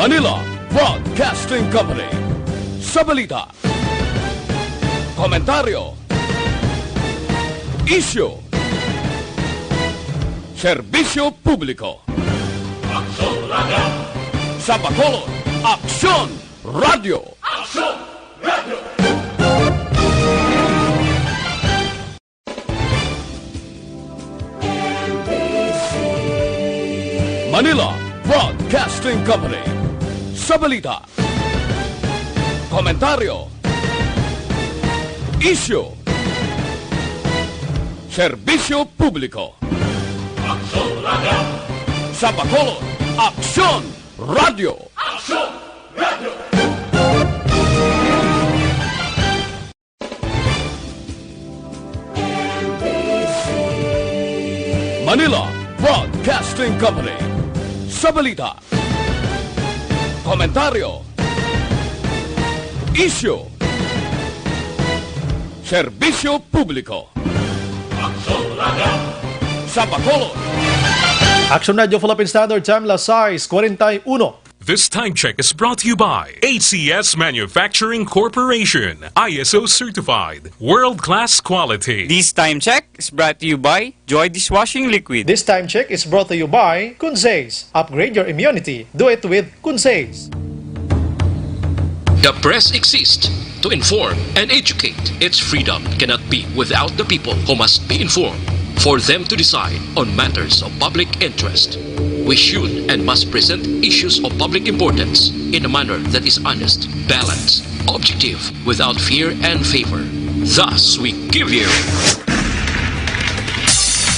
Manila Broadcasting Company. Sa balita, komentaryo, isyu, serbisyo publiko. Aksyon Radio! Sa Bacolod, Aksyon Radio! Aksyon Radio! Manila Broadcasting Company. Sa balita, komentaryo, isyu, serbisyo publiko. Aksyon Radio! Sa Bacolod, Aksyon Radio! Aksyon Radio! Manila Broadcasting Company. Sa balita, komentaryo, isyu, serbisyo publiko. Aksyon Radio! Sa Bacolod, Action Radio Philippine Standard Time, las 6:41. This time check is brought to you by ACS Manufacturing Corporation, ISO certified, world-class quality. This time check is brought to you by Joy Dishwashing Liquid. This time check is brought to you by Kunsays. Upgrade your immunity. Do it with Kunsays. The press exists to inform and educate. Its freedom cannot be without the people who must be informed for them to decide on matters of public interest. We should and must present issues of public importance in a manner that is honest, balanced, objective, without fear and favor. Thus, we give you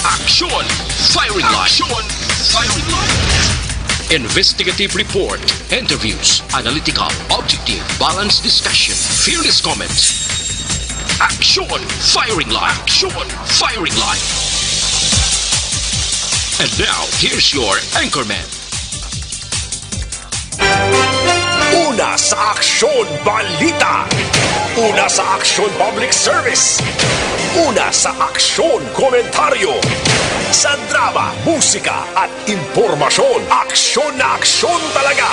Action Firing Line. Action Firing Line. Investigative report, interviews, analytical, objective, balanced discussion, fearless comments. Action Firing Line. Action Firing Line. And now, here's your anchorman. Una sa Aksyon Balita. Una sa Aksyon Public Service. Una sa Aksyon Komentaryo. Sa drama, musika at impormasyon. Aksyon na aksyon talaga.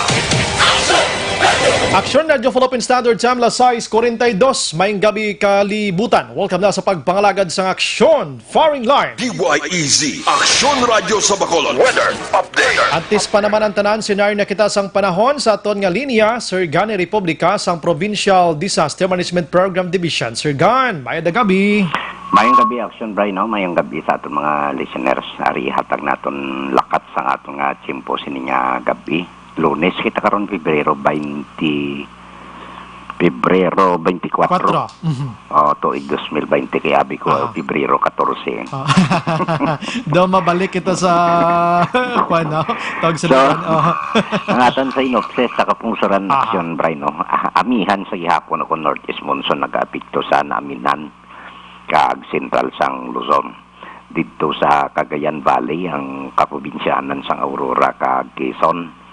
Action Radio Philippine Standard Time, las 6:42. Maayong gabi kalibutan. Welcome na sa pagpangalagad sa Aksyon Firing Line. DYEZ, Aksyon Radio sa Bacolod. Weather Update. Antis pa naman ang tanan, senaryo na kita sang panahon sa aton nga linya, Sir Gani Republika, sang Provincial Disaster Management Program Division. Sir Gan, mayad na gabi. Mayong gabi, Action Bray, no? Mayong gabi sa aton mga listeners. Ari hatag naton lakat sa aton nga tsimpo sininya gabi. Lunes kita karon Pebrero 24. Tuig 2020 kaya abi ko Pebrero 14. Do mabalik kita sa ano? Tawag sa Ang aton sa inopses sa kapungsuran Action Bray, no? Amihan sa gihapon ako Northeast Monsoon nag-apekto sa Naminan kag Central sang Luzon. Dito sa Cagayan Valley ang kaprobinsyanan sang Aurora kag Quezon.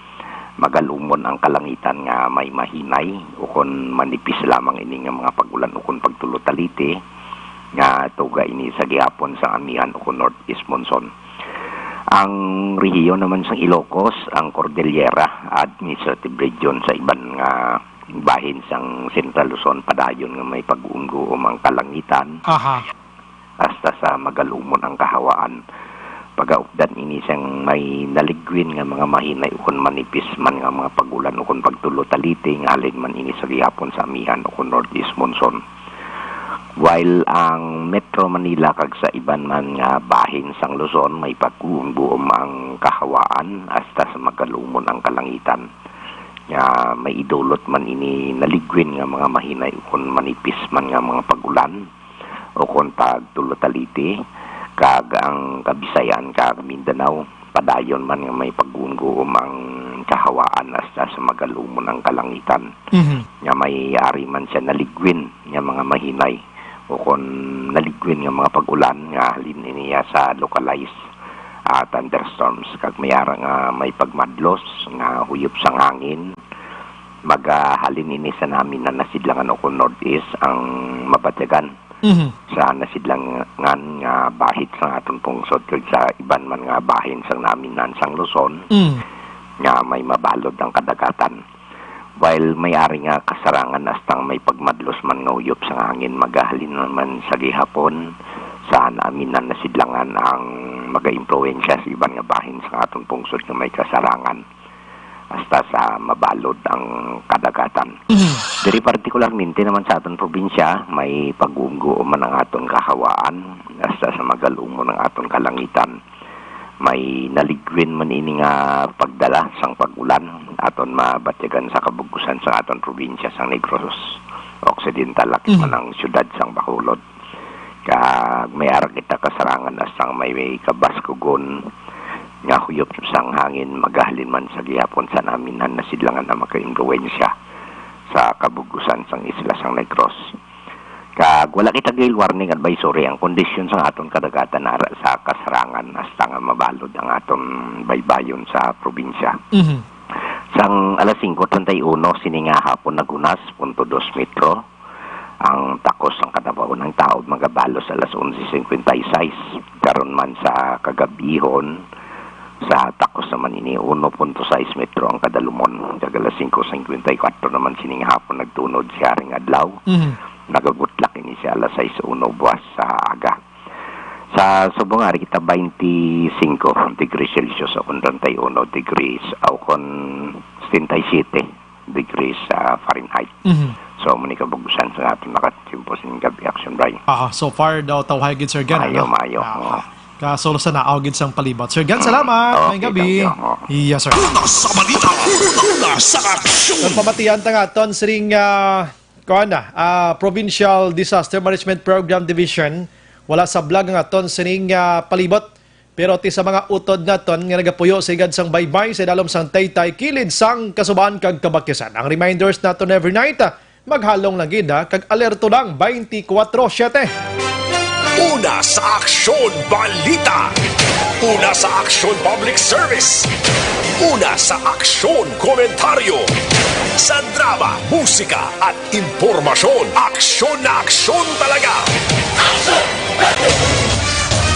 Magalumon ang kalangitan nga may mahinay ukon manipis lamang ini nga mga pagulan ukon pagtulotalite nga tuga ini sa gihapon sa amihan ukon Northeast Monsoon. Ang rehiyon naman sa Ilocos, ang Cordillera Administrative Region sa iban nga bahin sang Central Luzon padayon nga may pag-uungguom ang kalangitan. Hasta sa magalumon ang kahawaan. Pagaupdan ini siyang may naligwin nga mga mahinay ukon manipis man nga mga pagulan ukon pagtulotalite nga alin man ini sa gihapon sa amihan ukon Northeast Monsoon. While ang Metro Manila kag sa iban man nga bahin sang Luzon may pag-uumbuom ang kahawaan hasta sa magalumon ang kalangitan. Nga may idulot man ini naligwin nga mga mahinay ukon manipis man nga mga pagulan ukon pagtulotalite. Kag ang Kabisayan kag Mindanao padayon man nga may pag-uungguom ang kahawaan hasta sa magalumon ang kalangitan. Nga may ari man siya naligwin nga mga mahinay o kung naligwin nga mga pag-ulan nga halin niya sa localized thunderstorms kag mayara nga may pagmadlos nga huyop sang hangin magahalin ini sa namin na nasidlangan o kung Northeast ang Mabatiagan. Sa nasidlangan nga bahit sa aton pungsod kag sa iban man nga bahin sang namin nan sang Luzon. nga may mabalod ang kadagatan. While may-ari nga kasarangan astang may pagmadlos man nga uyop sa hangin, magahalin naman sa gihapon sa naaminan na sidlangan ang maga-impluensya sa ibang nga bahin sa atong pungsod nga may kasarangan hasta sa mabalod ang kadagatan. Diri partikularmente naman sa aton probinsya, may pag-uunggo man ang aton kahawaan hasta sa magalungo ng aton kalangitan. May naligwin man ini nga pagdala sang pag-ulan aton mabatyagan sa kabugusan sa aton probinsya sang Negros Occidental laki man ang syudad sang Bacolod. Kag may ara kita kasarangan astang may kabaskugon nga huyop sang hangin, magahalin man sa gihapon sa naminan na sidlangan na maka-impluensya sa kabugusan sang isla sang Negros. Kag wala kita gale warning advisory ang kondisyon sa aton kadagatan ara sa kasarangan hasta nga mabalod ang aton baybayon sa probinsya. Sang alas 5:31 sininga hapon nagunas 0.2 metro ang takos ang katabaon ng taod magabalos alas 11:56 karon man sa kagabihon sa takos naman ini 1.6 metro ang kadalumon. Kag alas 5:54 naman sining hapon nagtunod siya ring adlaw. Nagagutlak ini siya alas 6:01 buwas sa aga. Sa subong ari kita 25 degrees Celsius o 31 degrees o 77 degrees Fahrenheit. So muni kabugusan sa aton nakatimpo sining gabi action Brian. So far daw tawhay gid Sir Gan. Mayo. Kasolo sa naawgid sang palibot. Sir Gan, salamat. May gabi. Yes, sir. Una sa balita, una sa aksyon. Ang pamatiyan tangaton siring Provincial Disaster Management Program Division wala sa vlog nga aton siring palibot. Pero ti sa mga utod naton nga nagapuyo sa igad sang baybay sa dalom sang taytay kilid sang kasubaan kag kabakyasan. Ang reminders naton every night maghalong lang gid kag alerto lang 24/7. Una sa aksyon balita. Una sa aksyon public service. Una sa aksyon komentaryo. Sa drama, musika at impormasyon. Aksyon na aksyon talaga.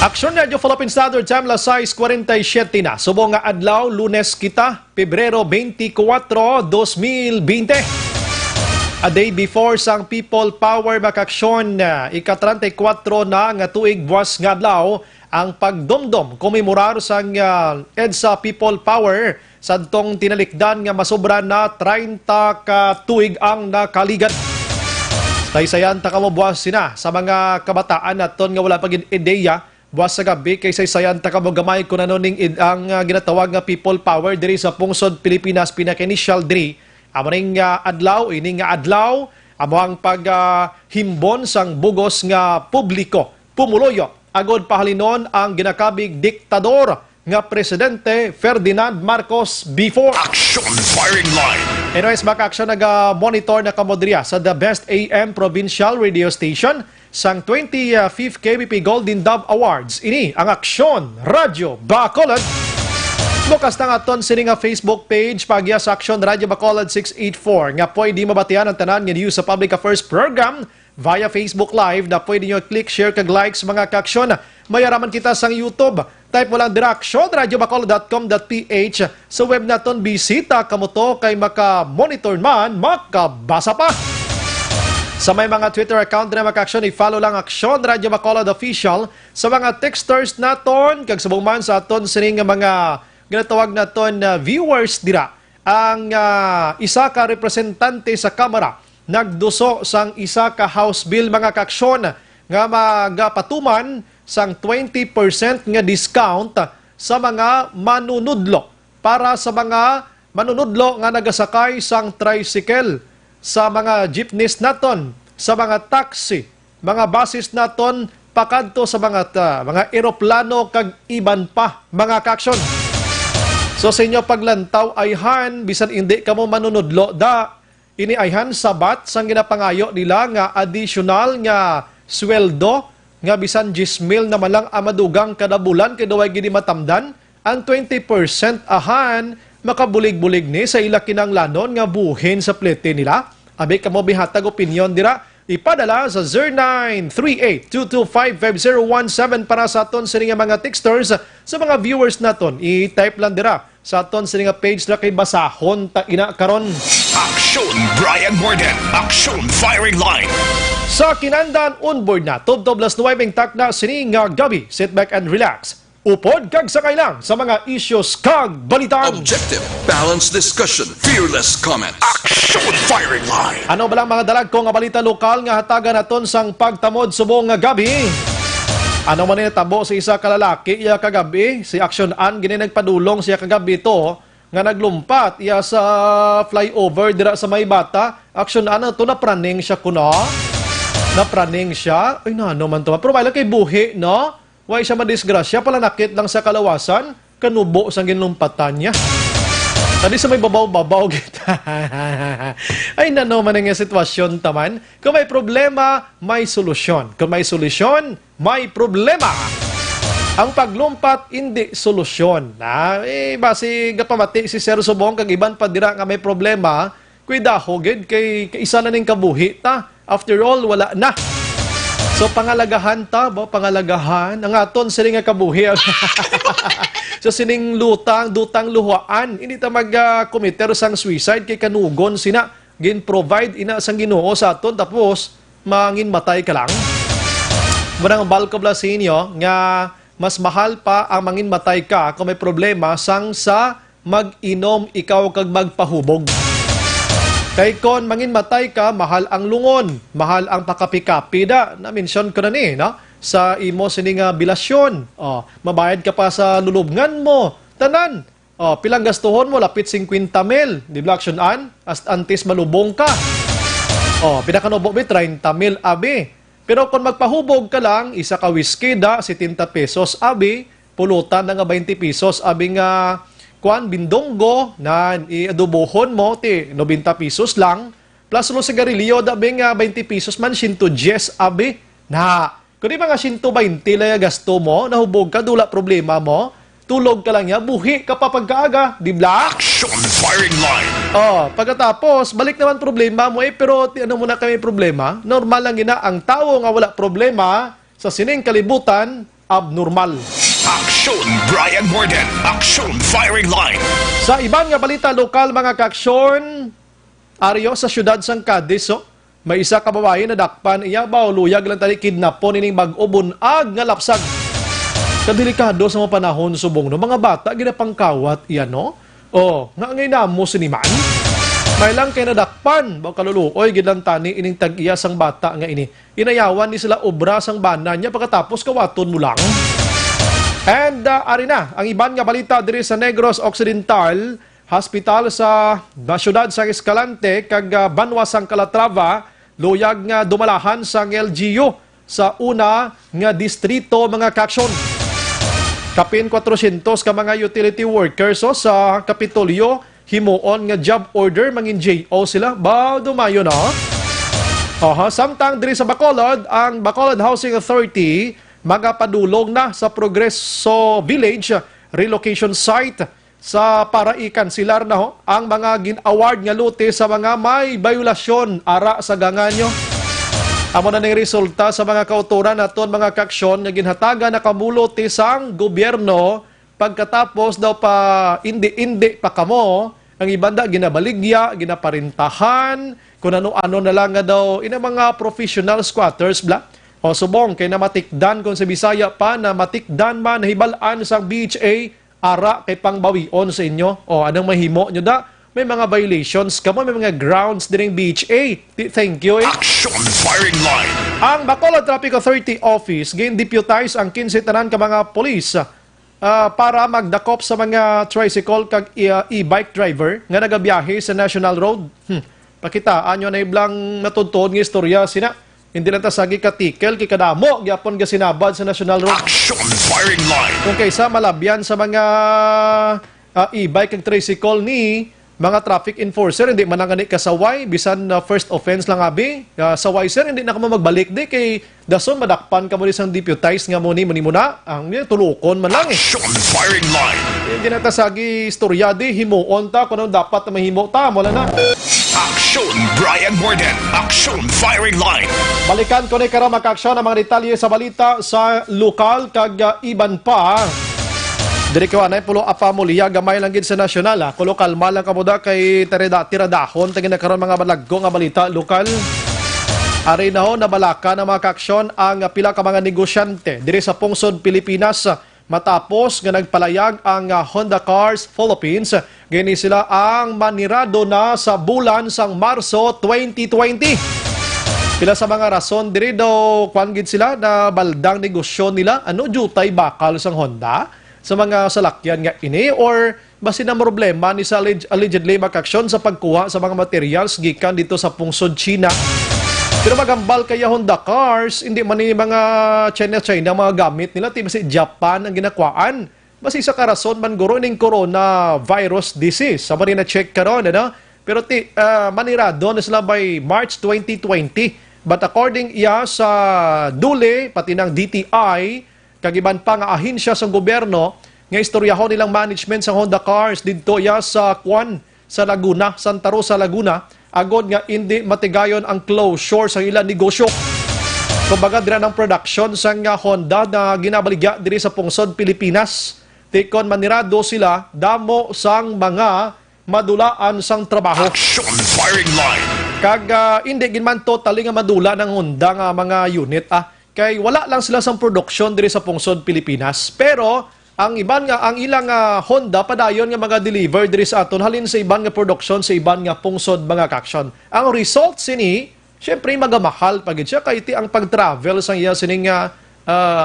Aksyon Radio Philippine Standard Time la 6:47 na. Subong nga adlaw Lunes kita, Pebrero 24, 2020. A day before sang People Power makaksyon ika-34 na nga tuig buwas nga adlaw ang pagdomdom komemorar sang EDSA People Power sadtong tinalikdan nga masobra na 30 ka tuig ang nakaligat. Saysayan ta kamo buwas sina sa mga kabataan naton nga wala pagid ideya buwas sa gabi kay saysayan ta kamo gamay kun ano ning ang ginatawag nga People Power diri sa pungsod Pilipinas pinaka-initial diri. Amo ning adlaw, ini nga adlaw, amo ang paghimbon sang bugos nga publiko. Pumuloyo, agod pahalinon ang ginakabig diktador nga Presidente Ferdinand Marcos before. Action firing line. Anyways, maka-aksyon nag-monitor na kamodriya sa The Best AM Provincial Radio Station sang 25th KBP Golden Dove Awards. Ini ang Aksyon Radio Bacolod. Bukas na nga ton sini nga Facebook page pagya sa Aksyon Radio Bacolod 684 nga pwede mabatian ang tanan nga news sa Public Affairs Program via Facebook Live na pwede nyo click, share, kag likes mga ka-aksyon. Mayaraman kita sa YouTube. Type mo lang direksyon radiobacolod.com.ph sa web naton bisita kamo to kay maka-monitor man, makabasa pa. Sa may mga Twitter account na maka-aksyon, i-follow lang Aksyon Radio Bacolod Official. Sa mga texters naton kag subong man sa aton sini nga mga ginatawag naton viewers dira ang isa ka representante sa Kamara nagduso sang isa ka House Bill mga ka-aksyon nga magapatuman sang 20% nga discount sa mga manunudlo para sa mga manunudlo nga nagasakay sang tricycle, sa mga jeepneys naton, sa mga taxi, mga buses naton pakadto sa mga eroplano kag iban pa mga ka-aksyon. So sa inyo paglantaw ayhan bisan hindi kamo manunudlo ini ayhan sabat sang ginapangayo nila nga additional nga sweldo nga bisan 10,000 na malang amadugang kada bulan kay daway gid matamdan ang 20% ahan makabulig-bulig ni sa ila kinanglanon nga buhin sa plete nila. Abi kamo bihatag opinion dira ipadala sa 0938-225-5017 para sa aton sa mga texters sa mga viewers naton. I-type lang dira sa aton sini nga page na kay basahon ta ina karon. Aksyon Brian Morden. Aksyon Firing Line. Sa kinandan onboard na tubtob las 9 takna sini nga gabi. Sit back and relax. Upod kag sakay lang sa mga issues kag balitan. Objective, balanced discussion, fearless comments. Aksyon Firing Line. Ano ba lang mga dalag ko nga balita lokal nga hatagan naton sang pagtamod subong nga gabi? Ano man ni tabo sa isa ka lalaki iya kagabi, si Action An gini nagpadulong siya kagabi to nga naglumpat iya sa flyover dira sa Maybata. Action An to napraning siya kuno. Napraning siya. Ay nano man to. Pero wala kay buhi no. Why siya madisgrasya pala nakit lang sa kalawasan kanubo sang ginlumpatan niya. Tadi sa may babaw-babaw kita. Ay nano man nga sitwasyon taman. Kung may problema, may solusyon. Kung may solusyon, may problema. Ang paglumpat, hindi solusyon. Basi gapamati si Sir Subong, kag iban pa dira nga may problema, kuidaho gid kay isa na ning kabuhi ta. After all, wala na. So pangalagahan ta, pangalagahan ang aton sining nga kabuhi. So sining dutang luhaan, hindi ta mag-committer sang suicide kay kanugon sina gin-provide ina sang Ginoo sa aton tapos mangin matay ka lang. Murang balko bla sa inyo nga mas mahal pa ang mangin matay ka kung may problema sang sa mag-inom ikaw kag magpahubog. Kay kon mangin matay ka, mahal ang lungon, mahal ang pakapikapi da. Na-mention ko na ni, no? Sa imo sining bilasyon. Mabayad ka pa sa lulubngan mo. Tanan. Pilang gastuhon mo, lapit 50 mil. Di ba Action An? Antes malubong ka. Pinakanubo ba 30 mil abi. Pero kung magpahubog ka lang, isa ka whiskey da, 70 pesos abi. Pulutan na nga 20 pesos abi nga bindonggo na iadubohon mo ti 90 pesos lang plus lo sigarilyo da bing 20 pesos man 110 abi na kundi mga 120 lang gasto mo nahubog ka dula problema mo tulog ka lang ya buhi ka pa pagkaaga di ba Action Firing Line. Pagkatapos balik naman problema mo pero ano muna kami problema normal lang gina ang tao nga wala problema sa sining kalibutan abnormal. Aksyon Brian Morden. Aksyon Firing Line. Sa ibang nga balita lokal mga kaaksyon, Aryo sa syudad sang Cadiz, may isa ka babae na dakpan iya luyag lang tali kidnapon ining mag-ubunag nga lapsag. Kadelikado sa mga panahon subong no mga bata ginapangkawat iya no. Nga ngayon mo siniman. May lang kay nadakpan, baw kaluluoy gidlang tani ining tag-iya sang bata nga ini. Inayawan ni sila obra sang bana niya pagkatapos kawaton mo lang. And ari na, ang iban nga balita diri sa Negros Occidental, hospital sa syudad sa Escalante kag Banwa sang Calatrava, luyag nga dumalahan sang LGU sa una nga distrito mga kaaksyon. Kapin 400 ka mga utility workers sa Kapitolyo, himuon nga job order mangin JO sila. Dumayo na. Samtang diri sa Bacolod, ang Bacolod Housing Authority magapadulong na sa Progreso Village relocation site sa para i-kansilar na ang mga gin-award nga lote sa mga may bayulasyon ara sa ganganyo. Amo na ning resulta sa mga kauturan naton mga kaaksyon nga ginhatagan na kamulote sang gobyerno pagkatapos daw pa indi pa kamo ang ibanda ginabaligya, ginaparintahan, kung ano-ano na lang nga daw ina mga professional squatters bla. Subong kay na matikdan kung sa Bisaya pa na matikdan man hibalaan sang BHA ara kay pangbawion sa inyo. Anong mahimo nyo da? May mga violations kamo, may mga grounds dining BHA. Thank you. Action Firing Line. Ang Bacolod Traffic Authority Office gin-deputize ang 15 tanan ka mga polis para magdakop sa mga tricycle kag e-bike driver nga nagabiyahe sa National Road. Pakita, anyo na iblang natudtod nga istorya sina. Hindi lang tasagi katikel, kikadamo, gyapon ga sinabad sa National Road. Action Firing Line. Kung kaysa malabyan sa mga e-bike kag tricycle ni mga traffic enforcer, hindi man nga ni kasaway, bisan first offense lang abi. Saway sir, hindi na ka magbalik di kay dason madakpan ka mo isang deputize nga mo ni muna. Ang tulukon man lang Action Firing Line. Hindi na tasagi istorya di, himuon ta, kung ano dapat na mahimo ta, wala na. Action Brian Morden. Action Firing Line. Balikan ko ni karama kaaksyon ang mga detalye sa balita sa lokal kag iban pa. Diri ko anay pulo apamuliya gamay lang gid sa nasyonal ha. Kulo kalma lang kamuda kay tiradahon tagin na karon mga balaggo nga balita lokal. Ari na ho nabalaka ng mga kaaksyon ang pila ka mga negosyante diri sa pungsod Pilipinas matapos nga nagpalayag ang Honda Cars Philippines. Gini sila ang manirado na sa bulan sang Marso 2020. Pila sa mga rason diri daw kwan gid sila na baldang negosyo nila ano jutay bakal sang Honda sa mga salakyan nga ini or basin ang problema ni sa allegedly makaksyon sa pagkuha sa mga materials gikan dito sa pungsod China. Pero magambal kaya Honda Cars, hindi man ni mga China mga gamit nila, ti basi Japan ang ginakwaan. Basi sa karason man guro ning coronavirus disease. Sa na check karon ano? Pero manirado na sila by March 2020. But according iya sa DULE pati ng DTI, kagiban pa nga ahensya sa gobyerno, nga istoryahon nilang management sa Honda Cars didto iya sa Kwan sa Laguna, Santa Rosa, Laguna. Agod nga hindi matigayon ang closure sa ilang negosyo. Kumbaga dira ng production sa Honda na ginabaligya diri sa pungsod Pilipinas. Tikon manirado sila damo sang mga madulaan sang trabaho. Action firing line. Kag hindi ginman totally nga madula ng Honda nga mga unit kay wala lang sila sang production diri sa pungsod Pilipinas. Pero ang iban nga ang ilang Honda padayon nga mga deliver diri sa aton halin sa iban nga production sa iban nga pungsod mga kaaksyon. Ang result sini syempre magamahal pagid siya kay ti ang pag-travel sang iya sining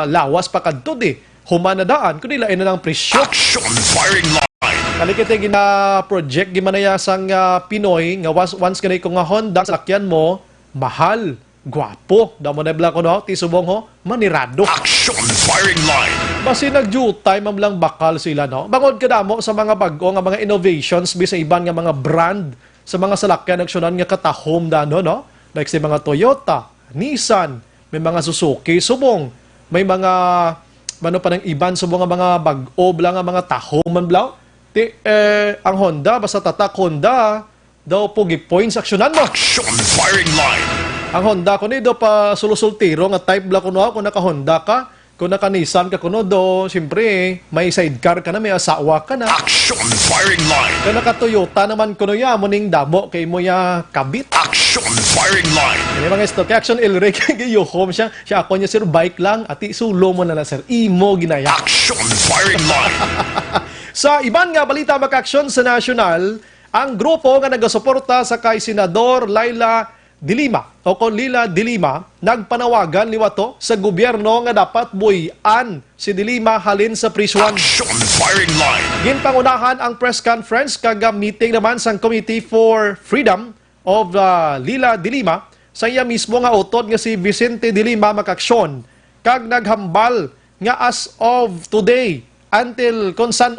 lawas pa kadto di humanadaan kundi lain na lang presyo. Action firing line. Kalikite gina project gimanaya sang Pinoy nga once kanay ko nga Honda sakyan mo mahal gwapo damo na bla ko no ti subong ho manirado. Action firing line. Basi nag-due time lang bakal sila no. Bangod kadamo sa mga bag-o nga mga innovations bisa iban nga mga brand sa mga salakyan nagsyonan nga katahom dano no. Like sa mga Toyota, Nissan, may mga Suzuki subong, may mga ano pa ng iban subong nga mga bag-o bla nga mga tahom man blaw. Ti ang Honda basta tatak Honda daw pugi points aksyonan mo. Action firing line. Ang Honda ko do pa sulusultiro nga type bla kuno kung naka Honda ka, kung naka Nissan ka kuno do, siyempre may sidecar ka na, may asawa ka na. Action firing line. Kung naka Toyota naman kuno ya muning damo kay mo ya kabit. Action firing line. May mga stock action ilre kay home siya ako niya sir bike lang ati sulo mo na lang sir imo ginaya. Action firing line. Sa iban nga balita maka-aksyon sa nasyonal, ang grupo nga nagasuporta sa kay Senador Laila de Lima o kung Lila de Lima, nagpanawagan liwato sa gobyerno nga dapat buhian si de Lima halin sa prisuan. Action firing line. Ginpangunahan ang press conference kag meeting naman sa Committee for Freedom of Lila de Lima sa iya mismo nga utod nga si Vicente de Lima makaksyon kag naghambal nga as of today until kung saan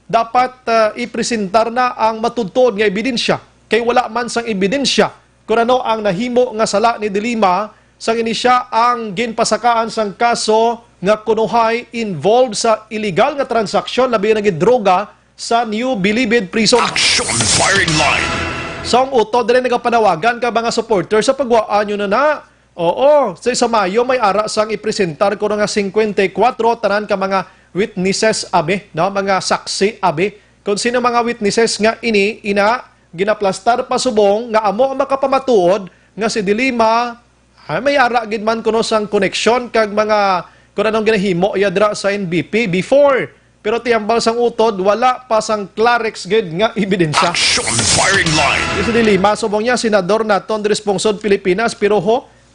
dapat ipresentar na ang matudtod nga ebidensya kay wala man sang ebidensya kung ano ang nahimo nga sala ni de Lima sang ini siya ang ginpasakaan sang kaso nga kunuhay involved sa illegal nga transaksyon labi na droga sa New Bilibid Prison. Action firing line. So ang utod rin nagapanawagan ka mga supporter sa pagwaan nyo na. Oo, sa Mayo may ara sang ipresentar ko nga 54 tanan ka mga witnesses abe, no? Mga saksi abe. Kung sino mga witnesses nga ginaplastar pa subong nga amo ang makapamatuod nga si de Lima may ara gid man kuno sang connection kag mga kung anong ginahimo yadra sa NBP before. Pero tiambal sang utod wala pa sang clarex gid nga ebidensya. Action firing line. Si de Lima subong niya senador naton diri sa pungsod Pilipinas pero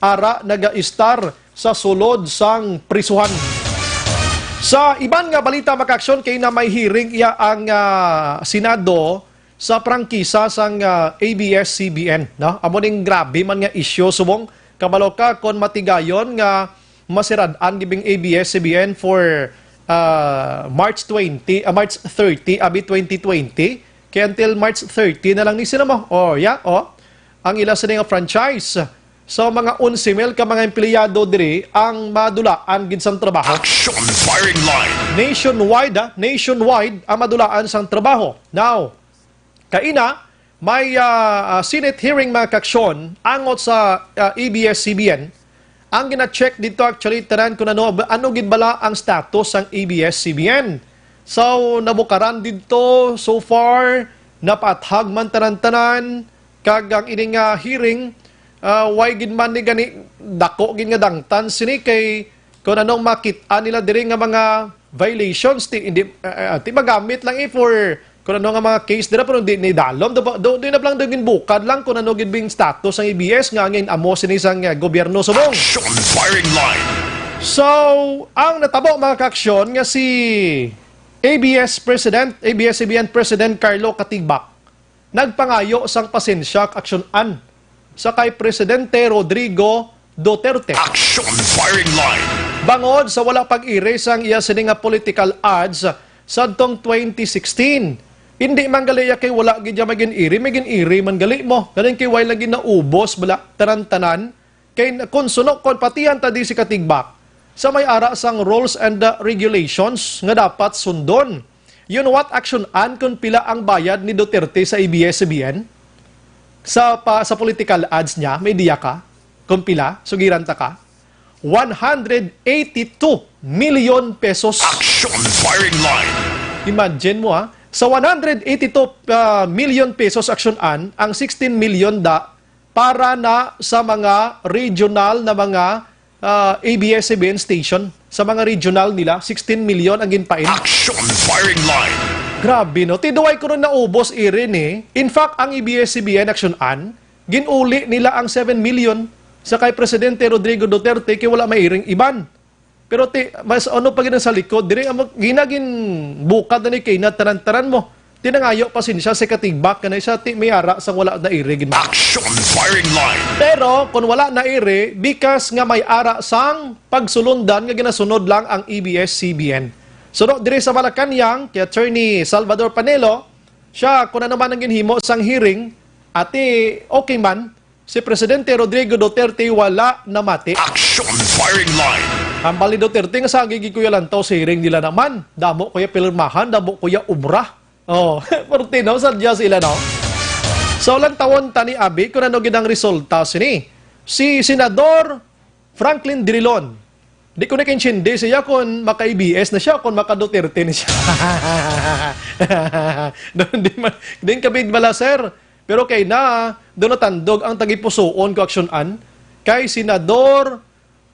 ara naga-istar sa sulod sang prisuhan. Sa iban nga balita maka-aksyon kay na may hearing iya ang Senado sa prangkisa sang ABS-CBN, no? Amo ning grabe man nga issue subong kabalo ka kon matigayon nga masirad-an gibing ABS-CBN for March 30 abi 2020 kay until March 30 na lang ni sila mo. Ang ila sa nga franchise. So mga 11,000 ka mga empleyado diri ang madulaan gid sang trabaho. Action firing line. Nationwide ang madulaan sang trabaho. Now, kaina may Senate hearing mga kaksyon angot sa ABS-CBN. Ang gina-check dito actually tanan kung ano gid bala ang status sang ABS-CBN. So, nabukaran dito so far, napathag man tanan-tanan, kag ang ining hearing, why gid man ni gani, dako gid nga dangtan sini kay kung anong makita nila diri nga mga violations, ti magamit lang for kung ano nga mga case dira pero di ni dalom do na lang dagin bukad lang kung ano gid bing status ang ABS nga ngayon amo sini sang gobyerno subong. Action firing line. So, ang natabo mga kaaksyon nga si ABS-CBN President Carlo Katigbak nagpangayo sang pasensya aksyonan sa kay Presidente Rodrigo Duterte. Action firing line. Bangod sa wala pag-iri sang iya sini nga political ads sa tong 2016. Hindi man gali kay wala gid magin iri man gali mo. Ganin kay wala lagi na ubos bala tanan-tanan kay konsuno kon patihan ta di si Katigbak sa may ara sang rules and regulations nga dapat sundon. You know what action an kung pila ang bayad ni Duterte sa ABS-CBN? Sa political ads niya, may diya ka? Kung pila, sugiran ta ka? 182 million pesos. Action firing line. Imagine mo sa 182 million pesos action an, ang 16 million para na sa mga regional na mga ABS-CBN station. Sa mga regional nila, 16 million ang ginpain. Action firing line. Grabe no, tiduay ko rin naubos irin eh. In fact, ang ABS-CBN action an, ginuli nila ang 7 million sa kay Presidente Rodrigo Duterte kay wala mairing iban. Pero mas ano pa gina sa likod, diri ginagin bukad na ni kay na taran-taran mo. Tinangayo pa siya si Katigbak kanay siya may ara sang wala na iri gin. Action firing line. Pero kung wala na iri, bikas nga may ara sang pagsulundan nga ginasunod lang ang ABS-CBN. So diri sa Malacanang, kay Attorney Salvador Panelo, siya kung ano man ang ginhimo sang hearing, ati okay man, si Presidente Rodrigo Duterte wala na mati. Action firing line. Ang bali Duterte nga sa gigi kuya lantaw sa hearing nila naman. Damo kuya pilirmahan, damo kuya umrah. Oh, portino sadya sila no. So lang tawon tani abi kung ano gidang resulta sini. Si Senador Franklin Drilon. Di ko na kinchindi siya kung maka-ABS na siya, kung maka-Duterte na siya. Din kabig bala, sir. Pero kay na, doon natandog ang tagipusoon ko aksyonan kay Senador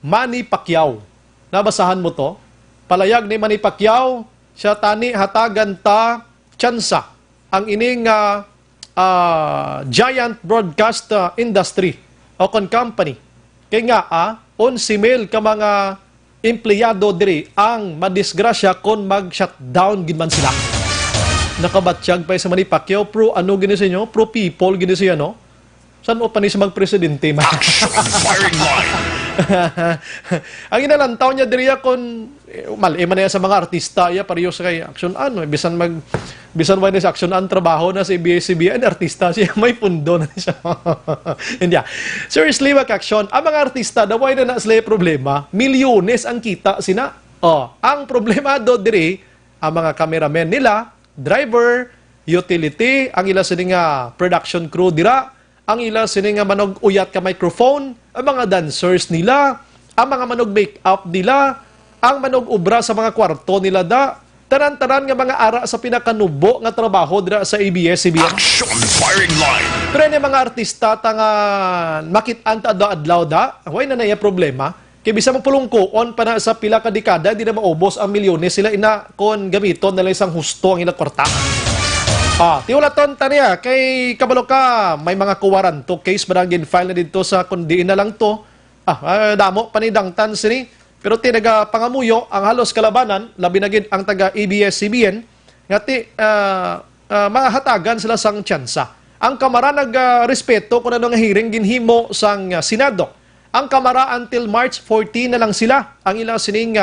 Manny Pacquiao. Nabasahan mo to? Palayag ni Manny Pacquiao, siya tani hatagan ta tsansa ang ining giant broadcast industry o company. Kaya nga, 11,000 ka mga empleyado diri ang madisgrasya kung mag-shutdown ginman sila. Nakabatsyag pa sa Manny Pacquiao, pro ano gini sa inyo? Pro people gini siya, no? Saan mo pa ni sa magpresidente? Firing line. Ang inalantaw niya diri kung mali man sa mga artista ya pareho sa kay action ano bisan wala sa action an trabaho na sa ABS-CBN artista siya may pundo na siya. Hindi. Seriously wag action ang mga artista daway na sila problema milyones ang kita sina. Ang problema do diri ang mga cameraman nila, driver, utility, ang ila sini nga production crew dira, ang ila sini nga manog uyat ka microphone, ang mga dancers nila, ang mga manog make-up nila, ang manog ubra sa mga kwarto nila tanan-tanan nga mga ara sa pinakanubo nga trabaho dira sa ABS-CBN. Action firing line. Pero yung mga artista nga makit-an ta adlaw away na naya problema. Kaya bisa magpulungkoon pa na sa pila ka dekada, di na maubos ang milyones sila ina kon gamiton na isang husto ang ilang kwarta. Tiwalaton taniya, kay kabalo ka, may mga kuwaranto case barangin file na dito sa kundi na lang to. Damo, panidangtan sini. Pero tinaga pangamuyo, ang halos kalabanan, labi na gid ang taga ABS-CBN, nga mahatagan sila sang tsansa. Ang kamara nag-respeto kung ano nga hearing ginhimo sang Senado. Ang kamara until March 14 na lang sila, ang ilang sining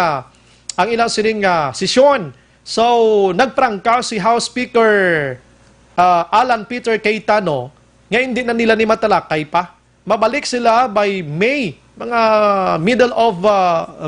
sesyon. So, nagprangka si House Speaker Alan Peter Cayetano, nga hindi na nila ni matalakay pa. Mabalik sila by May, mga middle of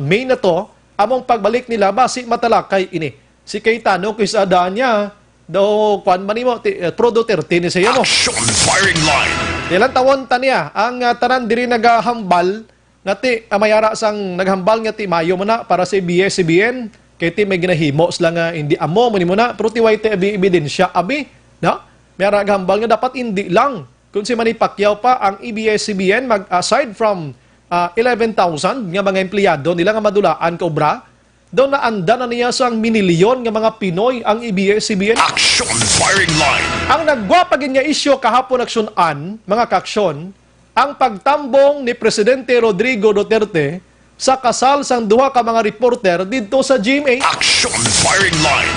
May na to, among pagbalik nila, basi matalakay ini. Si Cayetano, kung isa niya, do kwan man mo, pro Duterte ni siya mo. Action firing line. Ilang tawon taniya, ang tanan diri naghambal, ngati mayara sang naghambal ngati mayo mo na para sa ABS-CBN, Kaya ti may ginahimo sila nga hindi amo mo na pero ti way ti ebidensya abi, no? May hambal nga dapat hindi lang. Kung si Manny Pacquiao pa ang ABS-CBN aside from 11,000 nga mga empleyado nila nga madulaan ka obra, doon na anda na niya sa minilyon nga mga Pinoy ang ABS-CBN. Action firing line. Ang nagwapagin nga isyo kahapon aksyonan, mga kaaksyon, ang pagtambong ni Presidente Rodrigo Duterte sa kasal sang duha ka mga reporter dito sa GMA. Action firing line.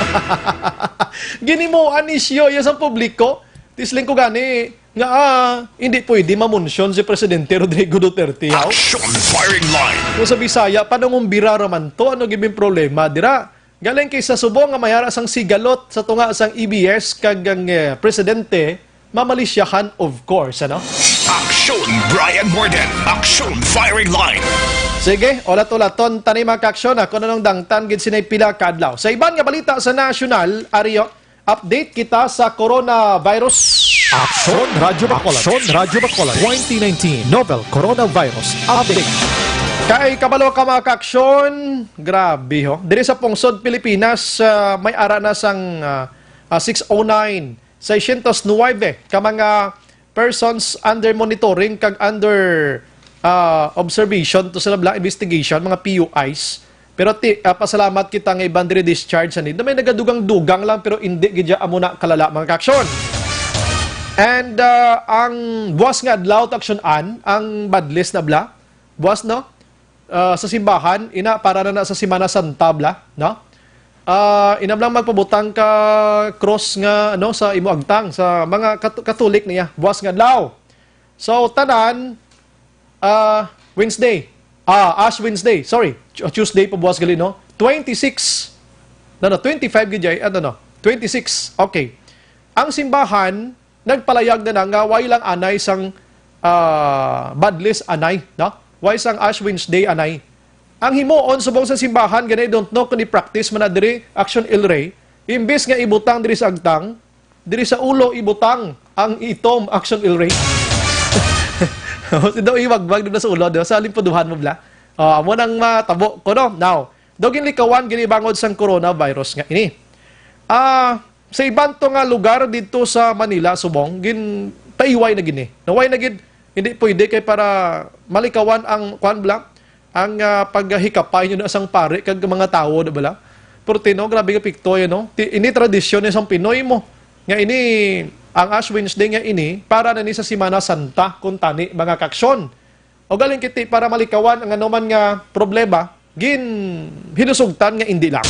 Ginimuan isyo yan sa publiko. Tisling ko gani nga hindi pwede mamunsyon si Presidente Rodrigo Duterte. Action firing line. Kung sa Bisaya, panangumbira raman to, ano gibing problema, dira? Galing kay sa subong nga mayara sang sigalot sa tunga sang EBS kagang Presidente, mamalisyahan of course, ano? Action Brian Morden. Action firing line. Sige, ulat-ulaton, tanay mga kaaksyon, kung anong dangtan, gid sinay pila kadlaw. Sa iban nga balita sa national, Ario, update kita sa coronavirus. Action Radyo Bacolod 2019 Novel Coronavirus Update. Kay kabalo ka mga kaaksyon, grabe ho. Diri sa Pungsod, Pilipinas, may ara na sang 609, 609 ka mga persons under monitoring kag under observation to sa labla investigation, mga PUIs. Pero pasalamat kita nga ibang diri discharge sa nila. May nagadugang-dugang lang pero hindi gidya amo na kalala mga kaaksyon. And ang buwas nga adlaw aksyonan ang badlist na bla. Buwas no? Sa simbahan ina para na sa Semana Santa bla, no? Inam lang magpabutang ka cross nga ano sa imo agtang sa mga Katolik niya. Buwas nga adlaw. So tanan Wednesday. Ash Wednesday. Sorry. Tuesday pa buwas gali no. 26. No, 25 gid 26. Okay. Ang simbahan nagpalayag na nga way lang anay sang badlist anay, no? Way sang Ash Wednesday anay. Ang himuon subong sa simbahan ganay don't know kung i-practice man na diri Action El Rey, imbes nga ibutang diri sa agtang, diri sa ulo ibutang ang itom Action El Rey. Daw iwagbag doon sa ulo, daw sa limpuduhan mo bla. Amo nang matabo ko no. Now, dogin likawan gini bangod sang coronavirus nga ini. Sa ibang to nga lugar dito sa Manila, subong, gin paiway na gini. Naway na gid, hindi pwede kay para malikawan ang kwan bla, ang paghikapay nyo na sang pare kag mga tao na bala. Portino, grabe ka pikto yun, no? Ini tradisyon ni sang Pinoy mo. Nga ini, ang Ash Wednesday nga ini, para na ni sa Semana Santa, kung tani, mga kaksyon. O galing kiti, para malikawan ang anuman nga problema, gin hinusugtan nga hindi lang.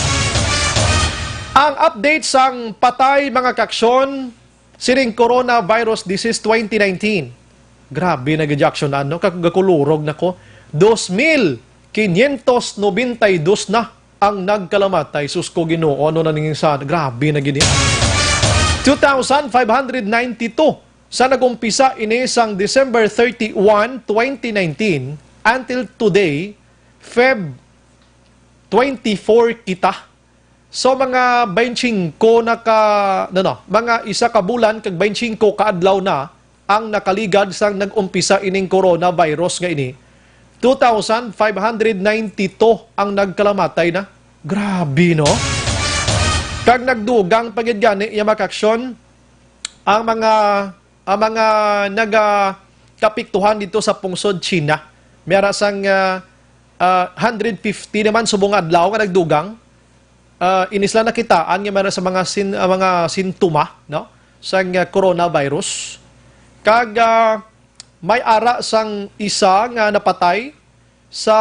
Ang update sang patay mga kaksyon, siring coronavirus disease 2019. Grabe na gajaksyonan, no? Kagakulurog na ko. 2,592 na ang nagkalamatay. Sus ko Ginoo, ano na nanging sa grabe na gini. 2,592 sa nagumpisa ini sang December 31, 2019 until today, Feb 24 kita. So mga 25 mga isa ka bulan kag 25 ka adlaw na ang nakaligad sang nagumpisa ining coronavirus nga ini. 2,592 ang nagkalamatay na. Grabe no? Kag nagdugang pagid gani ya makaksyon ang mga nagakapiktuhan dito sa Pungsod China. Mera sang 150 naman subong adlaw nga nagdugang. Inisla nakitaan nga meron sa mga sintoma no sang coronavirus. Kag may ara sang isa nga napatay sa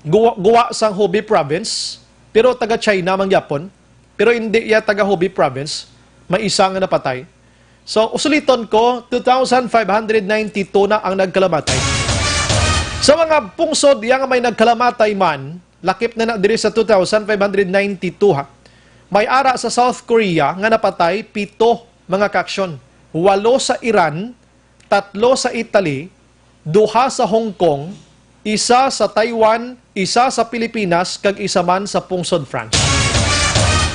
guwa sang Hubei province pero taga China man gyapon pero hindi ya taga Hubei province, may isa nga napatay. So usuliton ko 2,592 na ang nagkalamatay. Sa mga pungsod yang may nagkalamatay man, lakip na diri sa 2,592 ha. May ara sa South Korea nga napatay 7 mga kaaksyon. 8 sa Iran, 3 sa Italy, 2 sa Hong Kong, 1 sa Taiwan, 1 sa Pilipinas, kag isa man sa Pungsod France.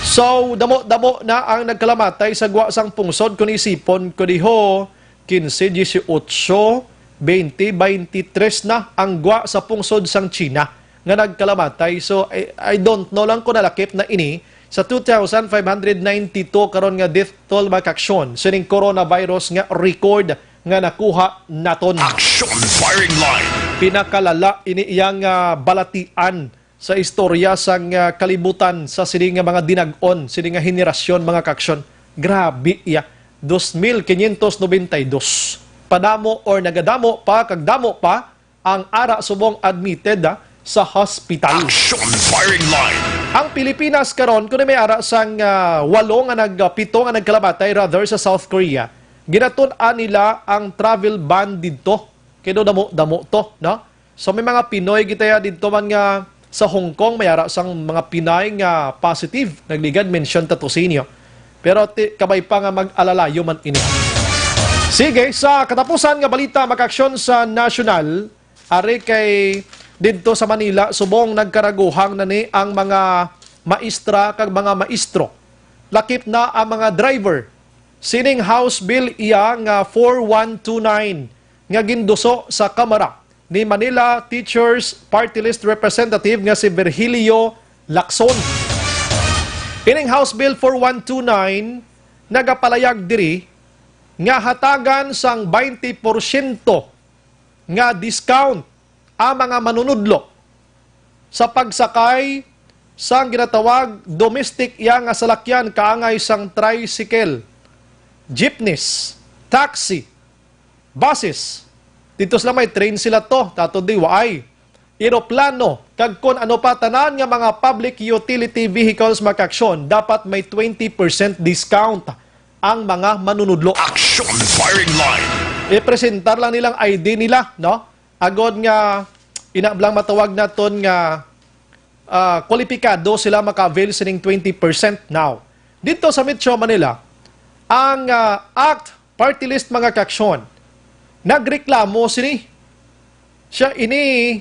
So, damo-damo na ang nagkalamatay sa guwa sang pungsod kung isipon ko diho 15, 18, 20, 23 na ang guwa sa pungsod sang China. nga nagkalamatay. So I don't know lang kung nalakip na ini sa 2,592 karon nga death toll makaksyon sining coronavirus nga record nga nakuha naton. Action firing line. Pinakalala ini iyang balatian sa istorya sang kalibutan sa sining nga mga dinag-on, sining nga henerasyon mga kaksyon. Grabe iya. 2,592. Padamo or nagadamo pa, kagdamo pa ang ara subong admitted sa hospital. Action firing line. Ang Pilipinas karon kuno may ara sang 8 nga pito nga nagkalamatay rather sa South Korea. Ginatun-an nila ang travel ban didto. Kaya damo to, no? So may mga Pinoy gitaya didto man nga sa Hong Kong may ara sang mga Pinay nga positive. Nagligad mention ta to sa inyo. Pero kabay pa nga mag-alalayo man ini. Sige, sa katapusan nga balita makaksyon sa national, ari kay dito sa Manila, subong nagkaraguhang na ni ang mga maestra kag mga maestro. Lakip na ang mga driver. Sining House Bill iya nga 4129 nga ginduso sa Kamara ni Manila Teachers Party List Representative nga si Virgilio Lacson. Ining House Bill 4129 nagapalayag diri nga hatagan sang 20% nga discount ang mga manunudlo sa pagsakay sang ginatawag domestic iya nga salakyan kaangay sang tricycle, jeepneys, taxi, buses. Dito sila may train sila to, tato di waay. Eroplano, kag kun ano pa tanan nga mga public utility vehicles makaksyon, dapat may 20% discount ang mga manunudlo. Action firing line. I-presentar lang nilang ID nila, no? Agod nga inablang matawag naton nga kwalipikado sila maka-avail sining 20% now. Dito sa Metro Manila, ang ACT Party List mga kaksyon, nagreklamo sini. Siya ini,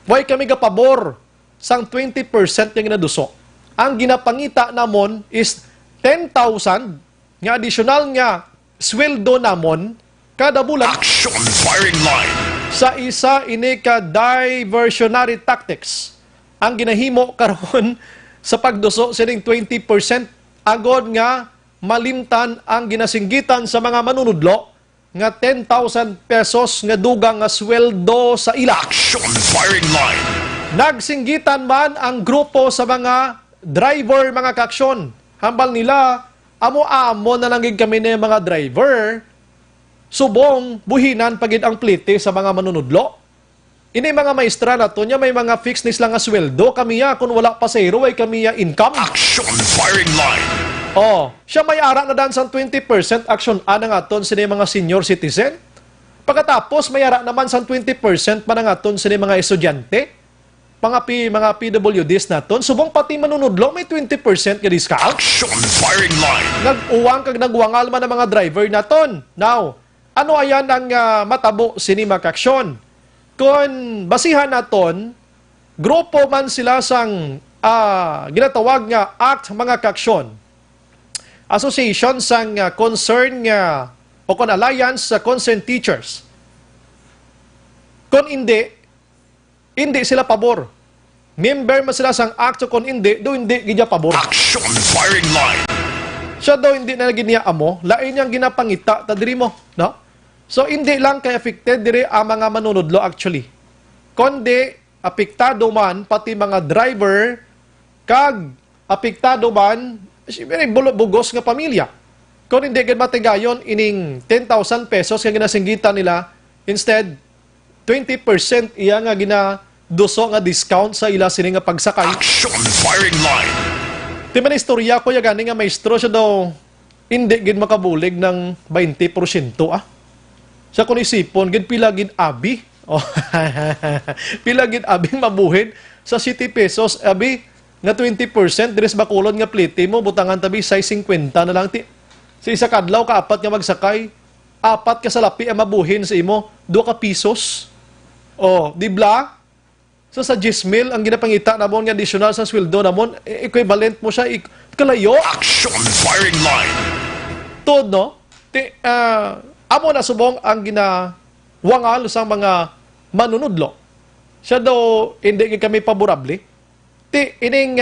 why kami kapabor sang 20% yung ginaduso. Ang ginapangita namon is 10,000 nga additional nga sweldo namon kada bulan. Action firing line. Sa isa ini ka diversionary tactics ang ginahimo karon sa pagduso sining 20% agod nga malimtan ang ginasinggitan sa mga manunudlo nga 10,000 pesos nga dugang nga sweldo sa ila. Action firing line. Nagsinggitan man ang grupo sa mga driver mga kaksyon. Hambal nila, amo-amo na lang gid kami na mga driver, subong buhinan pagid ang plite sa mga manunudlo. Ini mga maestra na to, may mga fixed nis lang nga sweldo. Kami ya, kung wala pasero, ay kami ya income. Action firing line. Oh, siya may ara na dan sang 20% action ana nga ton sini mga senior citizen. Pagkatapos may ara naman sang 20% pa nga ton sini mga estudyante. Mga PWDs naton, subong pati manunudlo may 20% nga discount. Action firing line. Nag-uwang kag nagwangal man ang mga driver naton. Now, ano ayan ang matabo sini makaksyon? Kung basihan naton, grupo man sila sang ginatawag nga ACT mga kaksyon. Association sang concern nga o kon alliance sa concerned teachers. Kung hindi sila pabor. Member man sila sang ACT kung hindi gidya pabor. Action firing line. Siya daw hindi na giniya amo, lain niyang ginapangita ta diri mo, no? So hindi lang kay affected diri ang mga manunudlo actually. Kundi apektado man pati mga driver kag apektado man siyempre bugos nga pamilya. Kung hindi gid matigayon ining 10,000 pesos nga ginasinggitan nila, instead 20% iya nga ginaduso nga discount sa ila sini nga pagsakay. Action firing line. Di man istorya ko ya gani nga maestro siya daw hindi gid makabulig ng 20% Siya kung isipon gid pila gid abi. Oh. Pila gid abing mabuhin sa 70 pesos abi nga 20% dires bakulon nga plite mo butangan tabi size 50 na lang ti. Sa isa kadlaw ka apat nga magsakay, apat ka salapi ang mabuhin sa imo, 2 ka pesos. Oh, di bla? So sa 10,000 ang ginapangita namon nga additional sa sweldo namon, equivalent mo siya kalayo. Action firing line. Todo no? Amo na subong ang ginawangal sa mga manunudlo. siya daw hindi kami paborable. Ti ining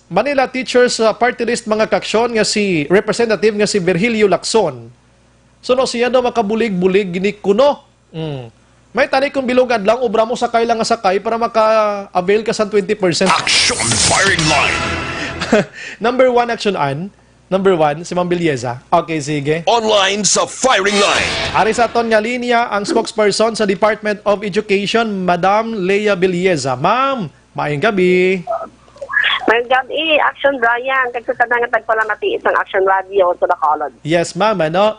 Manila Teachers Party List mga kaksyon nga si representative nga si Virgilio Lacson. So no siya daw makabulig-bulig gini kuno. May tani kung bilugad lang obra mo sakay lang nga sakay para maka-avail ka sa 20%. Action firing line. Number 1 action an. Number 1 si Ma'am Bilyeza. Okay, sige. Online sa firing line. Ari sa aton nga linya ang spokesperson sa Department of Education, Madam Leia Bilyeza. Ma'am, maayong gabi. Mayroon gabi, Action Brian, kagsasadang nga tagpalamati isang Action Radio sa Bacolod. Yes, ma'am. Ano,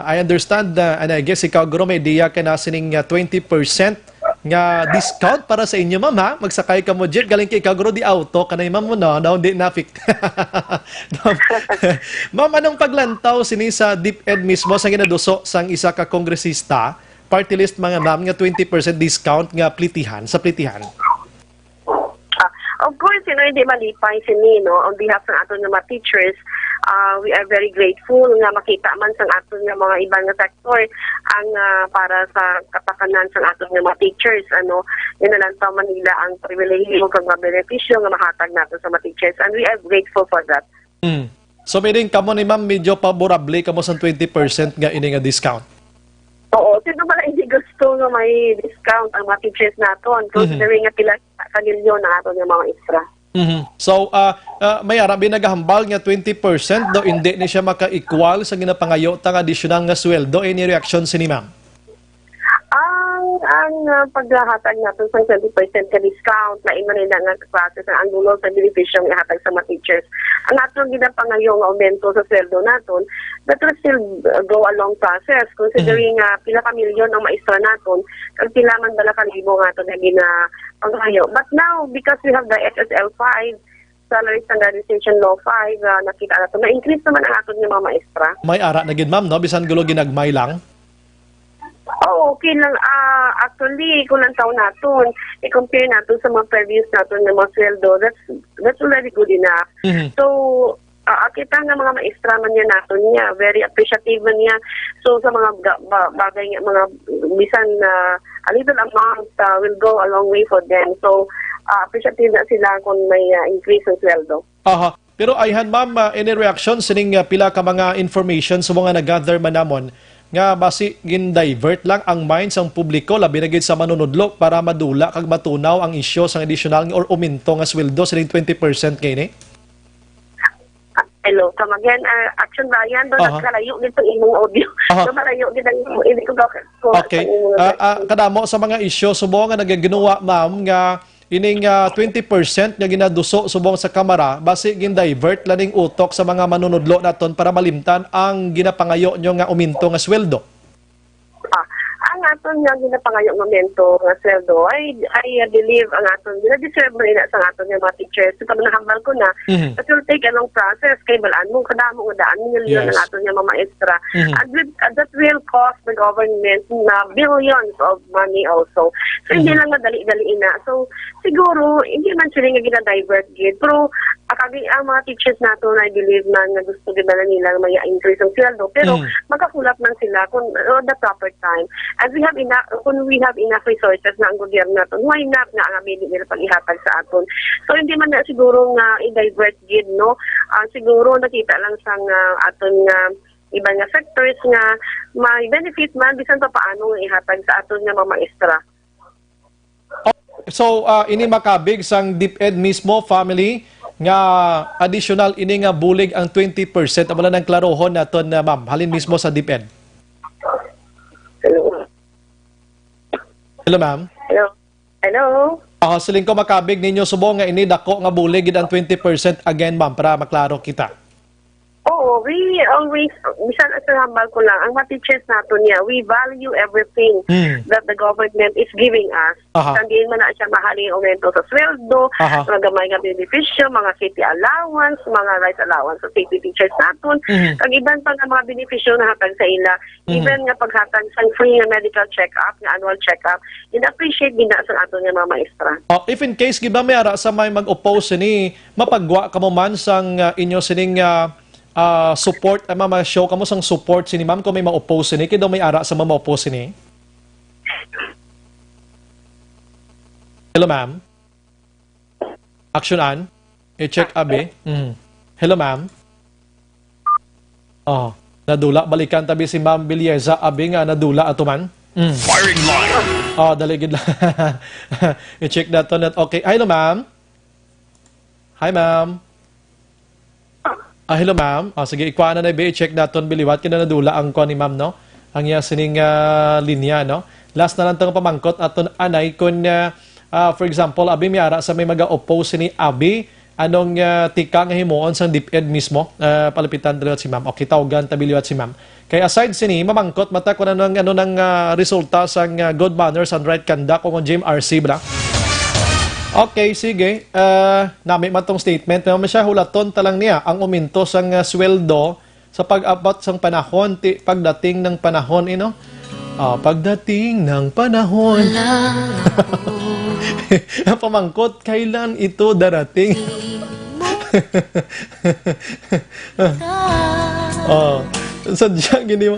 I understand and I guess ikaw guro may idea ka na sining 20% nga discount para sa inyo, ma'am, ha? Magsakay ka mo, jeep. Galing kay ikaw guro di auto. Kanay, ma'am, mo, no? No, hindi nafik. Ma'am, anong paglantaw sini sa DepEd mismo sa ginaduso sang isa ka kongresista? Party list, mga ma'am, nga 20% discount nga plitihan, sa plitihan. Of course, hindi malipay sini, no? On behalf ng aton nga mga teachers, we are very grateful nga makita man sa aton nga mga ibang nga sektor ang para sa kapakanan sa aton nga mga teachers, ano, inalantaw Manila ang pribilehiyo kag mga benepisyo nga mahatag nato sa mga teachers, and we are grateful for that. So, meaning kamo ni ma'am, medyo paborable kamo sa 20% nga ini nga discount. Oo, sino ba na hindi gusto nga may discount ang mga teachers naton, considering nga pila kanilyo na aton nga mga extra. So, may arabi nagahambal nga 20% do hindi ni siya maka-equal sa ginapangayo tang additional nga sweldo. Any reaction sini ma'am? Ang paghahatag natin sa 20% ka discount na imanila nga klase sa angulo sa benepisyo ng ihatag sa mga teachers. Ang atong ginapangayong aumento sa sweldo naton, that will still go along process considering pila ka milyon ang maestra naton kag pila man bala ka libo nga aton na ginapangayo. But now, because we have the SSL 5, Salary Standardization Law 5, nakita nato na increase naman ang aton nga mga maestra. May ara na gid ma'am, no? Bisan gulo ginagmay lang. Oh, okay lang. Actually, kung lang taon natin, i-compare natin sa mga previous natin ng mga sweldo, that's already good enough. So, kita nga mga maestra man niya natin niya, very appreciative man niya. So, sa mga bagay, mga bisan a little amount will go a long way for them. So, appreciative na sila kung may increase ng sweldo. Aha. Pero ayhan ma'am, any reaction sining pila ka mga information sa mga nag-gather man namon nga basi gin-divert lang ang minds ang publiko labi na gid sa manunudlo para madula kag matunaw ang isyu sa additional or uminto nga sweldo sining 20% kini? Hello, come again. Action Brian, doon nagkalayo dito imong audio. So, malayo din ang hindi ko Okay. Kadamo sa mga isyu subo nga nagaginawa ma'am nga ining 20% nga ginaduso subong sa kamera basi gin-divert laning utok sa mga manunudlo naton para malimtan ang ginapangayo nyo nga uminto nga sweldo. Ang aton nga ginapangayo momento nga sweldo I believe ang aton gina-deserve na sa aton nga mga teachers. So, pag nahambal ko na, it will take a long process kay balaan mo kadamo nga daan milyon ang aton nga mga maestra. And that will cost the government na billions of money also. So hindi lang madali-dali na. So siguro hindi man sila nga gina-divert gid, pero ang mga teachers nato I believe man nga gusto gid na nila may increase ang sweldo, pero magkakulap man sila kung the proper time. And we have enough resources na ang gobyerno naton, why not nga ang ability nila pag-ihatag sa aton. So hindi man na siguro nga i-divert gid, no? Siguro nakita lang sa aton nga iba nga sectors nga may benefit man bisan pa paano nga ihatag sa aton nga mga maestra. So ini makabig sang DepEd mismo family nga additional ini nga bulig ang 20%. Amala nang klarohon naton na ma'am halin mismo sa DepEd. Hello ma'am. Hello. Siling ko makabig ninyo subo nga ini dako nga bulig gid ang 20% again ma'am para maklaro kita. Oo, we always, bisan sa hambal ko lang, ang mga teachers nato niya, we value everything that the government is giving us. Sandihin man na siya mahaling aumento sa sweldo, mga gamay nga benepisyo, mga city allowance, mga rice allowance sa city teachers naton, kag iban pa nga mga benepisyo na hatag sa ila, even nga paghatag sa free nga medical check-up, nga annual check-up, in-appreciate din na sa ato nga mga maestra. If in case, giba may ara sa may mag-oppose ni, mapagwa ka mo man sang inyo sining support, show kamo sang support sini ma'am kung may ma-oppose ni, kaya may ara sa ma-oppose ni? Hello, ma'am. Action an. I-check abi. Hello, ma'am. Oh, nadula. Balikan tabi si Ma'am Bilyeza. Abi nga, nadula ato man. Firing line. Oh, daligid lang. I-check na to. Okay. Hello, ma'am. Hi, ma'am. Hello, ma'am. Sige, ikuha na na i-check na to. Biliwat ka na nadula ang kuha ni ma'am, no? Ang iya sining linya, no? Last na lang itong pamangkot aton anay kung, for example, abi may ara sa may mag-oppose ni abi, anong tika nga himuon sa DepEd mismo, palapitan daliwat si ma'am. Okay, tawagan tabiliwat si ma'am. Kaya aside sini, mamangkot mata kung ano ng resulta sa good manners and right conduct kung GMRC ba? Okay, sige. Nami man tong statement. May siya hulaton talang niya ang uminto sang sweldo sa pag-abot sang panahon, pagdating ng panahon, pagdating ng panahon. Pamangkot, kailan ito darating? Sadya, gini mo.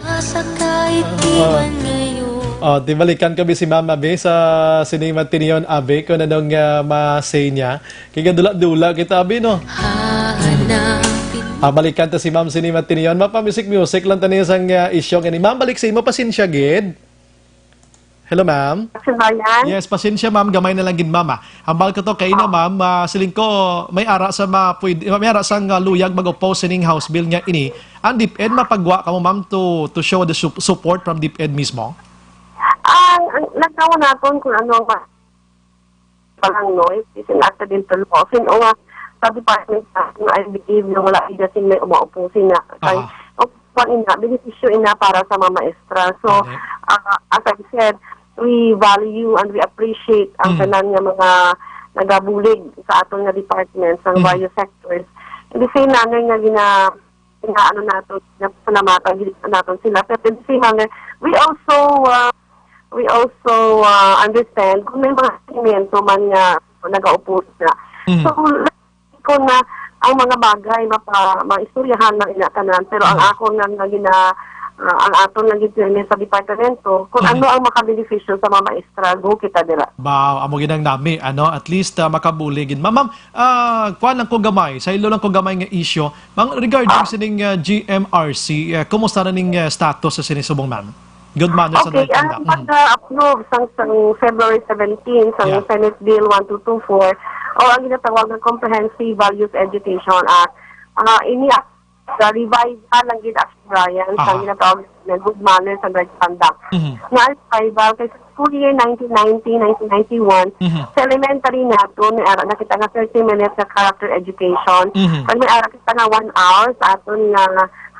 Tibalikan kami si Mama Be sa Sinima Tinion Abe kung anong ma-say niya. Kaya dula-dula kita Abe, no? Balikan ta si Ma'am Sinima Tinion. Mapa-music lang taniya sang isyo. Ma'am, balik sa imo, pasensya, gid. Hello, ma'am. Yes, pasensya, ma'am. Gamay na lang gid, ma'am. Hambal ko to kay na, ma'am. Siling ko, may ara sa may ara sang luyag mag-oppose sining House Bill niya ini. Ang DepEd, mapagwa ka mo, ma'am, to show the support from DepEd mismo? Nagkawa natin kung ano ang parang noise. Isinakta din to law. Sino nga sa department I believe na wala igasin may umaupusin na. Kaya, beneficyo ina para sa mga maestra. So, as I said, we value and we appreciate ang tanan nga mga nagabulig sa atong nga departments ng various sectors. In the same manner nga ginaano natin, napasalamatan natin sila. Pero in the same manner, we also understand kung may mga elemento man nga nag-aupo na. So, ko na ang mga bagay maistoryahan ng inatanan, pero ang ako ang aton nga gitna sa departamento kung ano ang makabenepisyo sa mga maestra, go kita dira. Amo ginang nami, at least makabuligin. Ma'am, kuan lang ko gamay, sa ilo lang ko gamay nga issue. Ma'am, regarding sining GMRC, kumusta na ning status sa sinisubong, ma'am? Good manners and right conduct. Okay, pag-approve sang February 17 sang Senate Bill 1224 o ang ginatawag ng Comprehensive Values Education Act, revise lang gid Brian sa ginatawag ng Good Manners and Right Conduct. Nga revival kay school year 1990-1991 sa elementary nato may ara na kita nga 30 minutes sa character education. Pag may ara kita nga 1 hour sa aton nga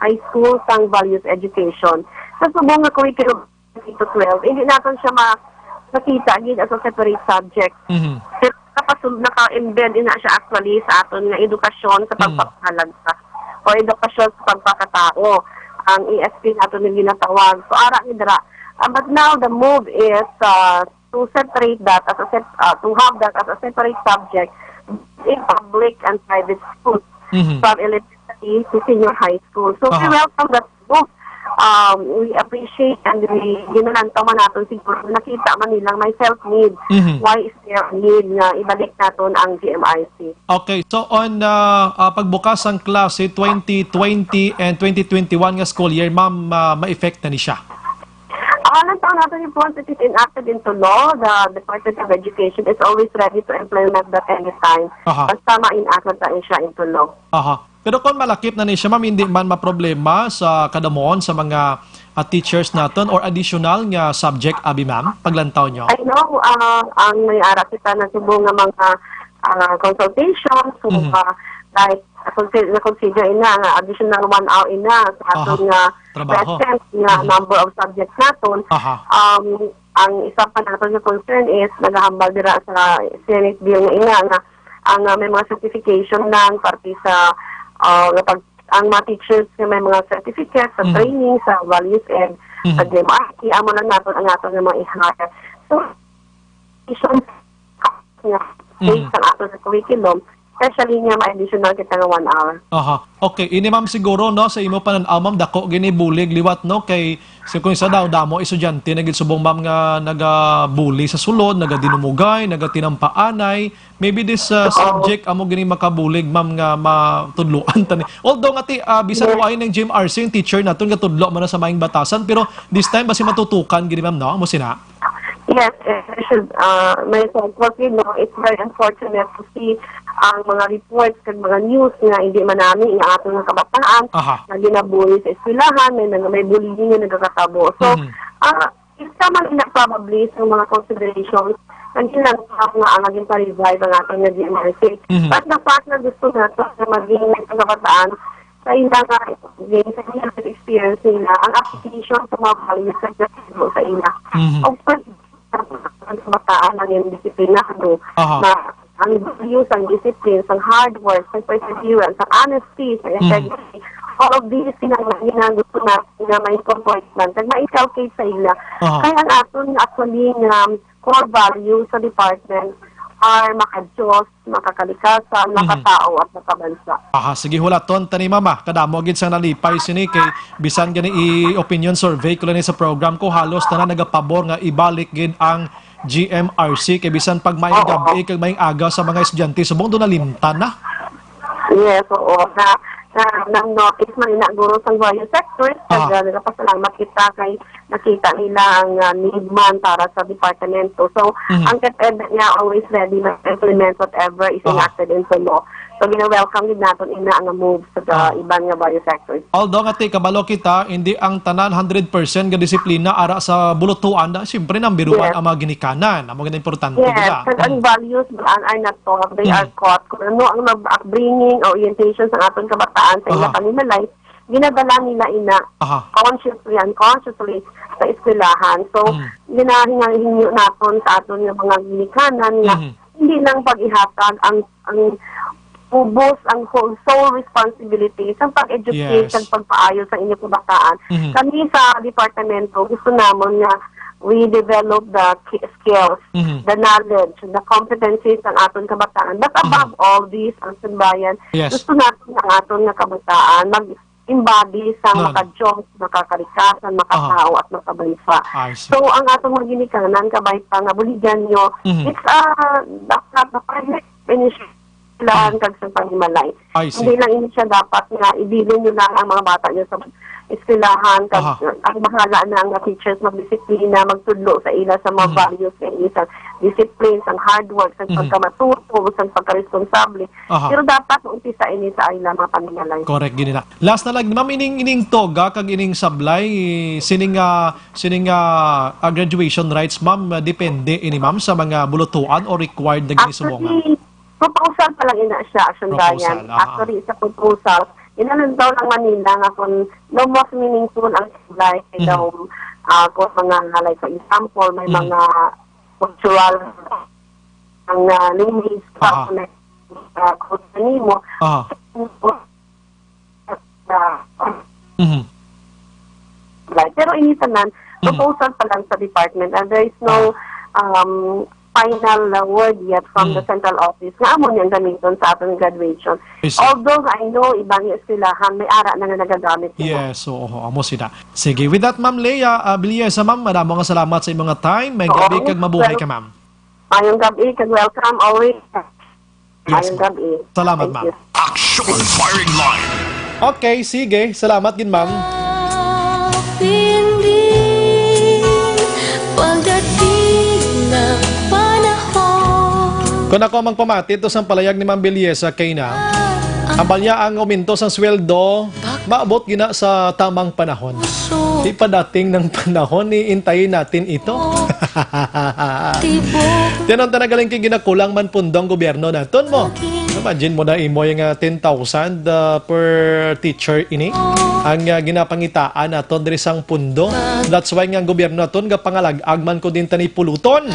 high school sang values education. Sa subong nga curriculum 12, hindi natin siya makita gid as a separate subject. Pero naka-embed na siya actually sa aton nga edukasyon sa pagpapahalaga o edukasyon sa pagpakatao. Ang ESP nato ni ginatawag. So ara ni dira. But now the move is to separate that as a to have that as a separate subject in public and private schools from elementary to senior high school. So we welcome that move. We appreciate and we ginanantaw man natin siguro nakita man nilang may self-need. Why is there a need na ibalik natin ang GMRC? Okay, so on pagbukas ang klase 2020 and 2021 nga school year, ma'am, ma-effect na ni siya? Ang taon natin yung once it is enacted into law, the Department of Education is always ready to implement that anytime. Basta ma-enact na siya into law. Pero kung malakip na ni siya, ma'am, hindi man maproblema sa kadamuon sa mga teachers natin or additional nga subject, abi ma'am, paglantaw nyo? I know, ang may ara kita na subong nga mga consultations, so like, na-consider ina nga additional 1 hour ina sa aton nga present nga number of subjects naton. Ang isa pa naton nga concern is naghahambal dira sa Senate Bill nga ina nga ang may mga certification ng parte sa ang mga teachers nga may mga certificates sa training, sa values and sa GMRC, amo lang natin ang ato nga mga i-hire. So, based sa ato sa curriculum, especially nga ma-additional kita nga 1 hour. Aha. Okay, ini ma'am siguro no sa imo panan-aw ma'am dako gini bulig liwat no kay kung isa daw damo estudyante nagitsubong ma'am nga naga-bully sa sulod, naga-dinumugay, naga-tinampaanay. Maybe this subject amo gini makabulig ma'am nga matudloan tani. Although ngati bisan wa ng GMRC yung teacher naton nga tudlo man na sa maing batasan pero this time basi matutukan gini ma'am no mo sina. Yes, I should, myself, it's very unfortunate to see ang mga reports kag mga news nga hindi man namin ang atong mga kabataan na ginabuli sa eskwelahan, may bullying nga nagkakatabo. So, isa man ina probably sa mga considerations kanina nga ang naging pa-revive ang atong nga GMRC. But the fact na gusto nato na maging kabataan sa ila nga sa ila experience nila, ang application sa mga values sa ila. Of course, ang kabataan ang yung disiplina na ang values, ang disciplines, ang hard work, ang perseverance, ang honesty, ang integrity, all of these na gusto natin na may comportment at ma-inculcate sa ila. Kaya ang aton actually core values sa department are maka-Diyos, makakalikasan, makatao at makabansa. Sige hulaton tani mama kadamo gid sang nalipay sini kay bisan gani i-opinion survey ko lang sa program ko halos tanan nagapabor nga ibalik gid ang GMRC kay bisan pag may gabi kay may aga sa mga estudyante subong do nalimtan na. Yes, oo. Nang notice man ina guro sa various sectors kaya nagapasalamat kita kay nakita nila ang need man para sa departamento. So, ang TED niya always ready na implement whatever is enacted into law. So, gina-welcome din natin ina ang move sa ibang nga various sectors. Although nga kabalo kita, hindi ang tanan 100% nga disiplina ara sa bulutuan na, siyempre nang biruan ang mga ginikanan. Ang mga importante nila. Yes, ang values are not taught, they are caught. Kung ano ang upbringing, orientation sa ating kabataan sa ilang panimalay, ginadala nila ina consciously sa eskwelahan. So, ginahingi natin sa aton nga mga ginikanan nga hindi lang pag-ihatag ang ubos ang sole responsibility sa pag-educate at pagpaayo sa inyong kabataan. Kami sa departamento, gusto naman nga we develop the skills, the knowledge, the competencies ng aton kabataan. But above all this, ang sambayan, gusto natin ang aton nga kabataan mag-embody sa maka-Diyos, makakalikasan, makatao at makabansa. So, ang atong mga ginikanan, kabay pa nga buligan nyo, it's dapat na private initiative lang kag sa panimalay. Hindi lang ini siya dapat nga ibilin nyo lang ang mga bata nyo sa eskwelahan kag ang bahala na ang teachers magdisiplina, magtudlo sa ila sa mga values sa isang discipline, ang hard work, sa pagkamatuto, sa pagkaresponsable. Pero dapat umpisa ini sa ila mga panimalay. Correct gini na. Last na lang, ma'am, ining toga kag ining sablay sining graduation rights, ma'am, depende ini ma'am sa mga bulutuan o required na ginisubongan. Proposal pa lang ina siya, Asundayan. Actually, sa proposal, inanon daw ng Manila nga kung no most meaningful ang supply. Daw, kung mga, like for example, may mga cultural ang linis pa kung mo. Pero initanan, proposal pa lang sa department and there is no final word yet from the central office nga amo niyang gamiton sa ating graduation. Although I know ibang eskwelahan may ara na nagagamit. Yes, so amo sila. Sige, with that ma'am Leia Biliesa, ma'am, madamo nga salamat sa imong time. May gabi kag mabuhay ka, ma'am. Ayong gabi kag welcome always. Ayong gabi. Salamat, ma'am. Action firing line. Okay, sige. Salamat din, ma'am. Kung ako magpamati, ito sa palayag ni Ma'am Biliesa kay na, ang balya ang uminto sa sweldo, maabot gina sa tamang panahon. Di pa dating ng panahon, iintayin natin ito. Tinan tanagaling kay ginakulang man pundong gobyerno natin mo. Imagine mo na imo yung 10,000 per teacher ini. Ang ginapangitaan naton diri sang pundo. That's why nga gobyerno naton gapangalag-ag man ko din tani puluton.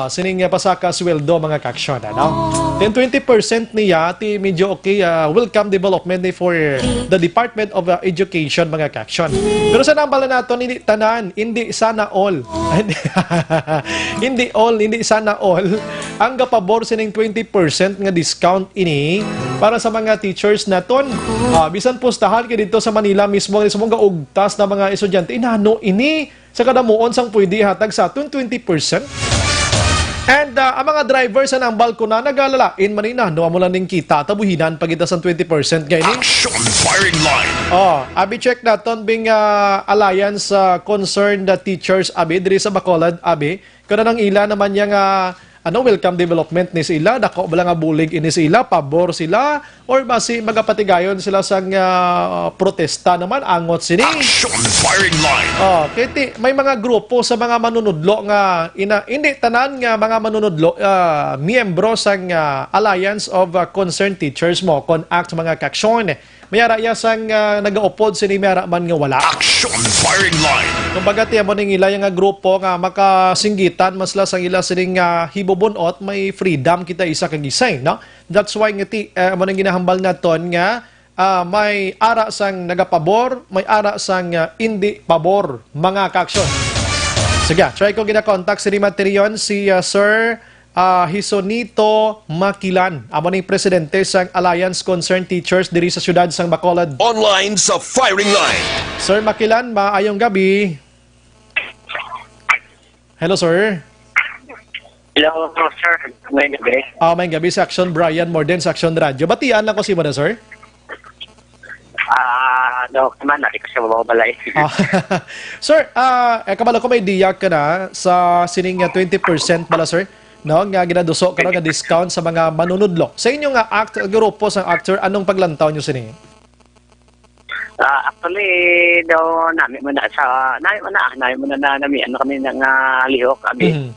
Sining pasaka sweldo mga kaksyon, ano? 10-20% niya ti medyo okay welcome development for the Department of Education mga kaksyon. Pero sa nambala naton hindi tanan, hindi sana all. hindi sana all ang gapabor sining 20% nga discount discount ini para sa mga teachers naton. Bisan postahan kay dito sa Manila mismo sa mga ugtas na mga estudyante inano ini sa kada muon sang pwede hatag sa aton 20%. And ang mga drivers sa nang balkona nagalalain manina no amo lang ning kita tabuhinan pagita sa 20% gayni. Action firing line. Abi check naton bing alliance concerned teachers abi diri sa Bacolod abi kada nang ila naman yang welcome development ni sila dako bala nga bulig ini sila pabor sila or basi magapatigayon sila sang protesta naman angot sini. Action firing line. Kiti may mga grupo sa mga manunudlo nga hindi tanan nga mga manunudlo miyembro sang Alliance of Concerned Teachers mo kon act mga kaksyon mayara ya sang nagaupod sini mayara man nga wala. Action firing line. Kumbaga tiya mo ning ila nga grupo nga makasinggitan masla sang ila sining hibobonot may freedom kita isa kag isay no. That's why ngiti mo ning ginahambal naton nga may ara sang nagapabor, may ara sang hindi pabor mga kaaksyon. Sige, try ko gina-contact si Materion si Sir Hisonito Makilan, amo ning presidente sang Alliance Concerned Teachers diri sa siyudad sang Bacolod. Online sa firing line. Sir Makilan, maayong gabi. Hello, sir. Hello, sir. May gabi. May gabi sa Action Brian Morden sa Action Radio. Batian lang ko si mo na, sir. Naman, natin kasi mababalay. Sir, kabalo ko may diyak ka na sa sining 20% pala, sir. No, nga ginaduso ka nga discount sa mga manunudlo. Sa inyo nga grupo sa actor, anong paglantaw nyo sini? Actually, daw namin mo na namian na kami ng lihok kami.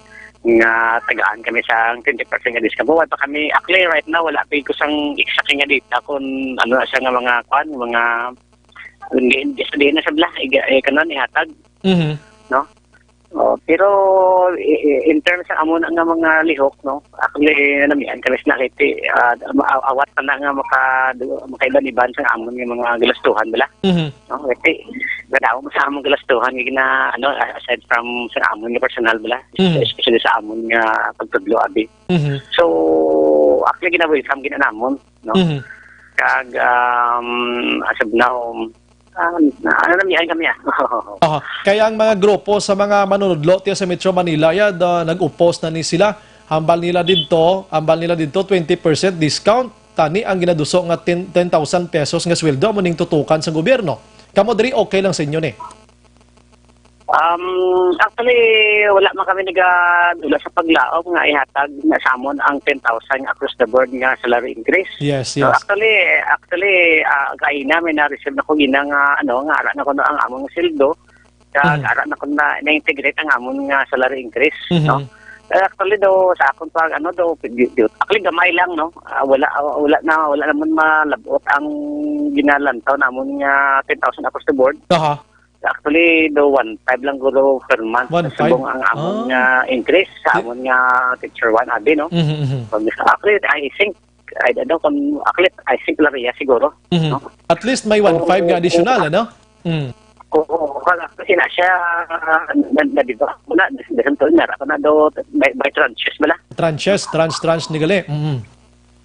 Nga tagaan kami sa 20% nga discount. Buwan pa kami, actually right now wala pa ko sang exact nga data kung ano sa nga mga mga hindi na sabla kanon ihatag. No? Pero in terms ng amo nga mga lihok, no, actually namian kami sa nakiti awat pa na nga makaiban-iban sa amon nga mga galastuhan bala. No, kasi gadaw mo sa amon galastuhan nga aside from sa amon nga personal bala, especially sa amon nga pagtudlo abi. So actually gina-welcome ginanamon, no. Kag as of now namian kami Kaya ang mga grupo sa mga manunudlo tiya sa Metro Manila nag-upos na ni sila hambal nila dito 20% discount tani ang ginaduso nga 10,000 pesos nga sweldo mo ning tutukan sa gobyerno. Kamo diri okay lang sa inyo ni? Actually wala man kami nagadula sa paglaom nga ihatag na samon ang 10,000 across the board nga salary increase. Yes. So actually kay namin na receive na ko ginang nga ara na ko na ang among sildo kag ara na ko na integrate ang amon nga salary increase, no. Actually do sa akon pag actually gamay lang, no. Wala naman malabot ang ginalantaw namon nga 10,000 across the board. Actually, do 1.5 lang guro per month. 1.5? Subong ang amon nga increase sa amon nga teacher 1 abi, no? Actually, I think Laria siguro. No? At least may 1.5 nga additional, ano? Oo, kasi na siya di ba? Muna, desanto na na do by tranches bala. Tranche ni gali.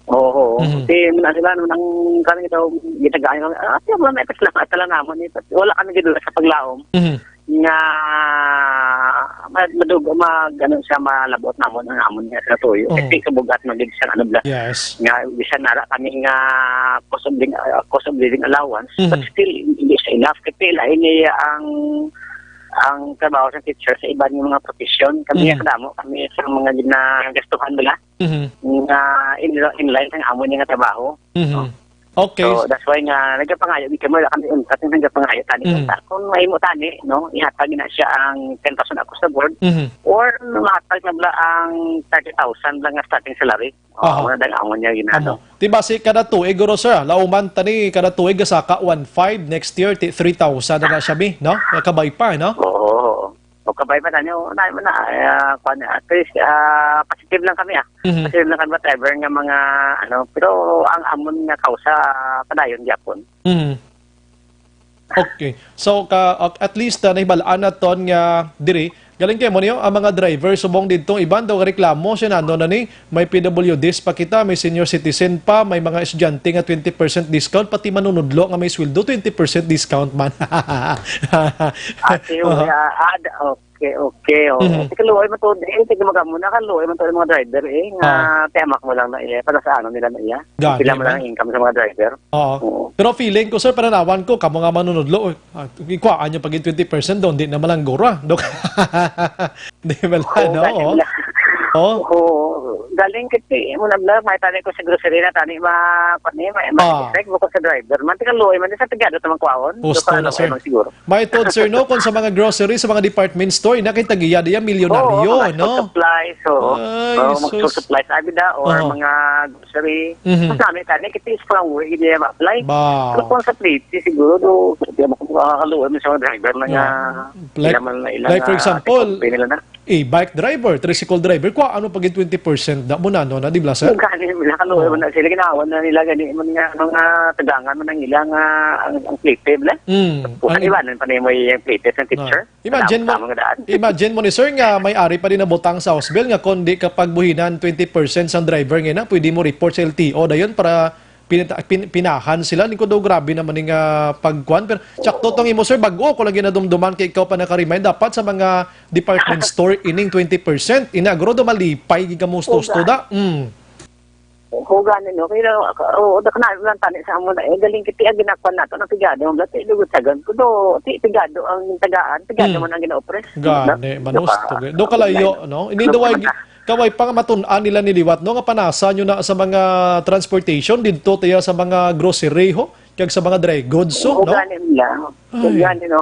Oo. Kasi muna sila nang kami daw ginagaan kami. Wala may lang atala namon ni. Wala kami gidula sa paglaom. Nga madugo ganun siya malabot namon ang amon nga sa tuyo. Kasi kabugat magig sa bla. Yes. Nga bisan nara kami nga cost of living allowance, but still hindi siya enough kasi lain niya ang trabaho sa teacher sa iba ng mga profesyon. Kami kami sa mga ginagastuhan nila nga inline ang amo niya nga trabaho. Okay. So that's why nga nagapangayo di kami kami untat ng nagapangayo tani kung may mo tani, no, ihatag na siya ang 10,000 across the board or mahatag na bala ang 30,000 lang nga starting salary. Wala dang amo niya ginado. Diba si kada tuig guro sir, lauman tani kada tuig saka 1.5 next year 3,000 na siya bi, no? Kabay pa, no? Oo. O kabay pa tani at least positive lang kami positive lang kami whatever nga mga pero ang amon nga kausa padayon gyapon. Okay. So at least nahibalaan na ton nga diri Galing kayo mo niyo, ang mga driver, subong dito, iban daw reklamo, siya nando na ni, may PWDs pa kita, may senior citizen pa, may mga estudyante nga 20% discount, pati manunudlo nga may sweldo, 20% discount man. Ate, okay. Kaluoy mo to, tignan mo ka muna, kaluoy mo to yung mga driver, nga temak mo lang na para sa ano nila na Gani, sila mo lang ang income sa mga driver. Oo. Pero feeling ko, sir, pananawan ko, kamo nga manunudlo, ikwaan nyo pag 20% doon, di na malang gora. Di ba lang, no? Galing kasi mo nabla may tani ko sa grocery na tani may check mo ko sa driver man tika loy man sa tagado tamang kwaon Gusto na, sir. Siguro May tod, sir, no? Kung sa mga grocery, sa mga department store, nakitagiya diya milyonaryo, no? Supplies, mag-supply sa abida or mga grocery. Mas namin tani kasi is from work hindi ma-apply. Pero kung sa plate, siguro di mo makakaluoy mo sa mga driver na nga Like for example, bike driver, tricycle driver, ano pag 20% da mo na, no? Na, di ba, sir? Gani nila kaluoy mo na sila ginawan na nila gani mo nga mga tagangan mo nang ilang ang plate bla. Kung iwanan pa mo yung plate ng teacher. Imagine mo ni sir nga may-ari pa din na butang sa house bill nga kundi kapag buhinan 20% sa driver nga na, pwede mo report sa LTO dayon para pinahan sila. Lingkod daw grabe naman yung pagkuhan. Pero tsakto tong imo, sir, bago ko lang ginadumduman kay ikaw pa naka-remind. Dapat sa mga department store ining 20%. Inagro do malipay gigamusto-sto da. Gani no kaya da kana lang tani sa amo na galing kiti ang ginakwan nato ng tigado mo dati dugot sagan ko do tigado ang tagaan tigado man ang ginaopres. Gani manusto. Do kalayo, no? Ini do kaway pang matun-an nila ni Liwat, no? Nga panasa nyo na sa mga transportation dito tayo sa mga grocery ho kag sa mga dry goods, so, no? Gani nila. Gani no.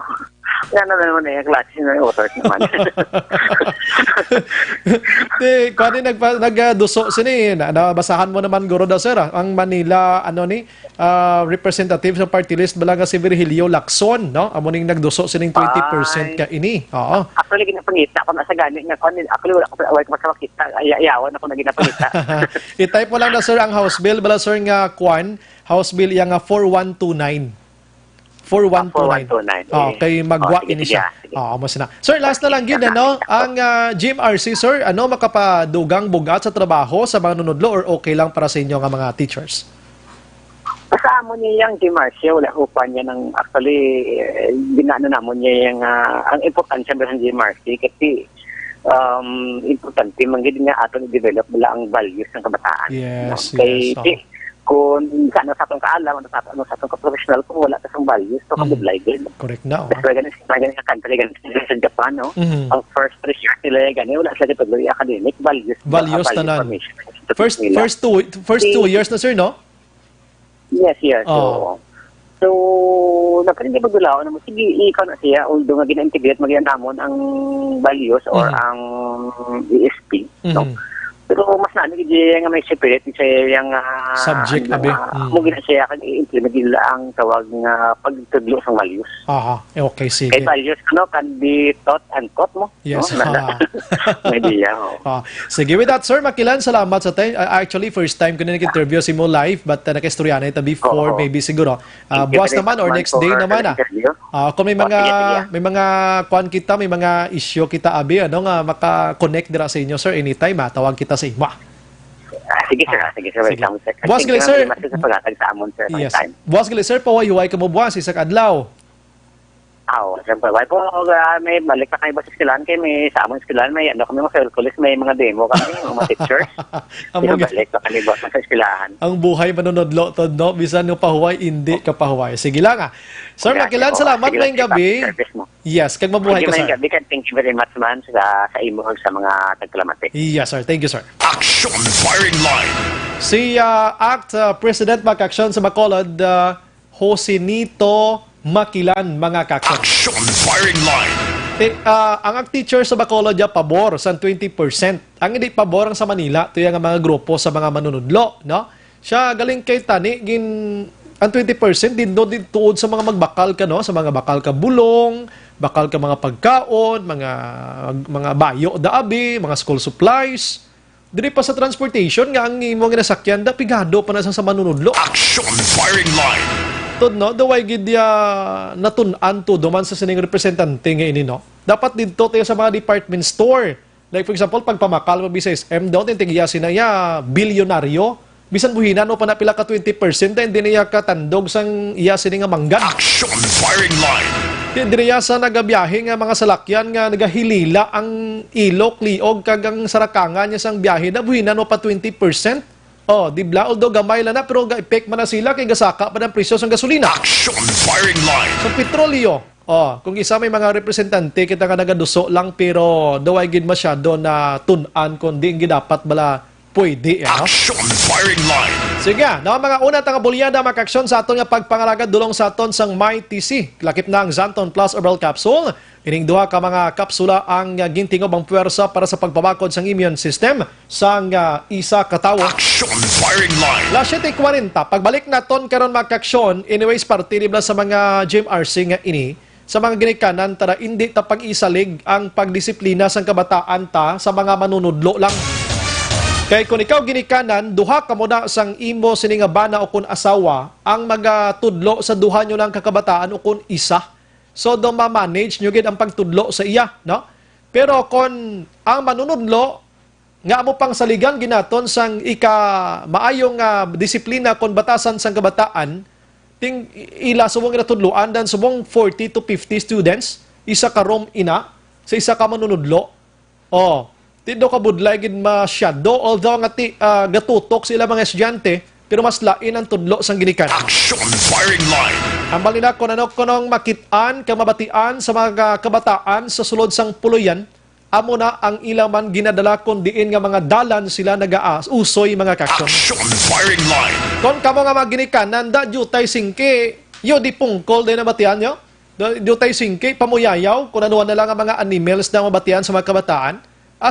Yan na naman yung klase na yung authors naman. Kung nagduso sini, nabasahan mo naman guro daw, sir, ang Manila, representative sa party list, bala nga si Virgilio Lacson, no? Amuning nagduso sining 20% ka ini. Oo. Actually, ginapangita ako na sa gani nga. Actually, wala ko away ko sa makita. Ayawan ako na ginapangita. I-type mo lang na, sir, ang House Bill, bala, sir, nga kwan, House Bill yung 4129. 4129. Kay magwa ini siya. Mas na. Sir, last na lang yun, ang GMRC, sir, makapadugang bugat sa trabaho sa mga nunudlo or okay lang para sa inyo nga mga teachers? Sa amo niya yung GMRC, wala upan niya ng, actually, ginano namon niya yung, ang importansya ba ng GMRC kasi importante, manggid nga atong i-develop nila ang values ng kabataan. Yes, kung ano sa atong kaalam, ano sa atong ka-professional, kung wala kasang values, so kabibligid. Correct na. Kasi ganun sa country, ganun sa Japan, no? Ang first research nila, ganun, wala sila dito, academic values. Values na nan. First two years na, sir, no? Yes. So, napanin ba gulaw na mo, sige, ikaw na siya, although nga gina-integrate, magyan namon ang values or ang ESP, no? Pero mas namin nga may separate sa yung subject abi. Mo gina siya kan i-implement nila ang tawag nga pagtudlo sa values. Okay, sige. Kay values can be taught and taught mo. Yes. May idea. Sige, with that, sir, makilan salamat sa tayo. Actually, first time ko na nag-interview si mo live, but nakistorya na ito before, maybe siguro. Buwas naman or next day naman. Kung may mga kwan kita, may mga issue kita abi, nga maka-connect dira sa inyo, sir, anytime, tawag kita sa ima. Sige, sir. Welcome, sir. Buwas gali, sir. Sa amon, sir. Yes. Buwas gali, sir, paway-huway ka mo buwas, isang adlaw. Siyempre, po, may balik na kayo ba sa skilan, kay may sa amon skilan, may kami mga circulars, may mga demo kami, mga teachers. Balik na kami ba sa skilahan. Ang buhay manunodlo to, no? Bisan no pahuway, hindi ka pahuway. Sige lang, Sir, makilan, salamat ngayong gabi. Yes, kag mabuhay ka, sir. Gabi, thank you very much, man, sa imo sa mga tagkalamatid. Yes, sir. Thank you, sir. Action Firing Line. Si President Makaksyon sa Bacolod, Josinito Makilan, mga kakson. Action Firing Line. Ang teacher sa Bacolod pabor sa 20%. Ang hindi pabor ang sa Manila, ito yung mga grupo sa mga manunudlo, no? Siya galing kay tani ang 20% din doon tuod sa mga magbakal ka, no? Sa mga bakal ka bulong, bakal ka mga pagkaon, mga bayo daabi, mga school supplies. Dili pa sa transportation nga ang imong ginasakyan da pigado pa na sa manunudlo. Action Firing Line. hangtod no duway gid natun-an to duman sa sining representante nga ini no. Dapat didto tayo sa mga department store. Like for example, pag pamakal mo sa SM daw tintigiya sinaya bilyonaryo. Bisan buhinan no pa na pila ka 20% hindi niya katandog sang iya sini nga manggan. Action firing line. Hindi niya sa nagabiyahe nga mga salakyan nga nagahilila ang ilok, liog, kagang sarakangan niya sang biyahe na buhinan no pa 20%. Oh, di bla, although gamay lang na, pero ga-effect man na sila kay gasaka pa ng presyo sa gasolina. Action firing line. Sa petrolyo, kung isa may mga representante, kita nga nagaduso lang, pero daway gid masyado na tun-an, kundi hindi dapat bala pwede. Action firing line. Sige, na mga una tanga bulyada makaksyon sa aton nga pagpangalagad dulong sa aton sang MyTC. Lakip na ang Zanton Plus Herbal Capsule. Ining duha ka mga kapsula ang gintingob ang puwersa para sa pagpabakod sang immune system sang isa ka tawo. Action firing line. La 7:40, pagbalik naton karon makaksyon, anyways partibla sa mga GMRC nga ini, sa mga ginikanan tara hindi ta pag-isalig ang pagdisiplina sang kabataan ta sa mga manunudlo lang. Kay kung ikaw ginikanan, duha ka mo na sang imo sini nga bana o kun asawa ang magatudlo sa duha nyo lang kakabataan o kun isa. So do ma-manage nyo gid ang pagtudlo sa iya, no? Pero kung ang manunudlo nga mo pang saligan ginaton sang maayong disiplina kon batasan sang kabataan, ting ila subong inatudloan dan subong 40 to 50 students, isa ka room ina sa isa ka manunudlo. Tindo ka budlay gid masyado, although nga gatutok sila mga estudyante, pero mas lain ang tudlo sang ginikanan. Action firing line. Ang balina ko nanong makitaan, kamabatian sa mga kabataan sa sulod sang puloyan, amo na ang ilang man ginadala kon diin nga mga dalan sila nag-uusoy mga kaksyon. Action firing line. Kon kamo nga maginikanan, da jutay singke, yo di pungkol din na batian nyo. Jutay singke, pamuyayaw, kung ano na lang ang mga animals na mabatian sa mga kabataan,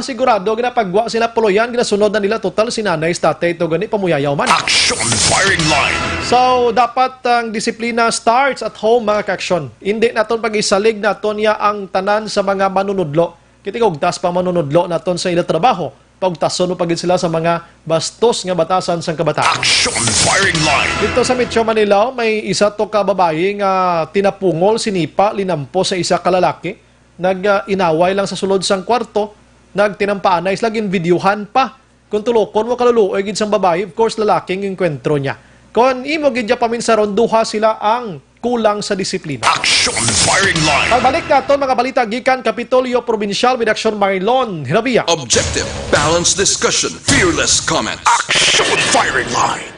sigurado, ginapagwa sila puloyan, ginasunod na nila total sinanay, tatay, ito gani, pamuyayaw man. Action firing line. So, dapat ang disiplina starts at home, mga kaksyon. Hindi naton pag-isalig naton ya ang tanan sa mga manunudlo. Kitigugtas pa manunudlo naton sa ilang trabaho. Pagtason mo pagin sila sa mga bastos nga batasan sang kabataan. Action firing line. Dito sa Metro Manila, may isa to ka babae nga tinapungol, sinipa, linampo sa isa ka lalaki. Nag-inaway lang sa sulod sang kwarto. Nagtinampaanay, laging videohan pa. Kung tulokon mo kaluluoy gid sang babae, of course lalaking yung kwentro niya. Kung imo gid paminsaron, duha sila ang kulang sa disiplina. Action firing line. Pagbalik nato mga balita gikan Kapitolyo Provincial with Action Marlon Hirabia. Objective, balanced discussion, fearless comments. Action firing line.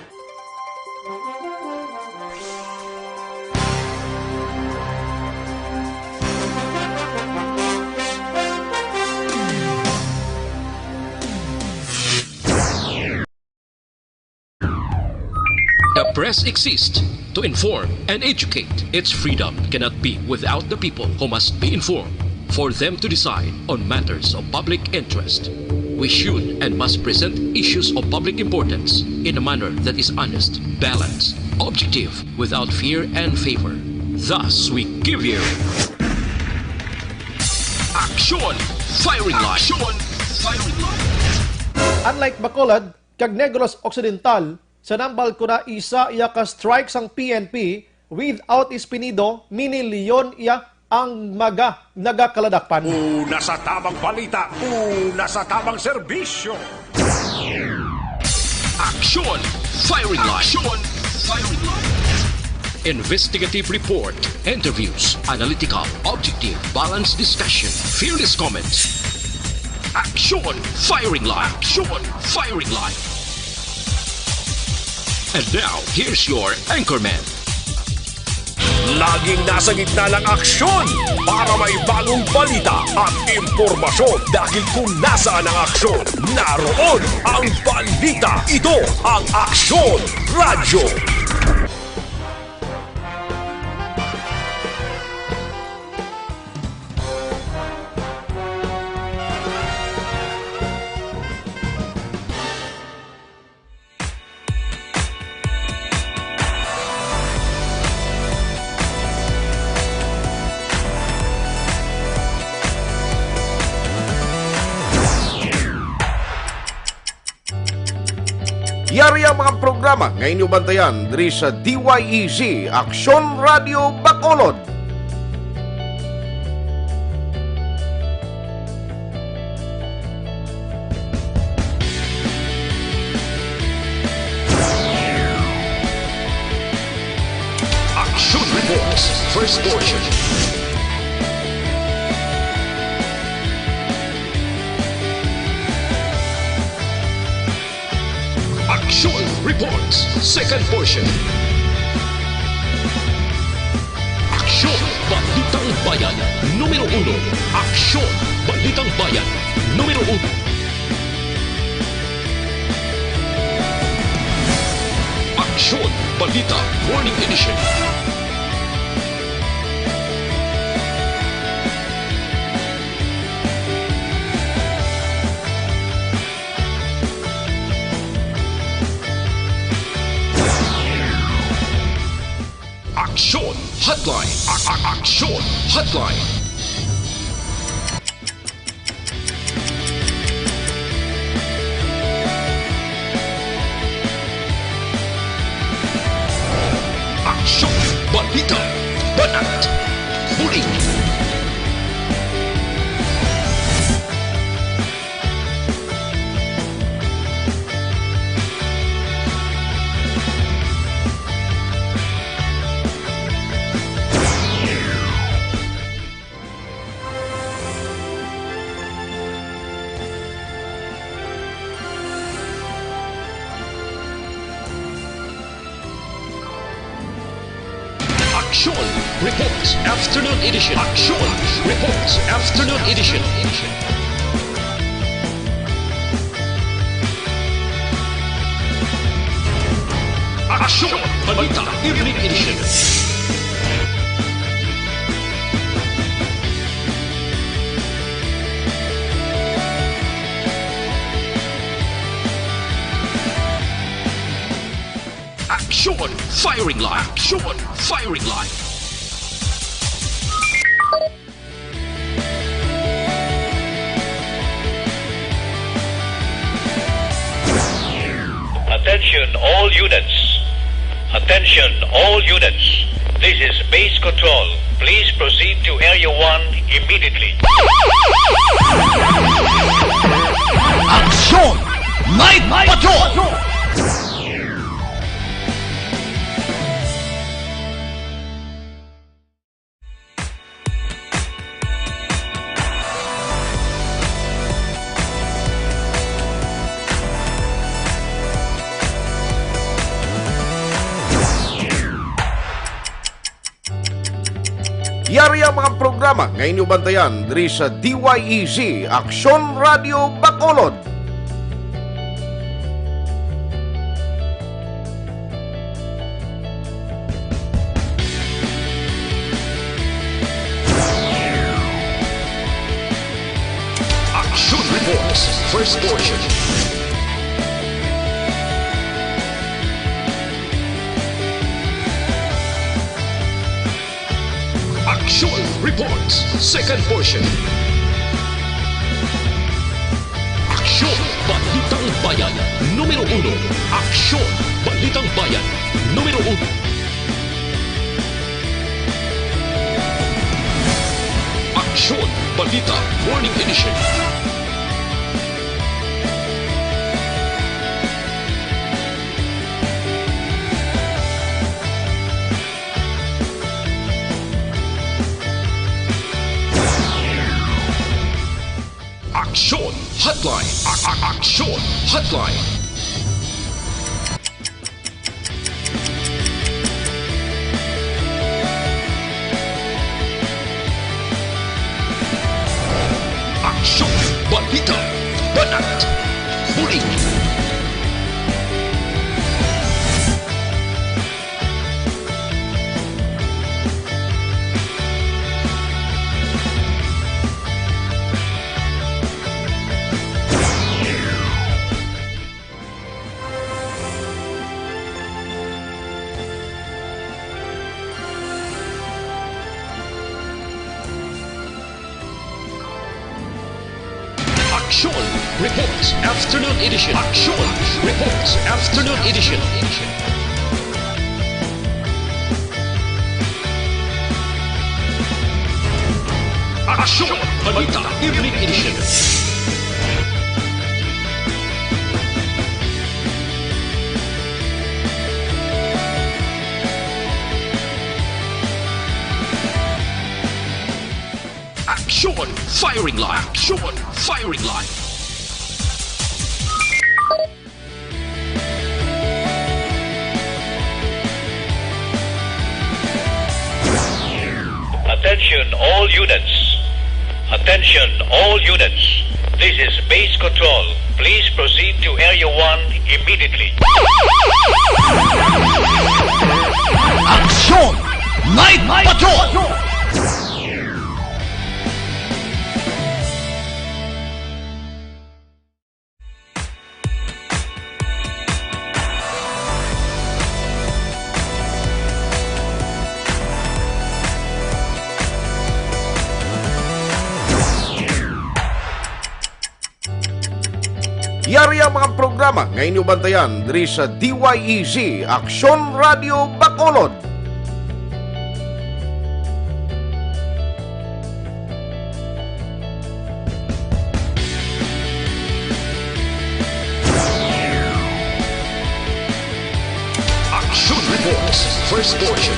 The press exists to inform and educate. Its freedom cannot be without the people who must be informed for them to decide on matters of public interest. We should and must present issues of public importance in a manner that is honest, balanced, objective, without fear and favor. Thus, we give you Action Firing Line. Action Firing Line. Unlike Bacolod, kag Negros Occidental, sa nambal ko na isa iya ka strike sang PNP without Espinido, minilyon iya ang nagakaladakpan. Una sa tamang balita, una sa tamang serbisyo. Action Firing Line. Action Firing Line. Investigative report, interviews, analytical, objective, balanced discussion, fearless comments. Action Firing Line. Action Firing Line. And now, here's your anchorman. Laging nasa gitna ng aksyon para may bagong balita at impormasyon. Dahil kung nasaan ang aksyon, naroon ang balita. Ito ang Aksyon Radyo. Yari ang mga programa programa ngayon nyo bantayan diri sa DYEZ Aksyon Radio Bacolod. Action Reports, first portion. Action Reports, second portion. Aksyon Balitang Bayan, numero 1. Aksyon Balitang Bayan, numero 1. Aksyon Balita Morning Edition. Aksyon Hotline. Aksyon Hotline. Aksyon Balita Banat Huling. Action Reports Afternoon Edition. Action Reports Afternoon Edition. Action Balita Evening Edition. Action Firing Line. Action Firing Line. Attention all units. Attention all units. This is base control. Please proceed to Area 1 immediately. Action Night Patrol. Yari ang mga programa ngayon nyo bantayan diri sa DYEZ Aksyon Radio Bacolod. Action Reports, first portion. Action Reports, second portion. Aksyon Balitang Bayan, numero 1. Aksyon Balitang Bayan, numero 1. Aksyon Balita Morning Edition. Aksyon Hotline. Aksyon Hotline. Aksyon Balita Banat Huling. Reports Afternoon Edition. Action Reports Afternoon Edition. Action Balita Evening Edition. Action Firing Line. Action Firing Line. Attention all units. Attention all units. This is base control. Please proceed to Area 1 immediately. Action! Night Patrol! Yari ang mga programa ngayon yung bantayan diri sa DYEZ Aksyon Radio Bacolod. Action Reports First Portion.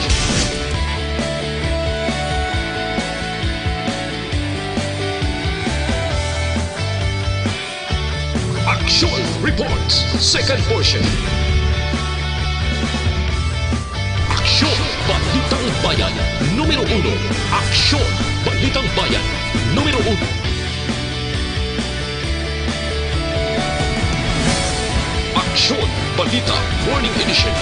Action Reports Second Portion. Action Balitang Bayan Numero 1. Action Balitang Bayan Numero 1. Action Balita Morning Edition.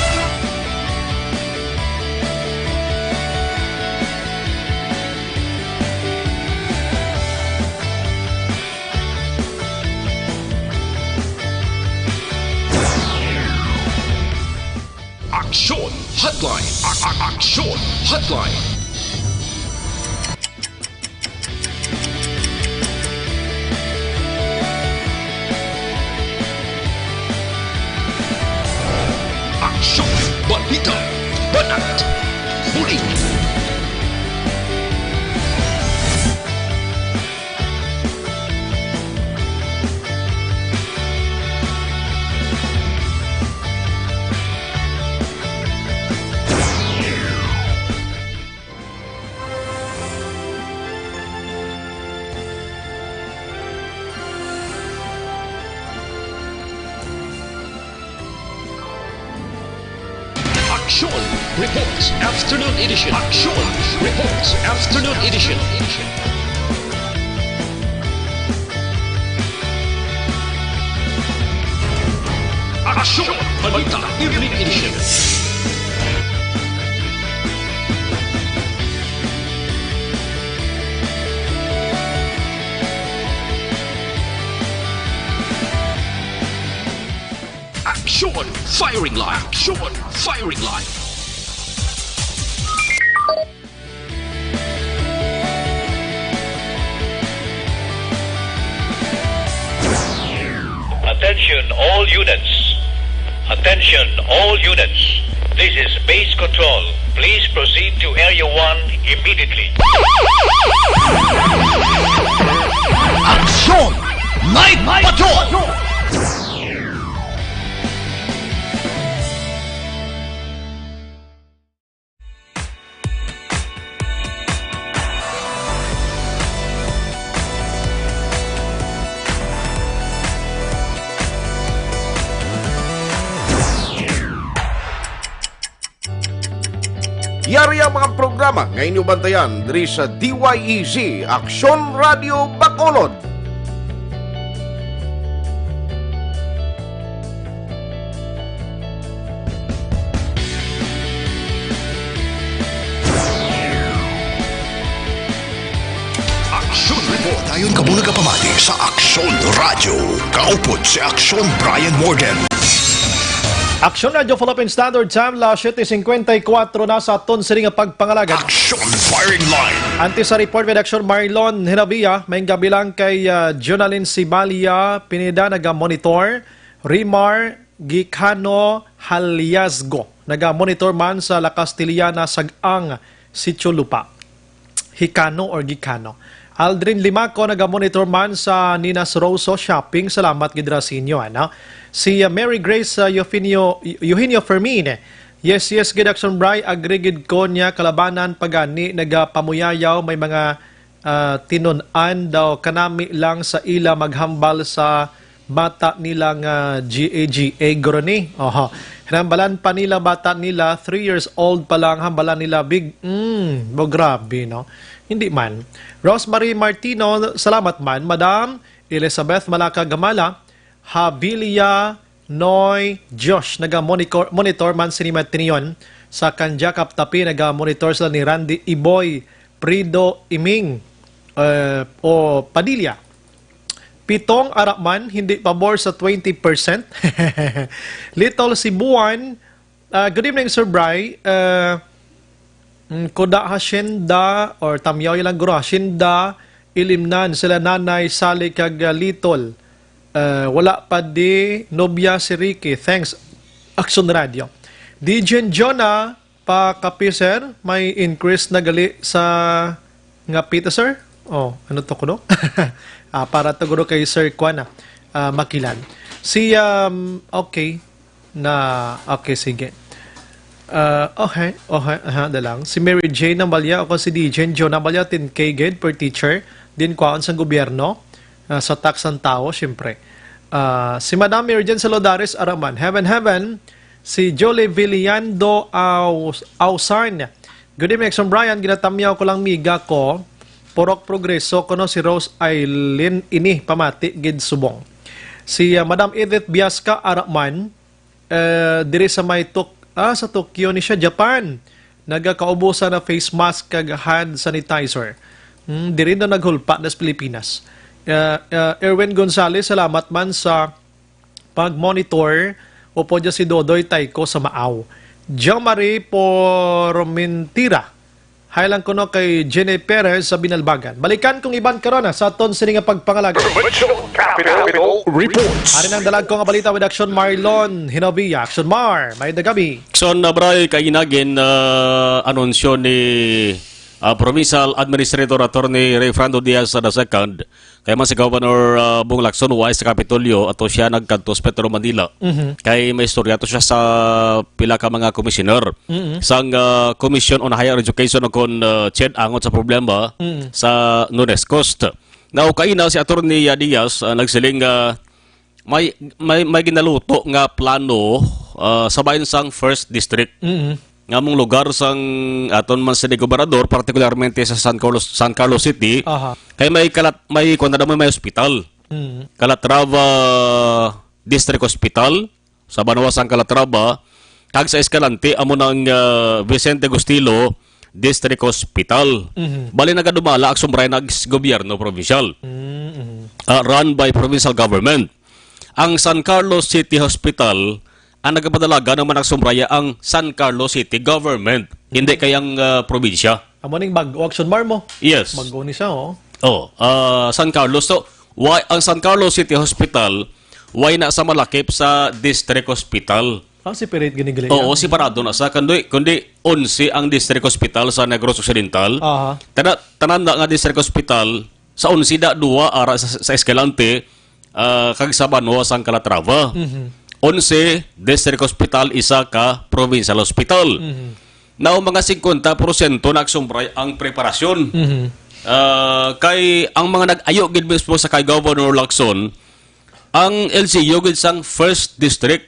Action Hotline. Action Hotline. Action Balita Banat Huling. Action Reports Afternoon Edition. Action Reports Afternoon Edition. Action Balita Evening Edition. Action Firing Line. Action Firing Line. Attention all units. Attention all units. This is base control. Please proceed to Area 1 immediately. Action! Night Patrol! Yari ang mga programa ngayon yung bantayan diri sa DYEZ Aksyon Radio Bacolod. Action Report. Dayon ka muna kapamati sa Aksyon Radio. Kaupod si Aksyon Brian Morgan. Aksyon Radio Philippine Standard Time, la 7:54 na sa aton siring nga pagpangalagad. Action firing line. Antes sa report with Action Marlon Hinabia, may gabilang kay Jonalyn Sibalia, pinida naga-monitor, Rimar Gicano Haliasgo, naga-monitor man sa La Castiliana Sag-ang Sitio Lupa. Hicano or Gicano. Aldrin Limaco, naga-monitor man sa Ninas Rosso Shopping. Salamat gid ra sa inyo, ano? Si Mary Grace Eugenio Fermin. Yes, gid Action Bray, agrigid ko niya kalabanan pagani nagapamuyayaw, may mga tinunan daw kanami lang sa ila maghambal sa bata nilang GAG Groni. Oho. Hambalan pa nila bata nila, 3 years old pa lang, hambalan nila big. Grabe, no? Hindi man. Rosemary Martino, salamat man. Madam Elizabeth Malaka Gamala, Habilia Noy Josh, naga-monitor man sinima tiniyon sa Kanjakap Tapi, naga-monitor sila ni Randy Iboy Prido Iming o Padilla. Pitong Arakman, hindi pabor sa 20%. Little Sibuan, good evening Sir Bry. Koda Hacienda or Tamyaw ilang guro Hacienda, ilimnan sila nanay Sally kag Little. Wala pa di nobya si Ricky. Thanks Action Radio. DJ Jonah pa kapiser, may increase na gali sa nga pita sir. Oh, ano to kuno? Para to guro kay Sir Kwana Makilan. Si okay sige. Okay, dalang. Si Mary Jane Nambalya, ako si DJ Joe Nambalya, 10K gid per teacher. Din kwaon sa gobyerno, sa tax ng tao, syempre. Si Madam Mary Jane Salodares Araman, Heaven. Si Jolie Villando Ausan. Good evening, Exxon Brian. Ginatamyaw ko lang miga ko. Porok progreso ko no, si Rose Aileen ini pamati gid subong. Si Madam Edith Biasca Araman, diri sa may sa Tokyo ni siya, Japan. Nagakaubusan na face mask kag hand sanitizer. Diri na naghulpa nas Pilipinas. Erwin Gonzalez, salamat man sa pag-monitor. Upo dyan si Dodoy Taiko sa Maaw. Jean-Marie Pormentira. Highland ko no kay Jenny Perez sa Binalbagan. Balikan kong iban karona sa aton sini nga pagpangalaga. Capital Reports. Ari nang dalag ko nga balita with Action Marlon Hinobia. Action Mar, may dagabi. Action na bray kainagin anunsyo ni Provincial Administrator Attorney Ray Fernando Diaz II, kaya man si Governor Bong Lacson wise sa Kapitolyo ato siya nagkantos Petro Manila. Kay may istorya to siya sa pila ka mga komisyoner sang Commission on Higher Education kon Ched angot sa problema sa Nunes Coast. Now kaina si Attorney Diaz nagsiling may ginaluto nga plano sa bayan sang First District. Nga mong lugar sang aton man sa gobernador, particularmente sa San Carlos City. Kay may kuan na may hospital. Calatrava District Hospital sa Banawasan Calatrava, kag sa Escalante amo ng Vicente Agustilo District Hospital. Bali nagadumala Action Bray nag gobyerno provincial. Run by provincial government. Ang San Carlos City Hospital ang nagpadalaga ng managsumbraya ang San Carlos City Government, hindi kayang probinsya. Amo ning bag-o Action Mar mo? Yes. Bag-o ni siya, oh. San Carlos. So, ang San Carlos City Hospital, why na sa malakip sa District Hospital? Separate ginigali. Oo, separado na sa. Kundi 11 ang District Hospital sa Negros Occidental. Tanan na nga District Hospital, sa 11 da 2 ara sa Escalante, kag sa Banawas ang Calatrava. 11 District Hospital, isa ka Provincial Hospital. Now, mga 50% nagsumbray ang preparasyon. Kay ang mga nag-ayo gid mismo sa kay Governor Lacson, ang LGU gid sang First District.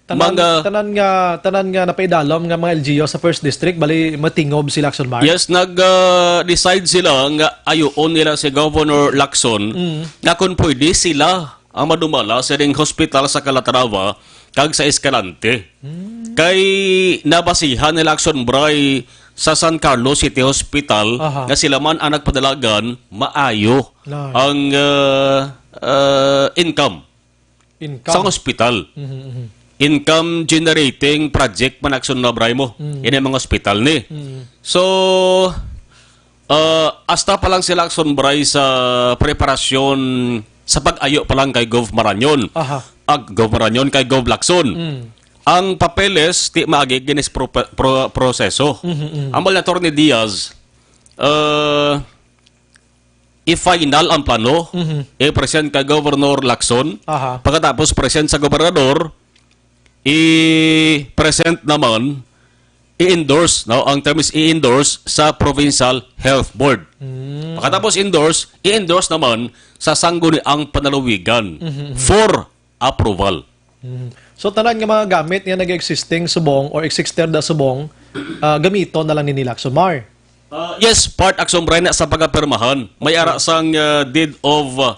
Tanan nga napaidalom nga mga LGU sa First District, bali matingob si Lacson Mar. Yes, nag-decide sila nga ayoon nila si Governor Lacson na kung pwede sila ang madumala sa ring hospital sa Calatrava kag sa Escalante. Kay nabasihan ni Lacson Bray sa San Carlos City Hospital nga sila man ang nagpadalagan maayo ang income sa hospital. income generating project man action na bray mo. Ini mga hospital ni. So hasta pa lang sila action bray sa preparasyon sa pag-ayo pa lang kay Gov Maranyon. Gov Maranyon kay Gov Lacson. Ang papeles ti maagi ginis proseso. Amal na Atty. Diaz i-final ang plano, i-present kay Governor Lacson, pagkatapos present sa gobernador, i-present naman, i-endorse, no? Ang term is i-endorse sa Provincial Health Board. Pagkatapos i-endorse naman sa sangguniang panalawigan for approval. So tanan nga mga gamit nga nag-existing subong or existing da subong, gamito na lang ni Lacson Mar. Yes, part action bray na sa pagapirmahan. May ara sang deed of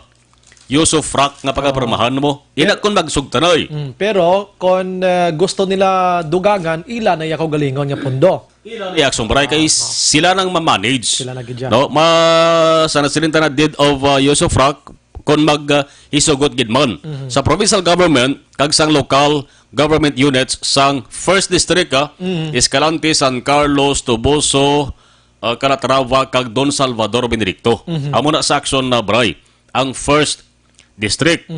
use of frac nga pagapirmahan mo. Ina kun magsugtanay. Pero kung gusto nila dugangan, ila na yakaw galingon nga pundo. Ila na action bray kay sila nang ma-manage. Sila na gid. No, sana silinta na deed of use of frac kung mag-isugot gid man. Sa provincial government, kag sang local government units sang first district Escalante, San Carlos, Toboso, Calatrava, kag Don Salvador Benedicto. Amo na sa action na bray ang first district.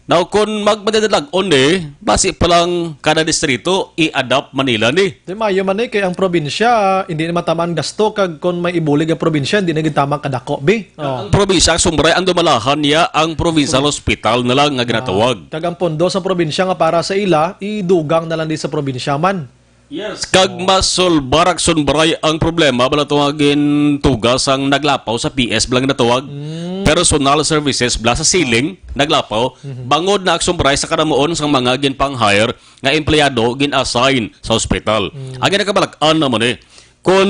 Now kung magmadadalag-on basi pa lang kada distrito i-adapt Manila ni. Di mayo man kay ang probinsya hindi na matamaan gasto kag kung may ibulig ang probinsya hindi na gid tamang kadako bi. Ang probinsya sumbray ang dumalahan niya ang provincial hospital na lang nga ginatawag. Kag ang pondo sa probinsya nga para sa ila idugang na lang di sa probinsya man. Yes. Kag masolbarak sunbray ang problema bala tuwagin tugas ang naglapaw sa PS blang natawag. Personal services bala sa ceiling naglapaw bangod na aksyon sa kanamuon sang mga ginpang-hire nga empleyado gin-assign sa hospital. Agi nakabalak-an naman kung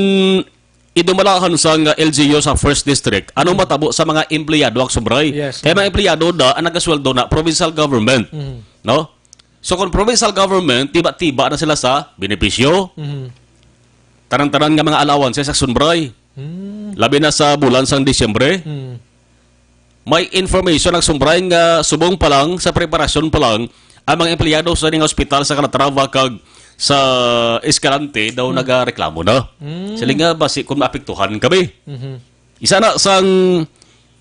idumalahan sang LGU sa first district anong matabo sa mga empleyado aksyon bray. Kaya mga empleyado da ang nagasweldo na provincial government. No? So kung provincial government, tiba-tiba na sila sa benepisyo. Tarang-tarang nga mga allowances sa sunbray. Labi na sa bulan sang Disyembre. May information ang sunbray nga subong pa lang, sa preparasyon pa lang, ang mga empleyado sa ning hospital sa Calatrava kag sa Escalante daw nagareklamo na. Sila nga basi kung maapektuhan kami. Isa na sang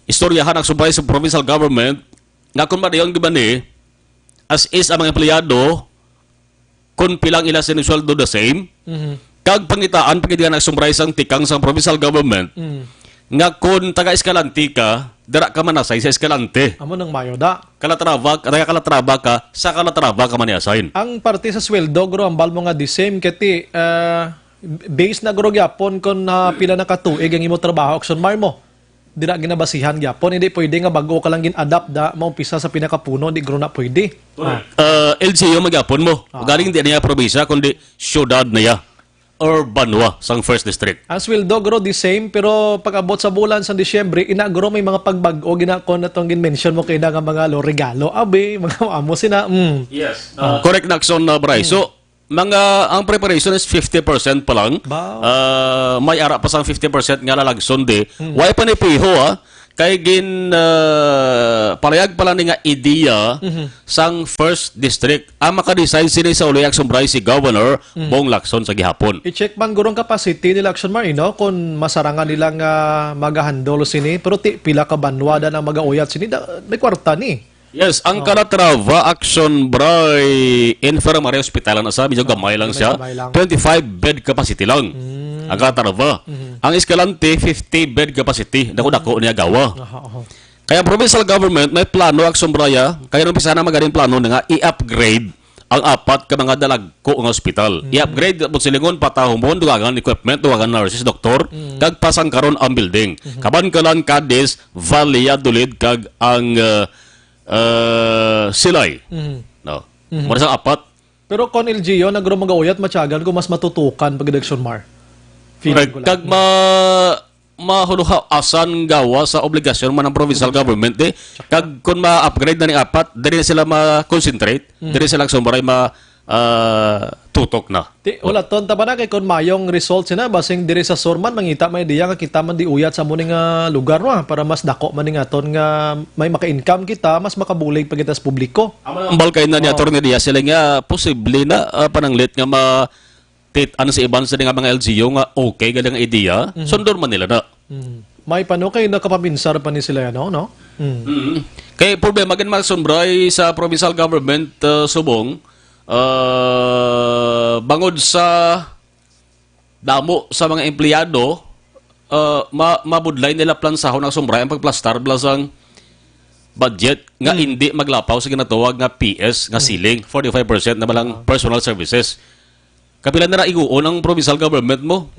istoryahan ang sunbray sa provincial government nga kung madayon gibani as is ang mga empleyado kung pilang ila sinusweldo the same kag pangitaan pagkitigan ang sumray sang tikang sang provincial government nga kung taga Escalante ka dara ka manasay sa Escalante amo nang mayo da Calatrava ka sa Calatrava ka man i-assign. Ang parte sa sweldo gro ambal mo nga the same kati base na gro gyapon kung pila na katuig ang imo trabaho action mar mo dira ginabasihan gyapon hindi pwede nga bago ka lang gin-adapt da maumpisa sa pinakapuno di gro na pwede. LGU magyapon mo. Galing di niya probinsya kundi syudad niya or Banwa sang first district. Ang sweldo gro the same pero pag abot sa bulan sa Disyembre ina gro may mga pagbag-o ginakon natong gin-mention mo kay nga mga regalo abi mga amo sina. Yes. Correct na action na Bray. So ang preparation is 50% pa lang. May ara pa sang 50% nga lalagson di. Why pa ni piho kay gin parayag pala ni nga ideya sang first district. Ang makadesign sini sa uloy action bray si Governor Bong Lacson sa gihapon. I-check man gurong capacity nila action marino kung masarangan nilang magahandol sini pero pila ka banwa da nang magauyat sini may kwarta ni. Yes, ang Calatrava Action Bray Infirmary Hospital na sa medyo gamay lang siya. 25 bed capacity lang. Ang Calatrava. Ang Escalante 50 bed capacity. Dako-dako niya gawa. Kaya provincial government may plano Action Braya, kaya nung pisa na magaling plano na nga i-upgrade ang apat ka mga dalagko nga hospital. I-upgrade at silingon patahumon dugangan equipment, dugangan nurses, doktor, kag pasang karon ang building. Kaban kalan Cadiz, Valladolid kag ang Silay. No. Muna sa apat. Pero kon LGO nagro magauyat matyagan ko mas matutukan pag election mar. Kag mahuluha asan gawa sa obligasyon man ng provincial government kag kun ma-upgrade na ni apat diri sila ma-concentrate, diri sila sumbaray tutok na. Wala ton ta ba na kay kon mayong results na basing diri sa Surman mangita may diya nga kita man di uyat sa muning lugar no para mas dako man ning aton nga may maka-income kita mas makabulig pag kita sa publiko. Ang balkay na ni Atty. Diaz sila nga posible na pananglit nga ano sa iban sa nga mga LGU nga okay galing idea, sundor man nila na. May panukay nakapabinsar pa ni sila no? Kaya problema gan magsumbray sa provincial government subong bangod sa damo sa mga empleyado mabudlay nila plan sahon ang sumbray ang pagplastar blasang budget nga hindi maglapaw sa ginatawag nga PS nga ceiling 45% na malang personal services. Kapila na iguon ang provincial government mo.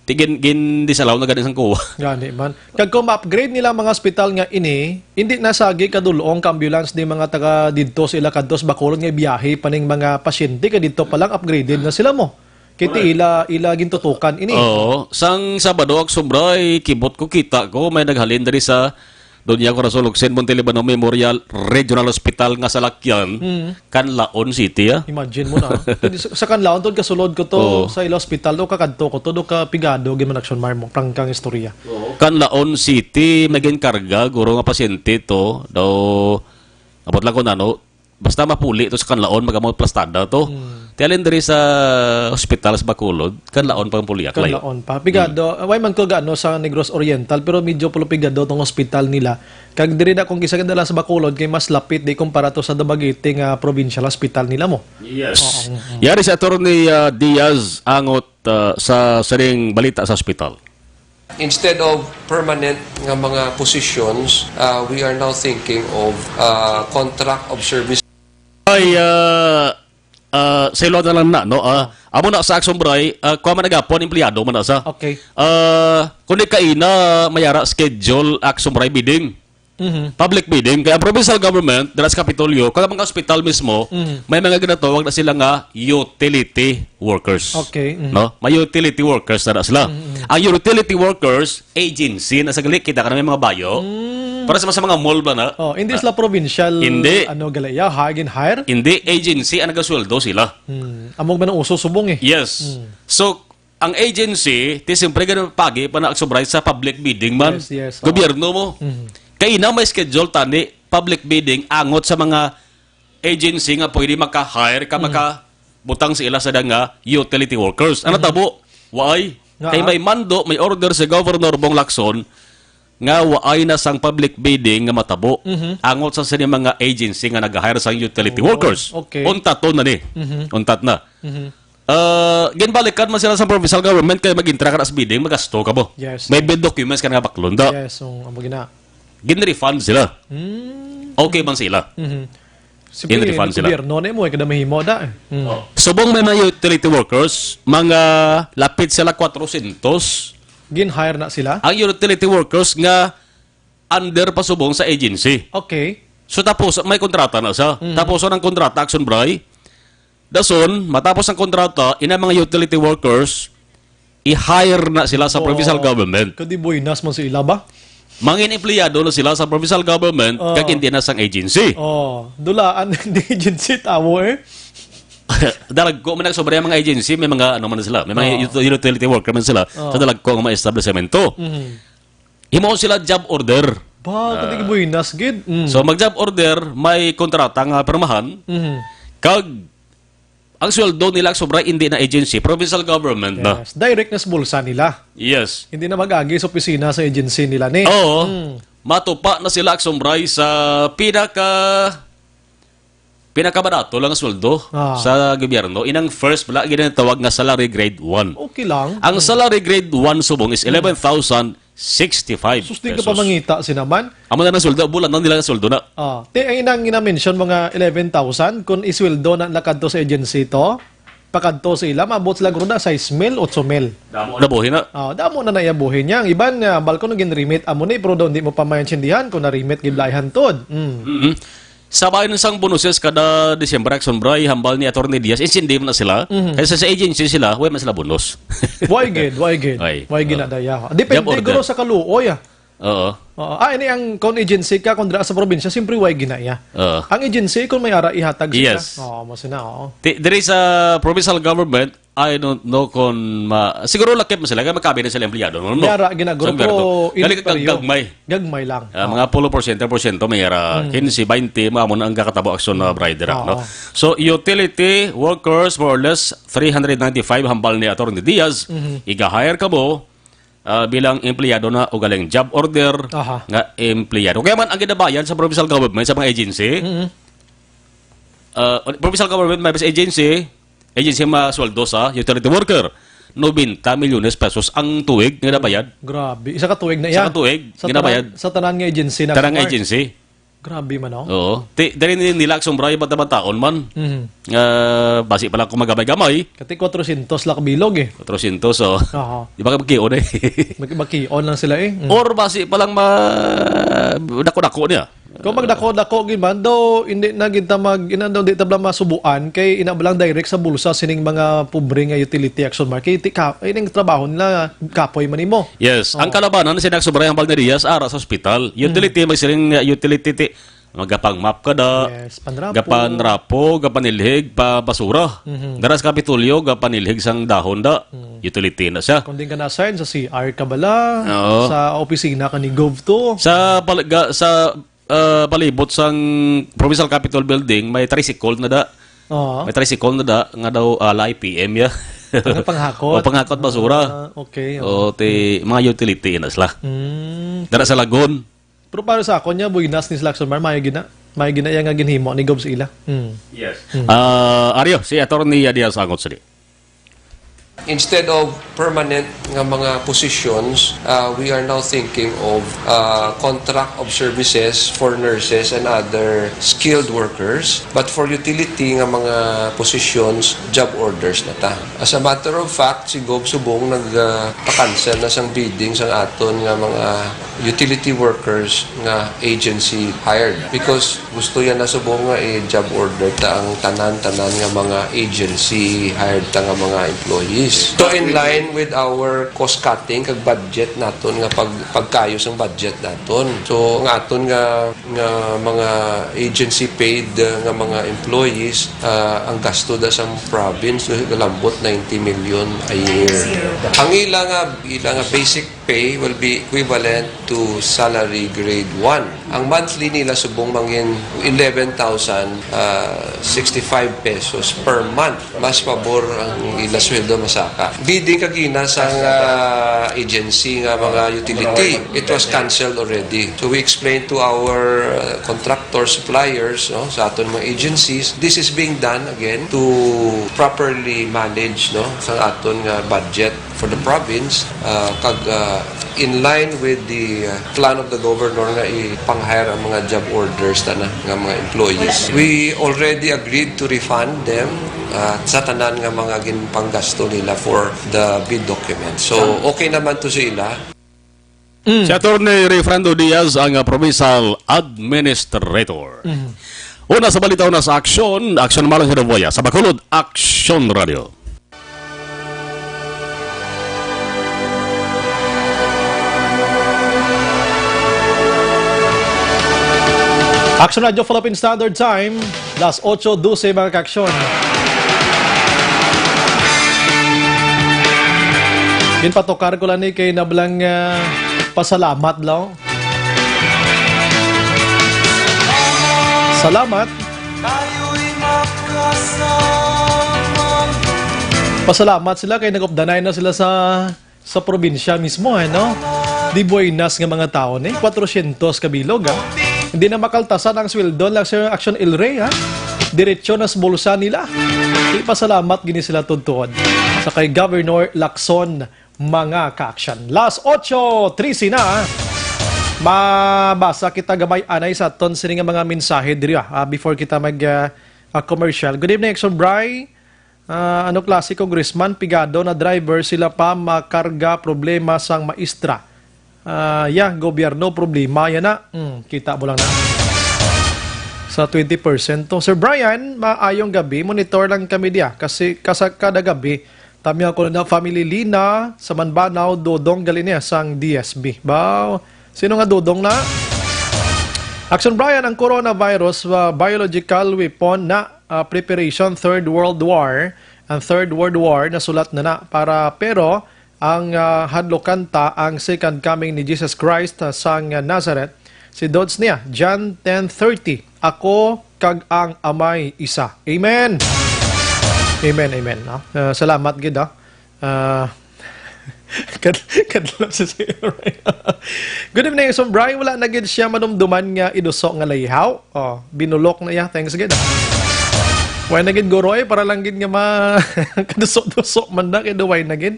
Tigin disalaw na ganin sang kuwa. Gani man. Kag kung ma-upgrade nila mga ospital nga ini, hindi nasagi kadulong ka ambulance ni mga taga didto sila kadtos Bacolod nga biyahe paning mga pasyente ka didto pa lang upgraded na sila mo. Kiti ila gintutukan ini. Oo. Sang Sabado ak sobray kibot ko kita ko may naghalin diri sa Doña Corazon Luxen Montelibano Memorial Regional Hospital nga sa Lakyan, Canlaon City. Imagine mo na. Sa Canlaon tod kasulod ko to sa ilo hospital do kakadto ko to do ka pigado giman action mar mo prangkang istorya. Canlaon City maging karga guro nga pasyente to daw abot lang ko nano basta mapuli to sa Canlaon magamot plastada to. Tialin diri sa hospital sa Bacolod, Canlaon pa ang puliak layo. Canlaon pa. Pigado, way man ko gaano sa Negros Oriental pero medyo pulo pigado tong hospital nila. Kag diri na kung gisa dala sa Bacolod kay mas lapit di kumpara to sa Dumaguete nga provincial hospital nila mo. Yes. Yari sa Atty. Diaz angot sa saring balita sa hospital. Instead of permanent nga mga positions, we are now thinking of contract of service. Ay sa ilo na lang na, no? Amo na sa Action Bray, kuha man nagapon, empleyado man na sa. Okay. Kung di kaina, mayara schedule Action Bray bidding. Public bidding. Kaya ang provincial government, dala sa Kapitolyo, kung mga hospital mismo, may mga ginatawag na sila nga utility workers. Okay. No? May utility workers na sila. Ang utility workers, agency, nasa gali, kita ka na may mga bayo. Para sa mga mall ba na? Hindi sila provincial, hindi. galaya, hire? Hindi, agency, ang nagasweldo sila. Amog ba ng uso subong eh? Yes. So, ang agency, siyempre ganun pagi pa na aksobray sa public bidding man. Yes. Gobyerno mo. Kaya na may schedule tani, public bidding, angot sa mga agency nga pwede maka-hire ka, maka-butang sila sa nga utility workers. Ano tabo? Why? Kaya may mando, may order sa Governor Bong Lacson nga waay na sang public bidding nga matabo. Angot sa sila mga agency nga nag-hire sang utility workers. Okay. Untat to na ni. Untat na. Ginbalikan man sila sa provincial government kaya mag-intra ka na sa bidding, magasto ka mo. Yes. May bid documents ka nga baklunda. Yes, amog na. Gin-refund sila. Okay man sila. Gin-refund sila. Gobyerno na mo, kada mahimo da. Subong may mga utility workers, mga lapit sila 400. Gin-hire na sila? Ang utility workers nga under pa subong sa agency. Okay. So tapos, may kontrata na siya. Tapos ang kontrata, Action Bray, dason, matapos ang kontrata, ina mga utility workers, i-hire na sila sa provincial government. Kadi buinas mo sila ba? Mangin empleyado na sila sa provincial government, kag hindi na sang agency. Dulaan ng agency, tawo eh. Dalagko man nagsobra ang mga agency, may mga ano man sila, may mga utility worker man sila sa dalagko ang mga establishmento. Himo sila job order. Ba, kadi buinas gid. So mag-job order, may kontrata nga permahan. Kag ang sweldo nila sobra hindi na agency, provincial government na. Yes, direct na sa bulsa nila. Yes. Hindi na mag-agi sa opisina sa agency nila ni. Oo. Matupa na sila aksombray sa pinakabarato lang ang sweldo sa gobyerno. Inang first pala ginatawag nga salary grade 1. Okay lang. Ang salary grade 1 subong is 11,065 Susting ka pesos. pa mangita sinaman. Amo na ng sweldo, bulan na nila ng sweldo na. Ang inang ina-mention mga 11,000 kung isweldo na nakadto sa agency to, pakadto sila, mabot sila guro na 6,000, 8,000. Damo na buhin na. Damo na naiabuhin niya. Ang iban, balko nung gin-remit, amo ni, pero doon di mo pa maintindihan kung na-remit giblayhan tod. Sabay ng sang bonuses kada December Action Bray, hambal ni Atty. Diaz, insindi na sila. Kasi sa agency sila, way man sila bonus. Why gid? Why gid na daya? Depende guro sa kaluoy. Oo. Ini ang kung agency ka kung dira sa probinsya, siyempre way ginaya. Ang agency kung may ara ihatag sila. Yes. Mo sina, There is a provincial government, I don't know kung siguro lakip mo sila, kaya magkabi na sila empleyado. No? May ara ginaguro pero Gali gagmay. Gagmay lang. Mga 10% may ara 15, 20, mga mo na ang kakatabo aksyon na rider. No? So, utility workers, more or less, 395 hambal ni Atty. Diaz, iga-hire ka mo, bilang empleyado na o galing job order nga empleyado. Kaya man ang ginabayan sa provincial government, sa mga agency, provincial government may agency masweldo sa utility worker. 90 milyones pesos ang tuig nga nabayad. Grabe. Isa ka tuig na yan. Isa ka tuig, ginabayad. Sa tanan nga agency na. Tanan nga agency. Grabe man, no? Oo. Dari nila sombra yung taon man. Basi pala kung magamay-gamay. Kati 400 lang bilog 400, so. Di ba magkion Magkion lang sila Or basi palang dako-dako niya. Kung magdako-dako giman do hindi na kita inando di tabla masubuan kay inabalang direct sa bulsa sining mga pobre nga utility action market ining trabaho nila kapoy man nimo. Yes, ang kalabanan sa nagsobra ang Balnerias ara sa ospital. Utility may siling utility magapang map kada. Yes, panrapo. Gapanrapo, gapanilhig pa basura. Daras Kapitolyo gapanilhig sang dahon da. Utility na siya. Kung din ka na-assign sa CR ka bala, sa opisina ka ni Gov2. Sa palibot sang Provincial Capitol Building may tricycle na da. May tricycle na da nga daw alay PM ya. Panghakot. Panghakot basura. Okay. Mga utility na sila. Dara sa Lagon. Pero para sa ako niya buinas ni Slaxon Mar may gina yang nga ginhimo ni Gov sa ila. Yes. Aryo si Atty. Diaz angot sa di. Instead of permanent nga mga positions, we are now thinking of contract of services for nurses and other skilled workers. But for utility nga mga positions, job orders na ta. As a matter of fact, si Gov Subong nagpa-cancel na sang bidding sang aton nga mga utility workers nga agency hired. Because gusto yan na Subong nga job order ta ang tanan-tanan nga mga agency hired ta nga mga employees. So in line with our cost cutting kag budget naton nga pagkayo sang budget naton. So nga aton nga mga agency paid nga mga employees ang gasto da sang province galambot 90 million a year. Ang ila nga basic pay will be equivalent to salary grade 1. Ang monthly nila subong mangin 11,065 pesos per month. Mas pabor ang ila sweldo masaka. Bidding kagina sa agency nga mga utility. It was cancelled already. So we explained to our contractors, suppliers, sa aton mga agencies, this is being done again to properly manage sa aton nga budget for the province in line with the plan of the governor nga ipang-hire ang mga job orders na nga mga employees. We already agreed to refund them sa tanan nga mga ginpanggasto nila for the bid document. So okay naman to sila. Si Atty. Refrando Diaz ang provincial administrator. Una sa balita na sa Aksyon Malang sa Davoya. Sa Bacolod, Aksyon Radio. Action Radio Philippine Standard Time, las 8:12 mga kaaksyon. Pinpatokar ko lang kay nablang pasalamat lang. Salamat. Pasalamat sila kay nag-updanay na sila sa probinsya mismo, no? Di buenas nga mga tao, 400 kabilog, Hindi na makaltasan ang sweldo lang sa Action El Rey, Diretsyo na sa bulsa nila. Ipasalamat gini sila tuntuon sa kay Governor Lacson mga ka-action. Last 8:13 na, mabasa kita gamay anay sa aton sini nga mga mensahe diri before kita mag-commercial. Good evening, Exxon Bry. Ano klase congressman pigado na driver sila pa makarga problema sang maestra. Gobyerno problema yan na. Kita mo lang na. Sa 20% to. Sir Brian, maayong gabi. Monitor lang kami diya. Kasi kada gabi, tami ako na family Lina sa Manbanaw, Dodong Galinia sang DSB. Baw, Sino nga dudong na? Action Brian, ang coronavirus, biological weapon na preparation, Third World War. Ang Third World War, nasulat na pero ang hadlokan ta ang second coming ni Jesus Christ sang Nazareth. Si Dodds niya, John 10:30, ako kag ang amay isa. Amen. Amen, amen. No? Salamat gid kadlong sa siya. Good evening, Action Brian. Wala na gid siya manumduman nga iduso nga layhaw. Binulok na ya. Thanks gid. Why na gid goroy para lang gid nga kaduso-duso man na kiduway na gid.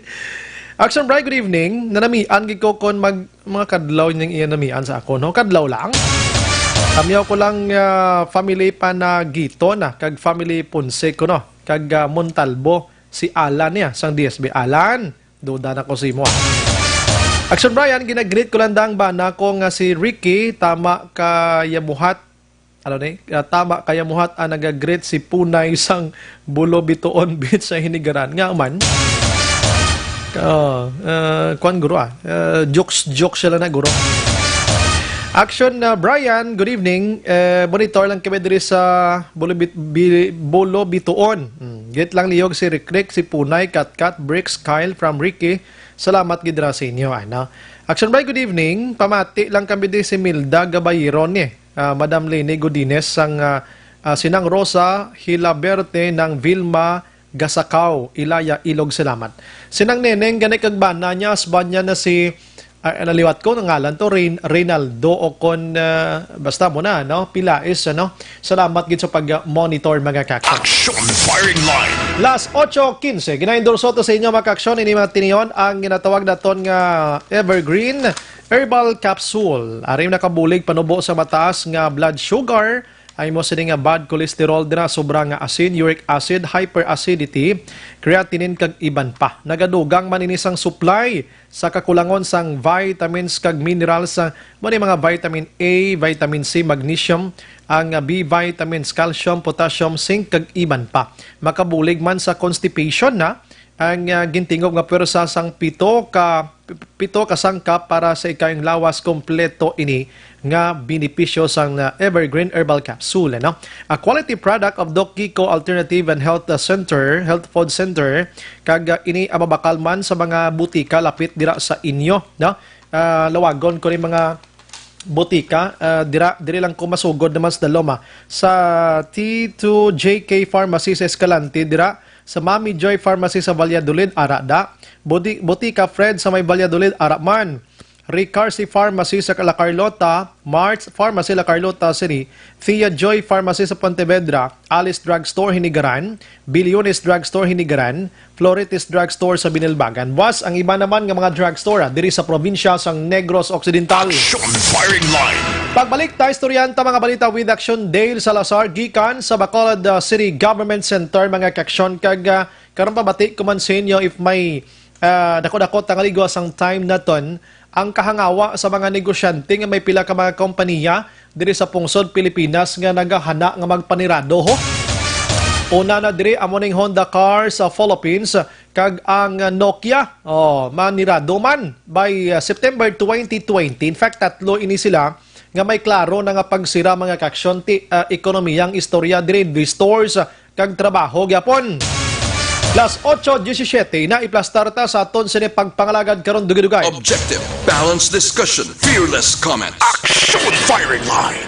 Action Brian, good evening. Nanamian gid ko kon mga kadlaw ning iya namian sa ako, no? Kadlaw lang. Kamiyaw ko lang family pa na Gito na kag family Ponce ko, no? Kag Montalbo si Alan niya sang DSB. Alan, duda na ko si mo. Action Brian, ginagreet ko lang dang bana ko nga si Ricky tama kayamuhat. Tama kayamuhat ang nagagreet si Punay sang Bulo Bituon Beach sa Hinigaran. Nga man. Kwan guro jokes siya lang na guro. Action Brian, good evening. Monitor lang kami diri sa Bulo Bituon. Get lang liyog si Rick, si Punay, Kat, Bricks, Kyle from Ricky. Salamat gidra sa inyo. Action Brian, good evening. Pamati lang kami diri si Milda Gabayron Madam Lene Godines sang Sinang Rosa Hilaberte ng Vilma Gasakaw, Ilaya, Ilog, salamat. Sinang neneng, ganay kagbana niya, asban niya na si, naliwat ko, ng ngalan to, Reynaldo, o kon, basta mo na, no? Pilais, ano? Salamat gid sa pag-monitor, mga kaksyon. Action Firing Line! Last 8:15, ginaindorso to sa inyo, mga kaksyon, ini mga tiniyon, ang ginatawag na ton nga Evergreen Herbal Capsule. Arim na kabulig, panubo sa mataas nga blood sugar, ay mo sini nga bad cholesterol dira, sobrang nga asin, uric acid, hyperacidity, creatinine kag iban pa. Nagadugang maninisang supply sa kakulangon sang vitamins kag minerals mo ni mga vitamin A, vitamin C, magnesium, ang B vitamins, calcium, potassium, zinc kag iban pa. Makabulig man sa constipation na ang gintingog nga pwersa sang pito ka sangkap para sa ikayong lawas kompleto ini nga benepisyo sang Evergreen Herbal Capsule, no? A quality product of Doc Kiko Alternative and Health Food Center, kag ini mabakal man sa mga butika lapit dira sa inyo, no? Lawagon ko ni mga butika, diri lang ko masugod naman sa Daloma sa T2JK Pharmacy sa Escalante, dira sa Mami Joy Pharmacy sa Valladolid, Arada, Butika Fred sa may Valladolid, Araman, Ricarsi Pharmacy sa La Carlota, Marts Pharmacy La Carlota City, Thea Joy Pharmacy sa Pontevedra, Alice Drugstore Hinigaran, Billiones Drugstore Hinigaran, Floritis Drugstore sa Binilbagan. Was ang iba naman ng mga drugstore diri sa probinsya sang Negros Occidental. Action Firing Line! Pagbalik tayo istoryanta mga balita with Action Dale Salazar gikan sa Bacolod City Government Center, mga kaksyon, kag karon pabati ko man sa inyo if may dako-dako tangaligwa sang time naton ang kahangawa sa mga negosyante nga may pila ka mga kompanya diri sa pungsod Pilipinas nga nagahana nga magpanirado ho. Una na diri amo ning Honda Car sa Philippines kag ang Nokia manirado man by September 2020. In fact, tatlo ini sila nga may klaro na nga pagsira, mga kaksyon, ekonomiyang istorya diri, stores kag trabaho gyapon. Las 8:17 na iplastar ta sa aton sini pagpangalagad karon dugay-dugay. Objective, balanced discussion, fearless comments. Action Firing Line!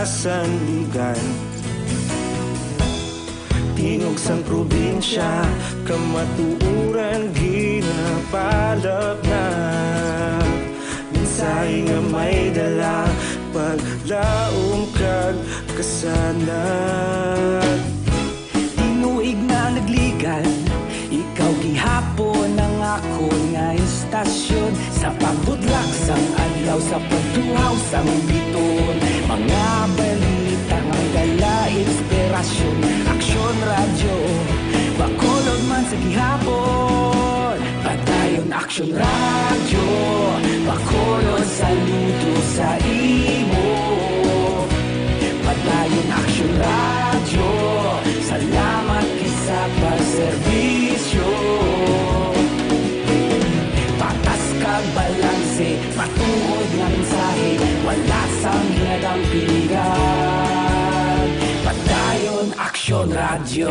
Sandigan Tingog sang probinsya Kamatuuran ginapalap na may dala paglaom kag kasanag. Tinuig na nagligan, ikaw gihapon ang ako nga istasyon. Sa pagbudlak sang adlaw, sa pagduhaw sang biton, mga balita nga dala inspirasyon. Aksyon radyo, bakolod man sa gihapon. Padayon aksyon radyo, bakolod saludo sa imo. Padayon aksyon radyo, salamat kisa pagserbisyo. Patas kag balanse, matuod nga mensahe, wala sang hinagang piligan. Padayon aksyon radyo.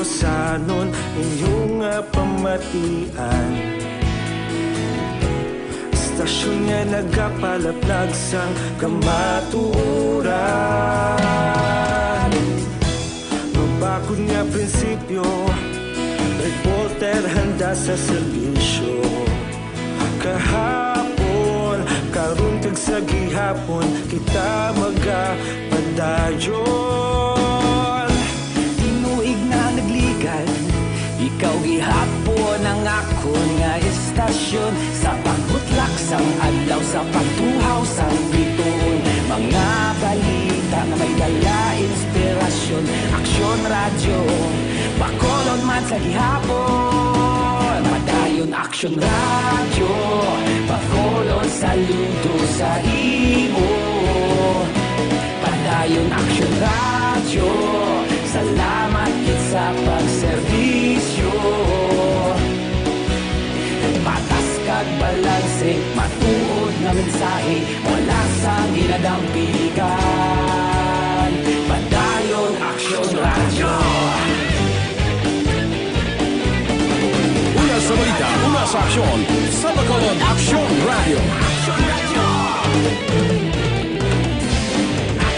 Sanon inyong pamatian, istasyon nga nagapalaplag sang kamaturan. Mabakod nga prinsipyo, reporter handa sa serbisyo. Kahapon, karon kag sa gihapon, kita magapadayon. Tinuig na nagligan, ikaw gihapon ang ako nga istasyon. Sa pagbutlak sang adlaw, sa pagtuhaw sang biton, mga balita na may dala inspirasyon. Aksyon radyo, bakolod man sa gihapon. Padayon aksyon radyo, bakolod saludo sa imo. Padayon aksyon radyo, salamat kit sa pagserbisyo. Patas kag balanse, matuod nga mensahe, wala sang hinagang piligan. Padayon aksyon radyo. Una sa balita, una sa aksyon, sa Bacolod Aksyon Radio.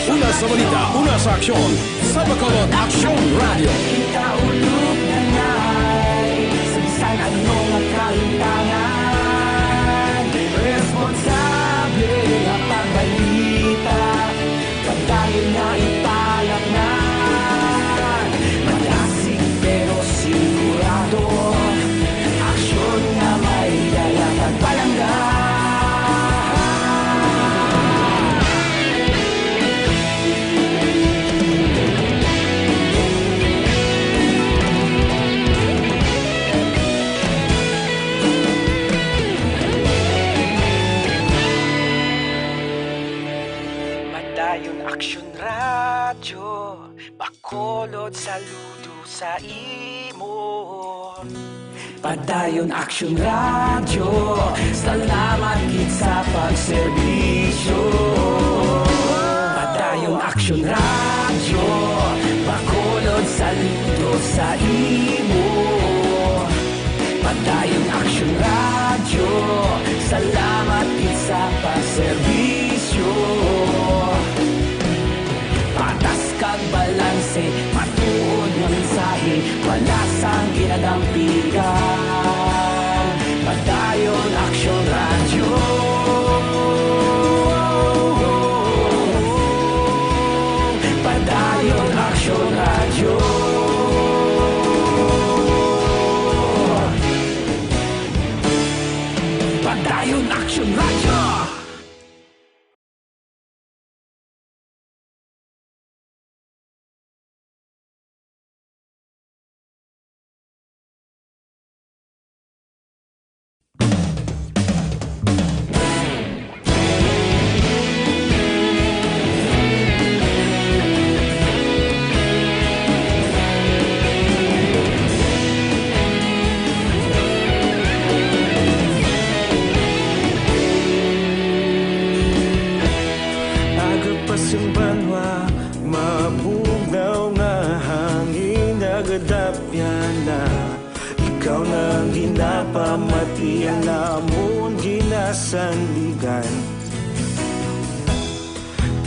Una sa balita, una sa aksyon, sa Bacolod Aksyon Radio. Kita ulog na ngay, sa bisan ano nga kahintangan. Responsable nga pagbalita, pagdayon na ipalak na. Malasig pero sigurado, aksyon nga may dalang pagpalanggan. Padayon aksyon radyo, bakolod saludo sa imo. Padayon aksyon radyo, salamat kit sa pagserbisyo. Padayon aksyon radyo, bakolod saludo sa imo. Padayon aksyon radyo, salamat kit sa pagserbisyo. Patas kag balanse, matuod nga mensahe, wala sang ginagang piligan. Padayon aksyon radyo. Padayon aksyon radyo. Padayon aksyon radyo. Ikaw nang ginapamatian namon ginasandigan.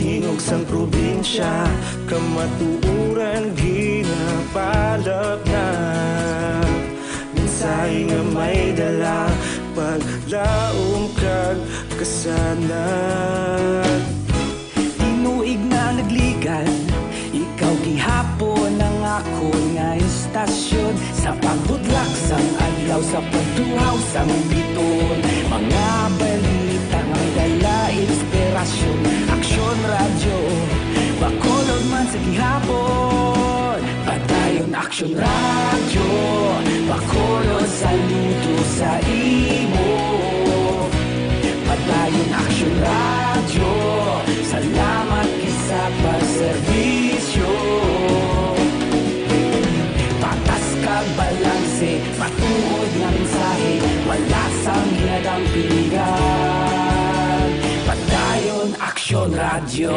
tingog sang probinsya, kamatuuran ginapalap na. Minsay nga may dala, paglaom kag kasanag. Tinuig na nagligan, ikaw gihapon ang ako nga istasyon. Sa pagbudlak sang adlaw, sa pagtuhaw sang biton, mga balita nga dala inspirasyon. Aksyon radyo, Bacolod man sa gihapon. Padayon Aksyon radyo, Bacolod saludo sa imo. Padayon Aksyon radyo, salamat kisa pagserbisyo. Patas kag balanse, matuod nga mensahe, wala sang hinadang piligan. Padayon Aksyon radyo.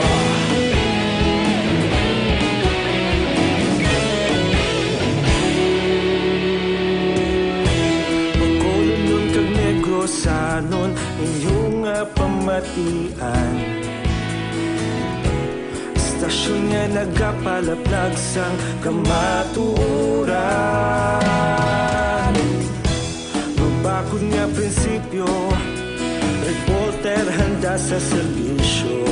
Bacolod nun kag Negrosanon, inyong nga pamatian. Stasyon nga nagapalaplag sang kamatuoran. Mabakod nga prinsipyo, reporter handa sa serbisyo.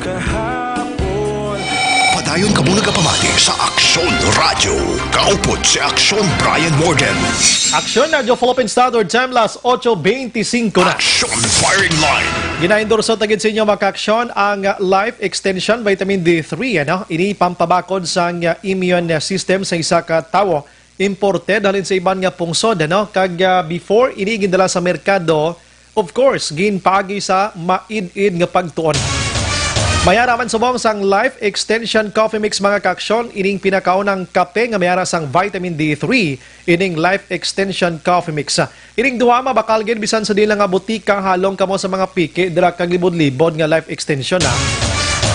Kahapon Padayon ka muna kapamati sa Aksyon Radio. Kaupod si Aksyon Brian Morden. Aksyon Radio Philippine Standard Time, las 8:25 na. Aksyon Firing Line. Ginaendorso tagid sa inyo mga aksyon ang Life Extension Vitamin D3. Ini pampabakod sa immune system sa isa ka tawo. Imported halin sa iban nga pungsod. Kag before ini gindala sa merkado, of course, ginpagi sa maid-id nga pagtuon. Mayaraman subong sang Life Extension Coffee Mix mga kaksyon, ining pinakaunang kape nga mayara sang vitamin D3, ining Life Extension Coffee Mix. Ining duha mabakal gid bisan sa dila nga butika halong kamo sa mga piki dira kag libod-libod nga Life Extension.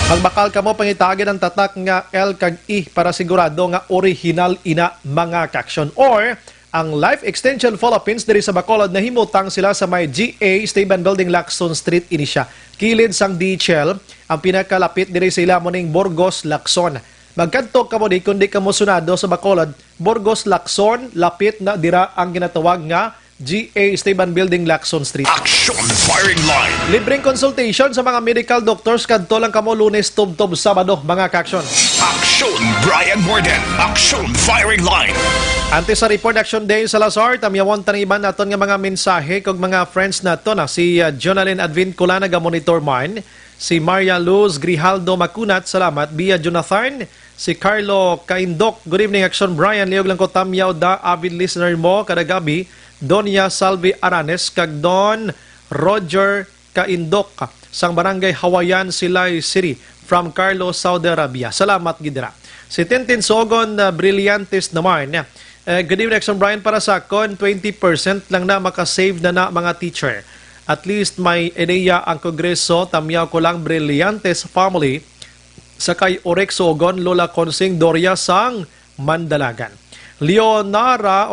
Magbakal kamo pangitagid ang tatak nga L kag E para sigurado nga original ina mga kaksyon. Or ang Life Extension Philippines diri sa Bacolod na himutang sila sa may GA Esteban Building, Lacson Street ini siya. Kilid sang DHL, ang pinakalapit diri sa ila mo ning Burgos, Lacson. Magkadto kamo di kundi kamo sunado sa Bacolod, Burgos, Lacson, lapit na dira ang ginatawag nga GA Esteban Building, Lacson Street. Aksyon Firing Line. Libreng consultation sa mga medical doctors kadto lang kamo Lunes, Tub-Tub, Sabado mga kaksyon. Aksyon Brian Morden. Aksyon Firing Line. Ante sa Report Action Day sa Lazar, tamyawon taniban naton nga mga mensahe kag mga friends naton si Jonalyn Advincula naga-monitor man, si Maria Luz Grijaldo Macunat, salamat, Bia Jonathan, si Carlo Kaindok, good evening Action Brian, liog lang ko tamyaw da avid listener mo kada gabi, Donya Salvi Aranes kag Don Roger Kaindok sang Barangay Hawaiian, Silay City from Carlos, Saudi Arabia. Salamat gidira. Si Tintin Sogon Brillantes naman. Good evening, Action Brian, para sa akon 20% lang na makasave na mga teacher. At least may ideya ang Kongreso, tamyaw ko lang Brillantes family sa kay Orek Sogon, Lola Consing Doria sang Mandalagan. Leonora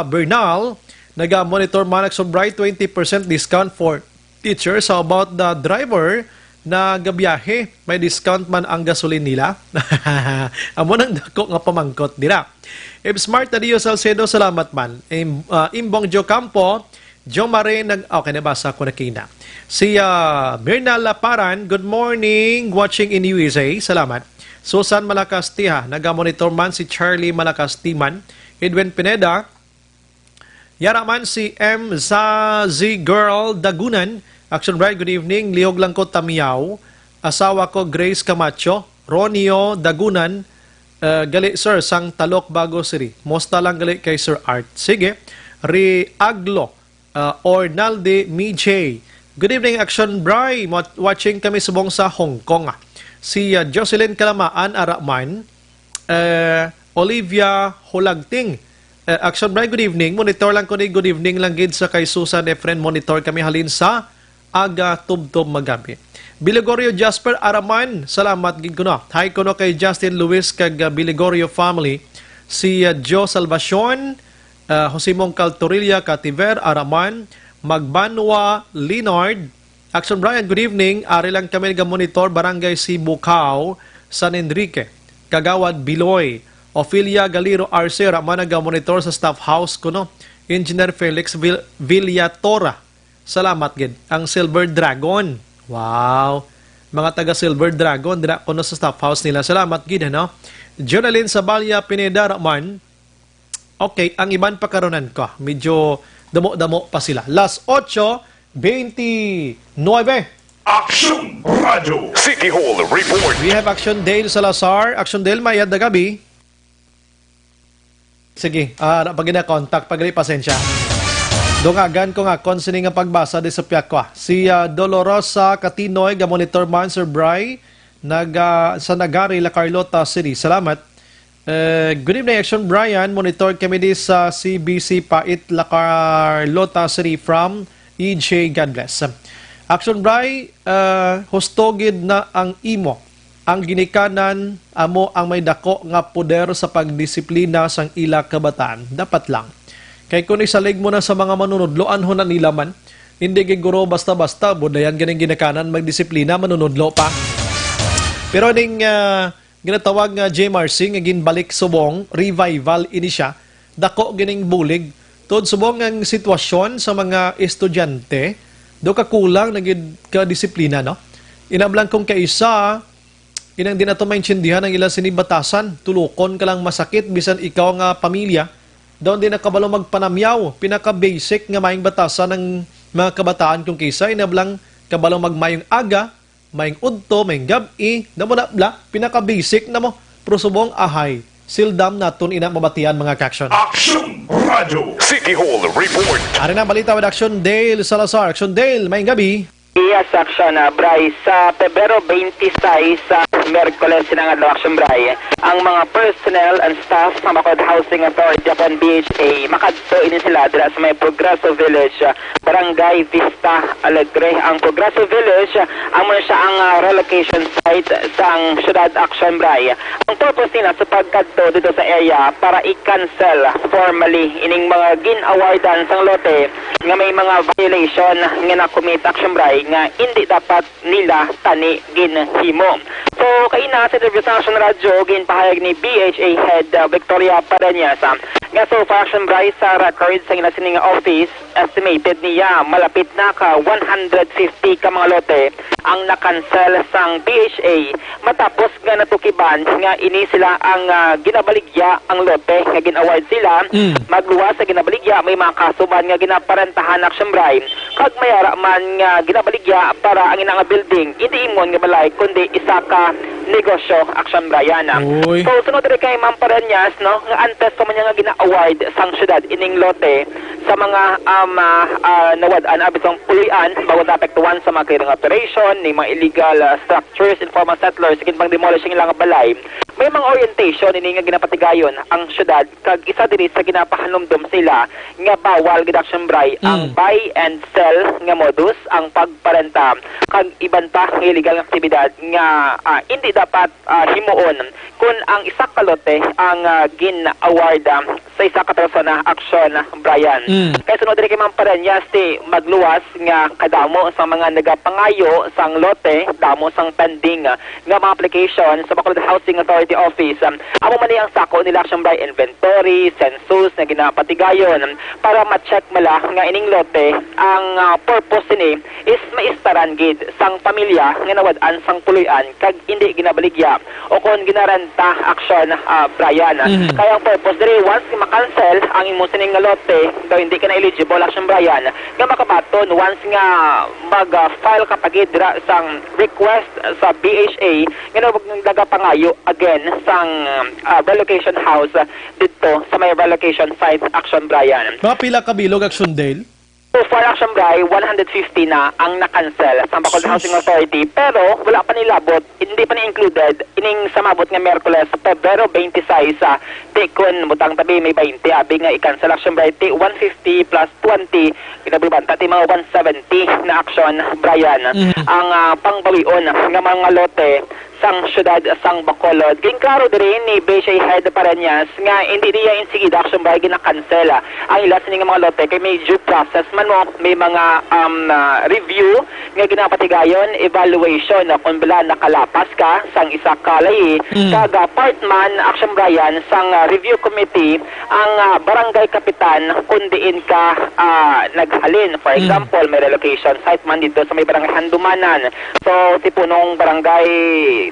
Bernal, naga-monitor man Action Bright, 20% discount for teachers. How about the driver na gabiyahe? May discount man ang gasolin nila. Amo nang dako nga pamangkot dira. If Smart na Dio Salcedo, salamat man. Imbong Jo Campo, Jo Mare, okay, nabasa ko na kina. Si Mirna Laparan, good morning, watching in USA, salamat. Susan Malacastiha, naga-monitor man si Charlie Malacastiman. Edwin Pineda, yaraman si M. Zazi Girl Dagunan. Action Bright, good evening. Liog lang ko tamiyaw. Asawa ko Grace Camacho. Ronio Dagunan. Gali sir, sang Talok Bago City. Mosta lang gali kay Sir Art. Sige. Riaglo. Ornalde Mijay. Good evening, Action Bright. Watching kami subong sa Hong Kong. Si Jocelyn Kalamaan Araman. Olivia Hulagting. Action Bright, good evening. Monitor lang ko ni good evening lang gid sa kay Susan Efren. Monitor kami halin sa aga tub-tub magabi. Biligorio Jasper Araman, salamat gid kuno. Hi kuno kay Justin Luis kag Biligorio family. Si Joe Salvacion, Josimong Caltorilla Cativer Araman, Magbanwa Leonard, Action Brian, good evening. Ari lang kami nag-monitor Barangay Sibukao, San Enrique, Kagawad Biloy, Ophelia Galiro Arcera, nag-monitor sa staff house ko, no? Engineer Felix Villatora. Salamat, gid. Ang Silver Dragon. Wow. Mga taga Silver Dragon, dira ko sa staff house nila. Salamat, gid, no? Jonalyn Sabalya Pineda Raman. Okay, ang iban pa karonan ko. Medyo damo-damo pa sila. Las 8:29. Action Radio City Hall Report. We have Action Dale Salazar. Action Dale, mayad na gabi. Sige, pag ina-contact, pag pasensya. Dungagan ko nga, konsining ang pagbasa di sa piyakwa. Si Dolorosa Katinoy, monitor man, Sir Bry, sa Nagari, La Carlota City. Salamat. Good evening, Action Brian. Monitor kami di sa CBC Pait, La Carlota City from EJ. God bless. Action Bry, hustogid na ang imo. Ang ginikanan amo ang may dako nga poder sa pagdisiplina sang ila kabataan. Dapat lang. Kay kung isalig mo na sa mga manunudloan ho na nila man, hindi giguro basta-basta, budayan ganing ginikanan, magdisiplina, manunudlo pa. Pero ning ginatawag nga JMRC, nga ginbalik subong, revival ini siya, dako gining bulig. Tod subong ang sitwasyon sa mga estudyante, do kakulang nagid kadisiplina, no? Inablang kong kaisa, inang di na ito maintindihan ang ilang sinibatasan. Tulukon ka lang masakit, bisan ikaw nga pamilya. Doon din nakabalo magpanamyaw. Pinaka-basic nga maing batasan ng mga kabataan kung kaysa. Inablang kabalo magmayong aga, mayong udto, mayong gabi. Namo na bla, pinaka-basic na mo. Prosubong ahay. Sildam naton ina mabatian mga kaksyon. Action Radio City Hall Report. Ari na balita with Action Dale Salazar. Action Dale, mayong gabi. Yes, Action Bray. Sa Pebrero 26 sa Merkules sinangad Action Bray, ang mga personnel and staff sa Bacolod Housing Authority upon BHA makadto ini sila dira sa may Progreso Village, Barangay Vista Alegre. Ang Progreso Village amo siya ang relocation site sang Syudad Action Bray. Ang purpose nila sa pagkadto dito sa area para i-cancel formally ining mga gin-awardan sang lote nga may mga violation nga na-commit Action Bray nga hindi dapat nila tani ginhimo. So, kaina sa interview sa Action Radio, ginpahayag ni BHA Head Victoria Parañas nga so far Action Bray sa records sa inasining office, estimated niya malapit na ka 150 ka mga lote ang nakancel sang BHA matapos nga natukiban nga ini sila ang ginabaligya ang lote nga gin-award sila. Magluwas sa ginabaligya may mga kaso man nga ginaparentahan Action Bray kag mayara man nga ginabaligya para ang inang building hindi imon nga balay kundi isa ka negosyo Action Bray. So sunod rin kay Ma'am Parañas, no, nga antes pa man nga gina-award sang syudad ining lote sa mga nawad-an abisang pulian bawat apektuhan sa mga clearing operation ni mga illegal structures, informal settlers, sigin pang demolishing ilang balay. May mga orientation ini nga ginapatigayon ang syudad kag isa diri sa ginapahanumdum sila nga bawal gid Action Bray ang buy and sell nga modus, ang pagparenta kag iban pa nga illegal nga aktibidad nga hindi dapat himuon kung ang isa ka lote ang gin-award sa isa ka persona Action Brian. Kaya sunod rin kay Ma'am Parañas magluwas nga kadamo sa mga nagapangayo sang lote, damo sang pending nga mga application sa Bacolod Housing Authority Office. Amo man ang sako nila Action Bray inventory, census na ginapatigayon para ma-check mala nga ining lote ang purpose ni is maistaran gid sang pamilya nga nawad-an sang puloy-an kag hindi ginabaligya o kon ginarenta Action Brian. Kaya ang purpose diri once ma-cancel ang imong sining nga lote daw hindi ka na eligible Action Brian nga makabaton once nga mag-file ka pagid dira sang request sa BHA nga nagapangayo again sang relocation house dito sa may relocation site Action Brian. Mga pila ka bilog Action Dale? So far Action Bray, 150 na ang na-cancel sa Bacolod Housing Authority pero wala pa nilabot, hindi pa ni-included ining samabot nga Merkules Pebrero 26 sa Tikon butang tabi may 20 abi nga i-cancel Action Bray 150 plus 20 kinabibanta ti mga 170 na Action Brian ang pangbawion nga mga lote sang syudad sang Bacolod. Ging klaro din ni Beshay Head Paranagas nga hindi niya insigida action by gina-cancel ang ilas nga mga lote kay may due process man mo, may mga review nga ginapatigayon, evaluation kung bala nakalapas ka sang isa kalay kaga part man action Brian sang review committee ang barangay kapitan kundiin ka naghalin. For example, may relocation site man dito sa may barangay Handumanan. So, tipo nung barangay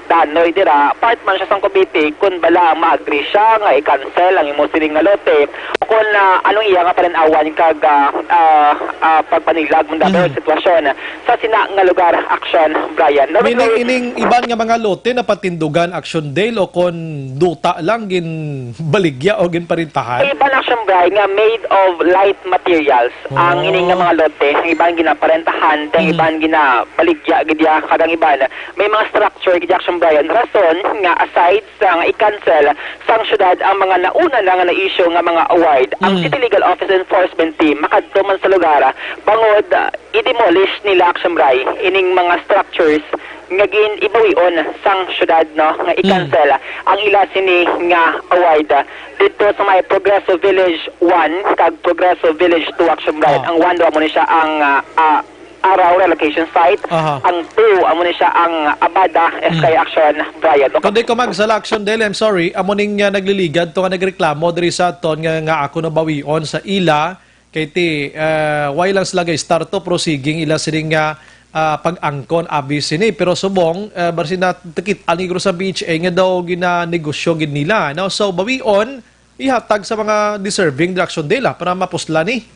Danoy dira, part man siya sang committee kung bala ma-agree siya nga i-cancel ang imo sining nga lote o kung anong iya nga palanawan kag pagpaniglag mong dapat sitwasyon sa sina nga lugar action Brian. Meaning ining iban nga mga lote na patindugan action dale o kon duta lang gin baligya o gin parintahan? Iban action Brian nga made of light materials ang ining nga mga lote, ang iban ginaparentahan, ang iban ginabaligya gidya kadang iban may mga structure gidya action Brian rason nga aside sa nga i-cancel sang syudad ang mga nauna na nga na-issue nga mga award ang City Legal Office Enforcement Team makadto man sa lugar bangod i-demolish nila action Brian ining mga structures nga gin ibawion sang syudad no nga i-cancel ang ila sini nga award dito sa may Progreso Village 1 kag Progreso Village 2 action Brian. Ang 1 mo ni siya ang Araw relocation site. Ang 2 amo ni siya ang Abada SK Action Brian. Kundi ko magsala action dahil I'm sorry amuning nagliligad to nga nagreklamo diri sa ton nga ako nabawion sa ila kay ti why lang sila guys start to proceeding ila sining nga pag-angkon abis sini pero subong barsin na tikit aligro sa beach nga daw ginanegosyo gid nila no so bawion ihatag sa mga deserving direction nila para mapusla ni.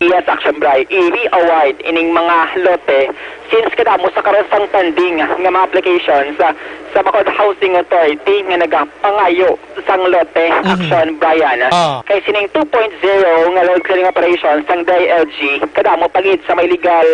Yes, action Brian. I-re-award ining mga lote since kadamo sa karasang tanding nga mga applications sa Bacolod Housing Authority nga nagapangayo sang lote action Brian. Kay sining 2.0 nga load clearing operations sang DILG kadamo pagid sa may legal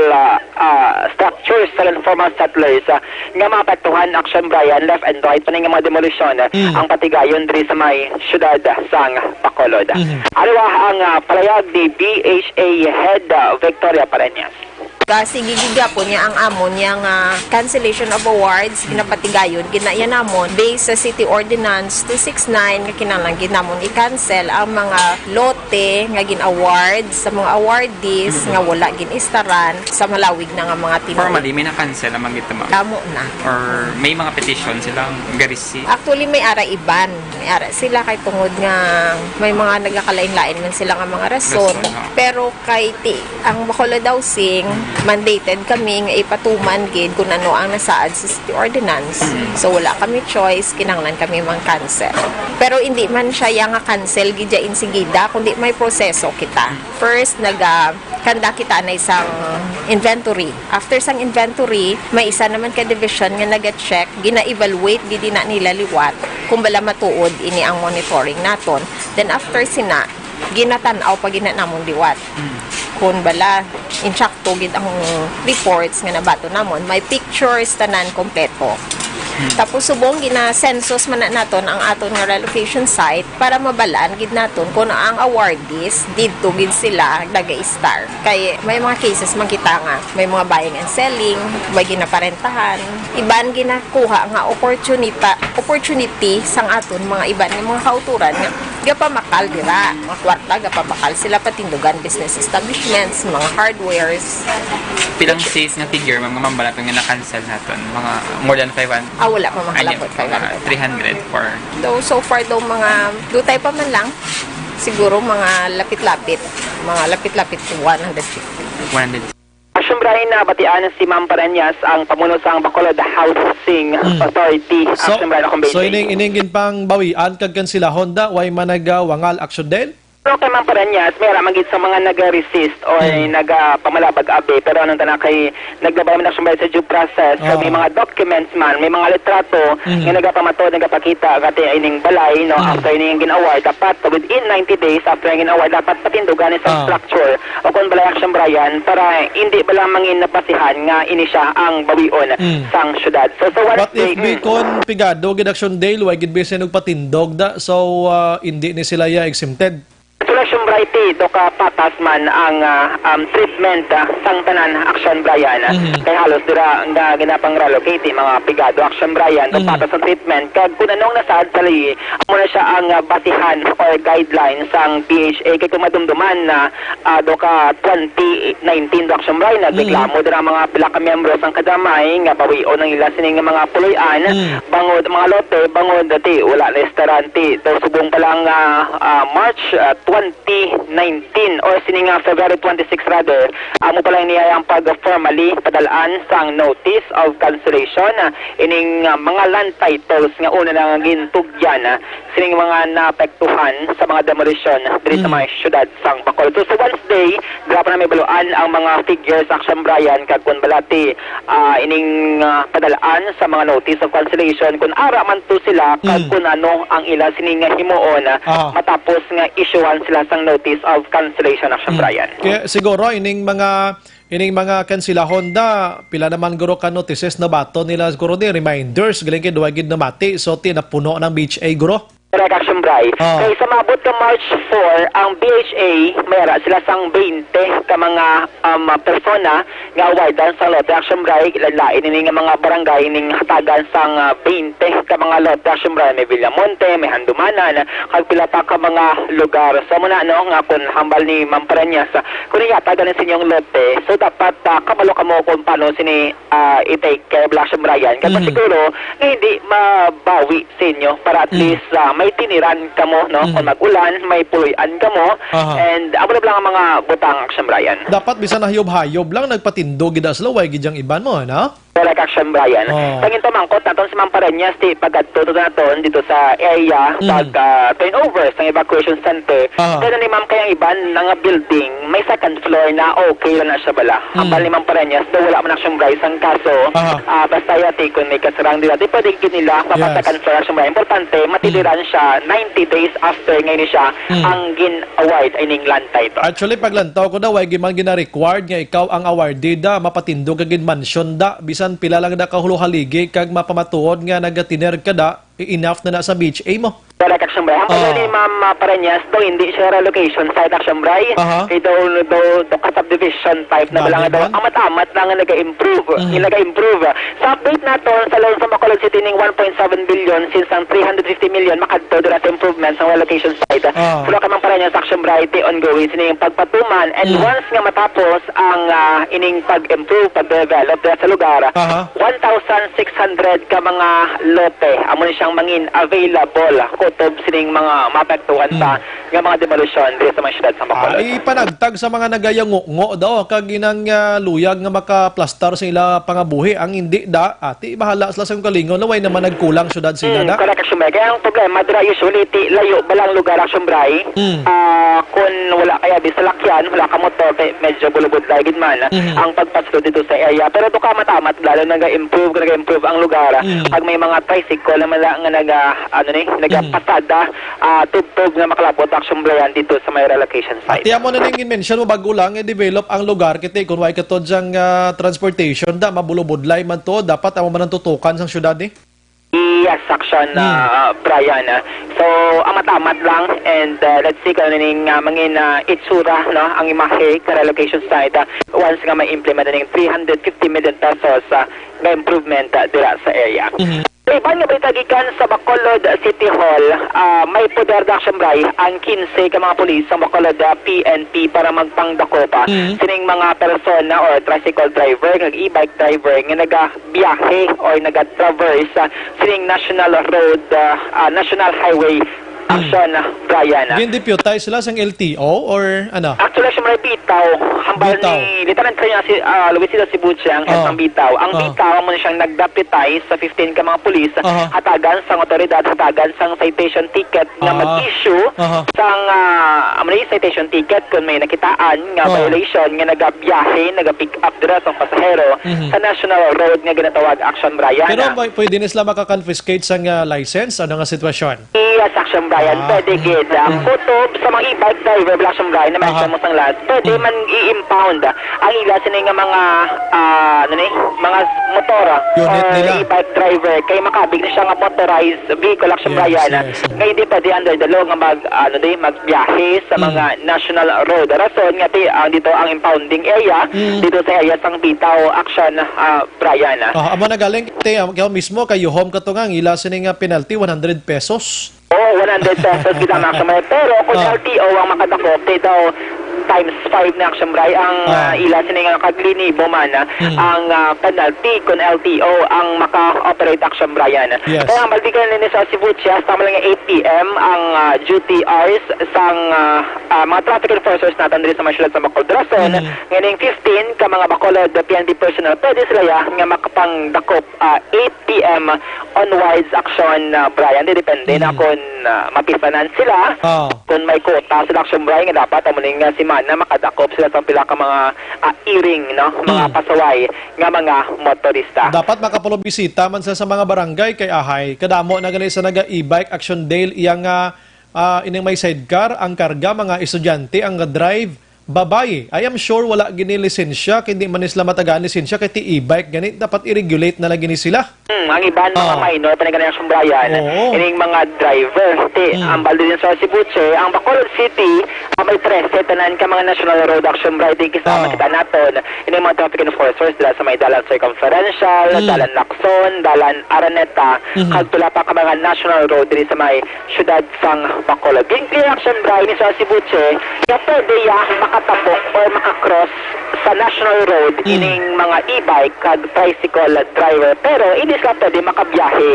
structures sa informal settlers nga mapatuhan action Brian left and right paning mga demolition ang patigayon diri sa may syudad sang Bacolod. Araw ang palayag ni BHA Head Victoria Paranagas. Kasi gigigapon niya ang amon niya nga cancellation of awards ginapatigayon ginayan namon based sa City Ordinance 269 nga kinahanglan ginamon i-cancel ang mga lote nga gin-awards sa mga awardees nga wala gin-istaran sa malawig na nga mga tinuod. Formally, may na-cancel ang mga ito, Damo na. Or may mga petition silang garisi? Actually, may ara iban. May ara sila kay tungod nga may mga nagakalain-lain man sila nga mga rason. Pero kay ti, ang Bacolod Housing mandated kami nga ipatuman gid kung ano ang nasaad sa City Ordinance. So wala kami choice, kinahanglan kami mang-cancel. Pero hindi man siya nga cancel gidya insigida, kundi may proseso kita. First, kanda kita na isang inventory. After sang inventory, may isa naman ka division nga naga-check, gina-evaluate gidi na nila liwat kung bala matuod ini ang monitoring naton. Then after sina, ginatanaw pag ginanamon liwat. Kung bala insakto gid ang reports nga nabato namon, may pictures tanan kompleto. Tapos subong gina-census man na naton ang aton nga relocation site para mabalaan gid naton kung ang awardees didto gid sila naga-star. Kay may mga cases man kita nga may mga buying and selling, may ginaparentahan, iban ginakuha nga opportunity sang aton mga iban nga mga kauturan nga gapamakal dira, mga kwarta gapamakal sila patindugan business establishments, mga hardwares. Pilang says nga figure mga mambala nga na-cancel naton, mga more than 500. Wala pa makalapot 500. 300 for so far daw mga dutay pa man lang siguro mga lapit-lapit to 150. Action Brian na batian si Ma'am Paranagas ang pamuno sa Bacolod Housing Authority. Action Brian akong So iningin pang bawian kag kan sila Honda way managawangal action del? Pero kay Ma'am Paranagas, may ramagid sa mga nag-resist or nag-pamalabag abi. Pero anong tanang kay naglabay man action sa due process. May mga documents man, may mga litrato nga nagapamato, nagapakita kati ining balay, no, after ining gin-award. Dapat within 90 days after ining gin-award, dapat patindugan sa structure o kung balay action Brian para hindi bala mangin napasihan nga ini siya ang bawion sang syudad. So what if bikon pigado gid action day, way gid bisen og patindog da, so hindi ni sila ya exempted? Action Bright ti do ka patas man ang treatment sang tanan action Brian. Kay halos dira nga ginapang relocate mga pigado action Brian do patas ang treatment kag kun anong nasaad sa li amo na siya ang basihan or guidelines sang PHA kay kung madumduman na do ka 2019 do action Brian nagreklamo dira mga pila ka miyembro sang kadamay nga bawion ang ila sining mga puloy-an bangod mga lote bangod dati wala na restaurante to subong pa lang March 2019 or sining February 26 rather amo pa lang niya ang pag-formally padalaan sang notice of cancellation ining mga land titles nga una nang gintugyan sining mga naapektuhan sa mga demolition diri sa mga syudad sang Bacolod. So Wednesday, grabe na may baluan ang mga figures action Brian kag kun balati ining padalaan sa mga notice of cancellation kun ara man to sila kag kun ano ang ila sining himuon matapos nga issuean sila sang notice of cancellation action Brian. Kaya siguro ining mga kansila Honda pila naman guro ka notices na bato nila siguro di reminders galing kay duwagid na mati so tinapuno ng BHA guro. Correct, Action Bray. Kaya sa mabot ka March 4, ang BHA, mayroon sila sang 20 ka mga persona nga awardan sa Lotte Action Bray. Lalain ini nga mga barangay ning hatagan sang 20 ka mga Lotte Action Bray. May Villamonte, may Handumanan, kag pila pa ka mga lugar. So muna no, nga kun hambal ni Ma'am Paranyas, kung iyatagan sa inyong Lotte, so dapat kabalo ka mo kung paano sini i-take care of Action Bryan. Kasi siguro, hindi mabawi sa inyo para at least may tiniran ka mo, no? Kung mag-ulan, may puloy-an ka mo. And abo na lang ang mga butang Action Brian. Dapat bisan na hayob-hayob lang nagpatindo gid sa laway gidyang iban mo, no? Correct, Action Brian. Kagin to mangkot naton si Ma'am Paranyas ti pagkatuto naton dito sa area pag turnover sa evacuation center. Pero ni Ma'am kayang iban nga building may second floor na okay lang na siya bala. Hambal ni Ma'am Paranyas do wala man Action Brian sang kaso basta yati kung may kasarang dila di pwede gid nila second floor Action Brian. Importante matiliran siya 90 days after ngayon siya ang gin-award ining land title. Actually paglantaw ko daw ay giman gina-required nga ikaw ang awarded mapatindo kagid mansion da bisan pila lang na kahuluh haligi kag mapamatuod nga nagatiner ka da enough na sa beach mo. Correct, Action Bray. Ang ni Ma'am Paranyas, daw hindi siya relocation site Action Bray. Ito subdivision type na lang daw. Amat-amat lang nga nag-improve. Sa update naton sa Lone sa Bacolod City ning 1.7 billion since ang 350 million makadto dira sa improvements ng relocation site. Pula ka Ma'am Paranyas Action Bray ti ongoing sining pagpatuman and once nga matapos ang ining pag-improve, pag-develop dira sa lugar, 1,600 ka mga lote amo ni siyang mangin available kutob sining mga mapektuhan sa nga mga demolition diri sa mga syudad sa Bacolod. Ay panagtag sa mga nagayango daw kag inang luyag nga makaplastar sa ila pangabuhi ang hindi da ati bahala sila sa kalingon laway naman nagkulang syudad sila da. Correct, Action Bray. Kaya ang problema dira usually ti layo balang lugar Action Bray. Kung wala kaya di sa lakyan, wala ka motor medyo bulubod lagid man ang pagpaslo dito sa area. Pero to kamamat lalo nag-improve ang lugar. Pag may mga tricycle naman nga nagpasada tugtog na makalabot Action Bray dito sa may relocation site. Ati mo na ning mention mo bago lang i-develop ang lugar kiti kun way katod jang transportation da mabulubodlay man to dapat amo man tutukan sang syudad ni. Yes, Action Brian. So amat-amat lang and let's see kung ning mangin itsura no ang imahe ka relocation site once nga ma-implement ning 350 million pesos nga improvement dira sa area. Iban nga balitagikan sa Bacolod City Hall, may poder da Action Bray ang 15 ka mga pulis sa Bacolod PNP para magpangdako pa sining mga persona or tricycle driver, e-bike driver nga nagabiyahe or nagatraverse sining national road, national highway Action Brian. Gindiputay sila sang LTO or ano? Actually, siya may bitaw. Hambal ni Lieutenant Colonel si Luisito Sibucha ang isang bitaw. Ang bitaw mo siyang nagdapitize sa 15 ka mga pulis hatagan sang otoridad, hatagan sang citation ticket na mag-issue sang citation ticket kung may nakitaan nga violation nga nagabiyahe, nagapick up dira sang pasahero sa national road nga ginatawag Action Brian. Pero pwede na sila makakonfiscate sang license? Ano nga sitwasyon? Yes, Action Brian. Brian, pwede gid kutob sa mga e-bike driver Black Action Brian na mention mo sang lahat. Pwede man i-impound ang ila sini nga mga mga motora or e-bike driver kay makabig na siya nga motorized vehicle Action Brian. Ngay di pwede under the law nga magbiyahe sa mga national road. Rason nga dito ang impounding area dito sa area sang Bitaw Action Brian. Amo na galing kayo mismo kayo home katungang ila sini nga penalty 100 pesos. 100 pesos kita maximum. Pero kung LTO ang makadakop dito times 5 na Action Bray ang ila sini nga kaglinibo man ang penalty kung LTO ang maka-operate Action Brian. Kaya ang baldikan ni sa Cebu tama lang 8 PM ang duty hours sang mga traffic enforcers natin dito sa Masyalad sa Bacolod. Rason, ngayon 15 ka mga Bacolod PNP personnel pwede sila nga makapangdakop 8 PM onwards Action Brian. Depende na kung mapifanan sila kung may quota sila Action Brian nga dapat amuning si na makadakop sila sa pila ka mga iring mga pasaway nga mga motorista. Dapat makapulobisita man sa mga barangay kay ahay kadamo na gali sa naga e-bike Action Dale iyang ining may sidecar ang karga mga estudyante ang drive babae. I am sure wala gini lisensya kundi man isla matagaan lisensya kay e-bike gani dapat i-regulate na lagi ni sila. Ang iban mga minor paniganan sa Brian ining mga driver ang balde din sa Cebu ang Bacolod City may 13 tanan ka mga national road action riding kasama kita naton ining mga traffic enforcers dala sa may dalan circumferential, dalan Lacson, dalan Araneta kagtula pa ka mga national road diri sa may syudad sang Bacolod. Clear action Brian sa Cebu ya pwede makatapok or makakross sa national road ining mga e-bike kag tricycle driver pero hindi sila pwede makabiyahe.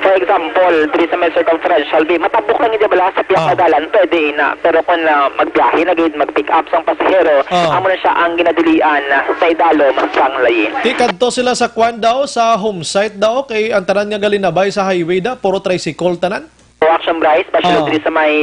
For example, diri sa may circumferential matapok lang hindi bala sa piyak na dalan pwede na pero kung magbiyahe na gid mag-pick up sang pasahero amo na siya ang ginadilian sa idalom sang layi. Kadto sila sa kwan daw sa home site daw kay ang tanan nga galinabay sa highway da puro tricycle tanan. Action Bryce, especially diri sa may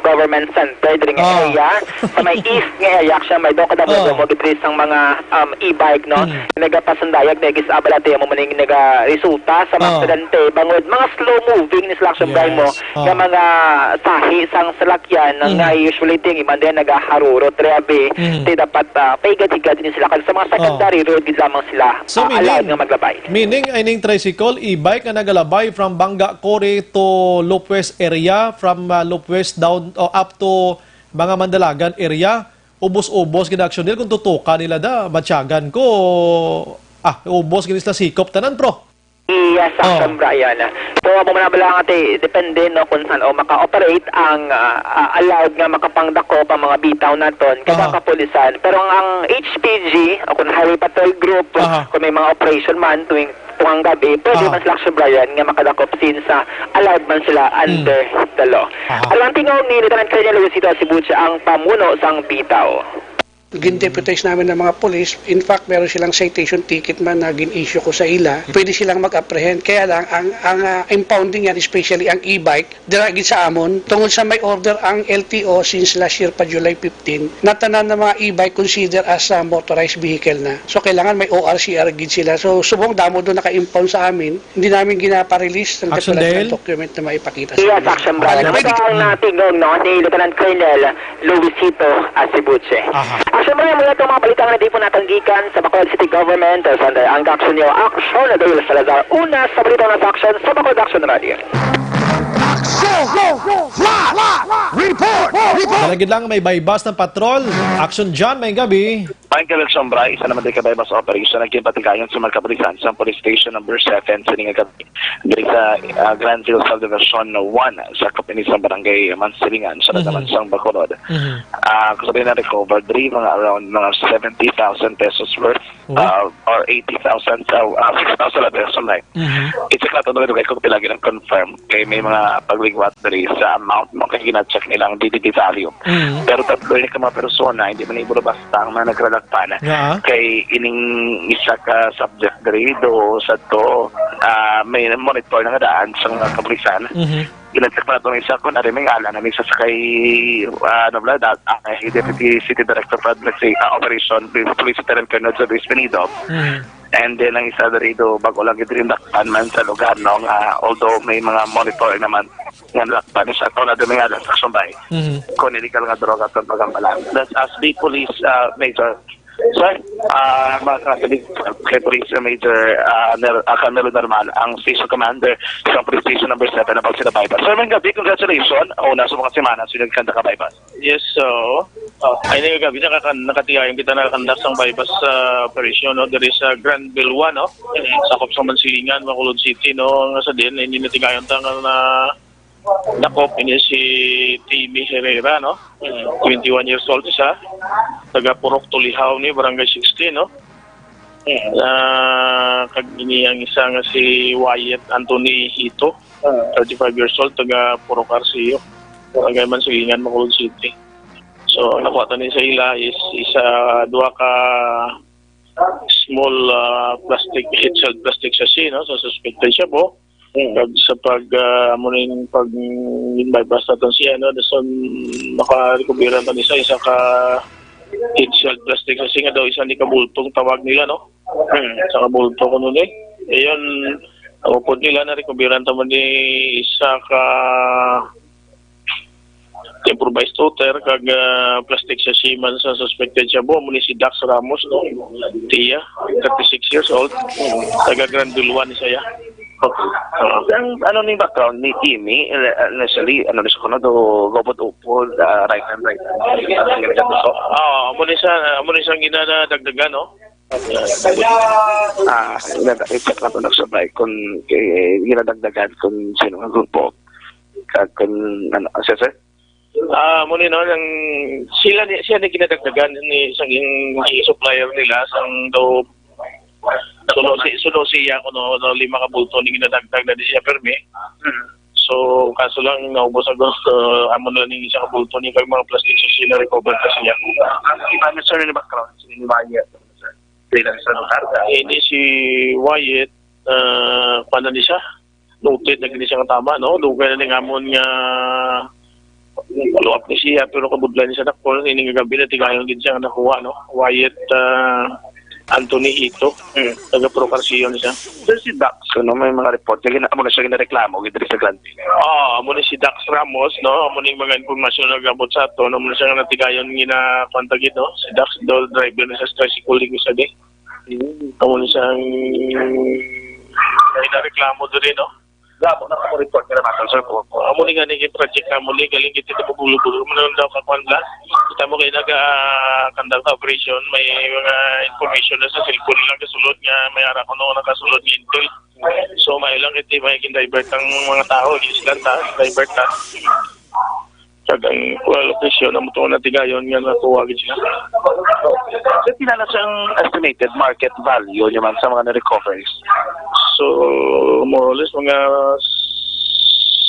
government center diri nga area, sa may east nga area action may do kada mo diri sang mga e-bike nagapasandayag negis abalate mo maning naga resulta sa mga aksidente bangod mga slow moving ni action Bryce mo nga mga sahi sang salakyan nga usually ting iman din nagaharuro treabe ti dapat paigad-higad din sila kasi sa mga secondary road gid lamang sila allowed nga maglabay. Meaning ining tricycle e-bike nga nagalabay from Banga Core to Loop West area from Loop West down up to mga Mandalagan area ubos-ubos gid action nila kung tutuka nila da matyagan ko ubos gid sila sikop tanan pro. Yes, Action Brian. So, mo manabala nga depende kung saan maka-operate ang allowed nga makapangdako pa mga bitaw naton kada kapulisan. Pero ang HPG o kung Highway Patrol Group kung may mga operation man tuwing gabi, pwede man sila Action Brian nga makadakop since allowed man sila under the law. Alam tingog ni Lieutenant Colonel Luisito Sibucha ang pamuno sang bitaw. Gin-deputize namin ng mga police. In fact, meron silang citation ticket man na gin-issue ko sa ila. Pwede silang mag-apprehend. Kaya lang, ang impounding yan, especially ang e-bike, diragin sa amon. Tungkol sa may order ang LTO since last year pa July 15, natanan ng mga e-bike consider as a motorized vehicle na. So, kailangan may ORCR gid sila. So, subong damo doon naka-impound sa amin. Hindi namin ginapa-release ng document na maipakita sa yes, Action Brian. Ito ang natingog ni Lieutenant Colonel Luisito Asibuche. Action Brian, mula itong mga balitang na di po natanggikan sa Bacolod City Government under ang action niyo, Action na Dale Salazar. Una sa balitang na action sa Bacolod Action Radio. Report! Dalagid lang may baybas ng patrol. Action John, may gabi. Michael Sombra, isa naman din kabaybas operation nagkipatigayon sa Magkapulisan sa Police Station number 7 sa Ningagabi. Diri sa Granville Subdivision 1 sa Kapinisang Barangay Mansilingan sa Nagamansang Bacolod. Kasabihin na recovered mga around mga 70,000 pesos worth or 80,000 6,000 pesos like. It's a klato na rin kung pilagi ng confirm kay may mga pagligwat diri sa amount mo kaya gina-check nilang DDD value. Pero tatlo yung mga persona hindi man iburo basta ang mga nagradakpan kay ining isa ka subject diri do sa to may monitor na daan sa mga kapulisan. Gina-check pa natin isa kung narin may ngala namin sa sakay Deputy City Director for Operation Police Lieutenant Colonel Luis Benito. And then ang isa dito bago lang ito rin lakpan man sa lugar no nga although may mga monitoring naman nga lakpan sa to na dumingala sa sumbay kung illegal nga droga at pagkambalan. That's as the police major. Sir, kay Police Major Carmelo Normal, ang Station Commander sa Police Station number 7 na Balsida Bypass. Sir, may gabi, congratulations. Una sa mga semana, sunod kanda ka bypass. Yes, so, ay nga gabi, nakatiyayan kita nakakandak sa bypass operation, no? There is Granville 1, no? Sakop sa Mansilingan, Bacolod City, no? Nga sa din, hindi natigayan tangal na nakop ini si Timmy Herrera, no? 21 years old siya, taga Purok Tulihaw ni Barangay 16, no? Kag ini ang isa nga si Wyatt Anthony Hito, 35 years old, taga Purok Arceo, Barangay Mansilingan, Bacolod City. So nakuha ni sa ila is isa duha ka small plastic hit-shell plastic sachet, no? So suspected siya po. Sa muning bypass natin siya, no? So makarecoveran pa niya isa ka hit-shell plastic kasi nga daw isa ni kabultong tawag nila, no? Sa kabulto ko nun Ayun, upod nila na recoveran tamo ni isa ka improvised toter kag plastic sa Siemens sa suspected siya po muli si Dax Ramos, no? Tia, 36 years old, taga Granville 1 siya. Ang ano ni background ni Timmy, initially, ano siya kuno do gobot-upod, right hand. Muli siya ginadagdagan, no? I-check na ito nagsabay kung ginadagdagan kung sino ang grupo. Kung, ano, sir? Muli no, siya ni ginadagdagan ni isang supplier nila, sang daw suno siya kuno 5 ka bulto ni ginadagdag na di siya permi. So kaso lang naubos ang amo na ni isang ka bulto ni kag mga plastic sa sila recover kasi niya. Iba na sir ni background ni Wyatt, sir. Ini si Wyatt paano ni siya? Noted na gini siya nga tama, no? Dugay na ni ngamon nga follow up ni siya pero kabudlan ni siya nakol ini nga gabi na tigayon gid siya nga nakuha, no? Wyatt Anthony Hito, taga Procarcio niya. Sir, si Dax, no, may mga report na amo na siya ginareklamo gid sa Granville. Amo ni si Dax Ramos, no, amo ni mga impormasyon na gabot sa to, no, mo siya nga natigayon gina kontagid, no. Si Dax do driver na sa tricycle lig sa di. Amo ni siyang reklamo do rin, no. Gabo na ako report na naman, sir po. Amo ni nga ni project na muli galing kita to bulo-bulo mo daw ka kwanla. Kita mo kay naga-conduct operation, may mga information na sa cellphone lang kasulod nga may ara ko no nakasulod ni Intel. So may lang iti may divert ang mga tao, islanta, divert ta. Kagang location na mo to natigayon nga nakuha gid sila. So tinala siyang estimated market value naman sa mga na-recoveries. So more or less mga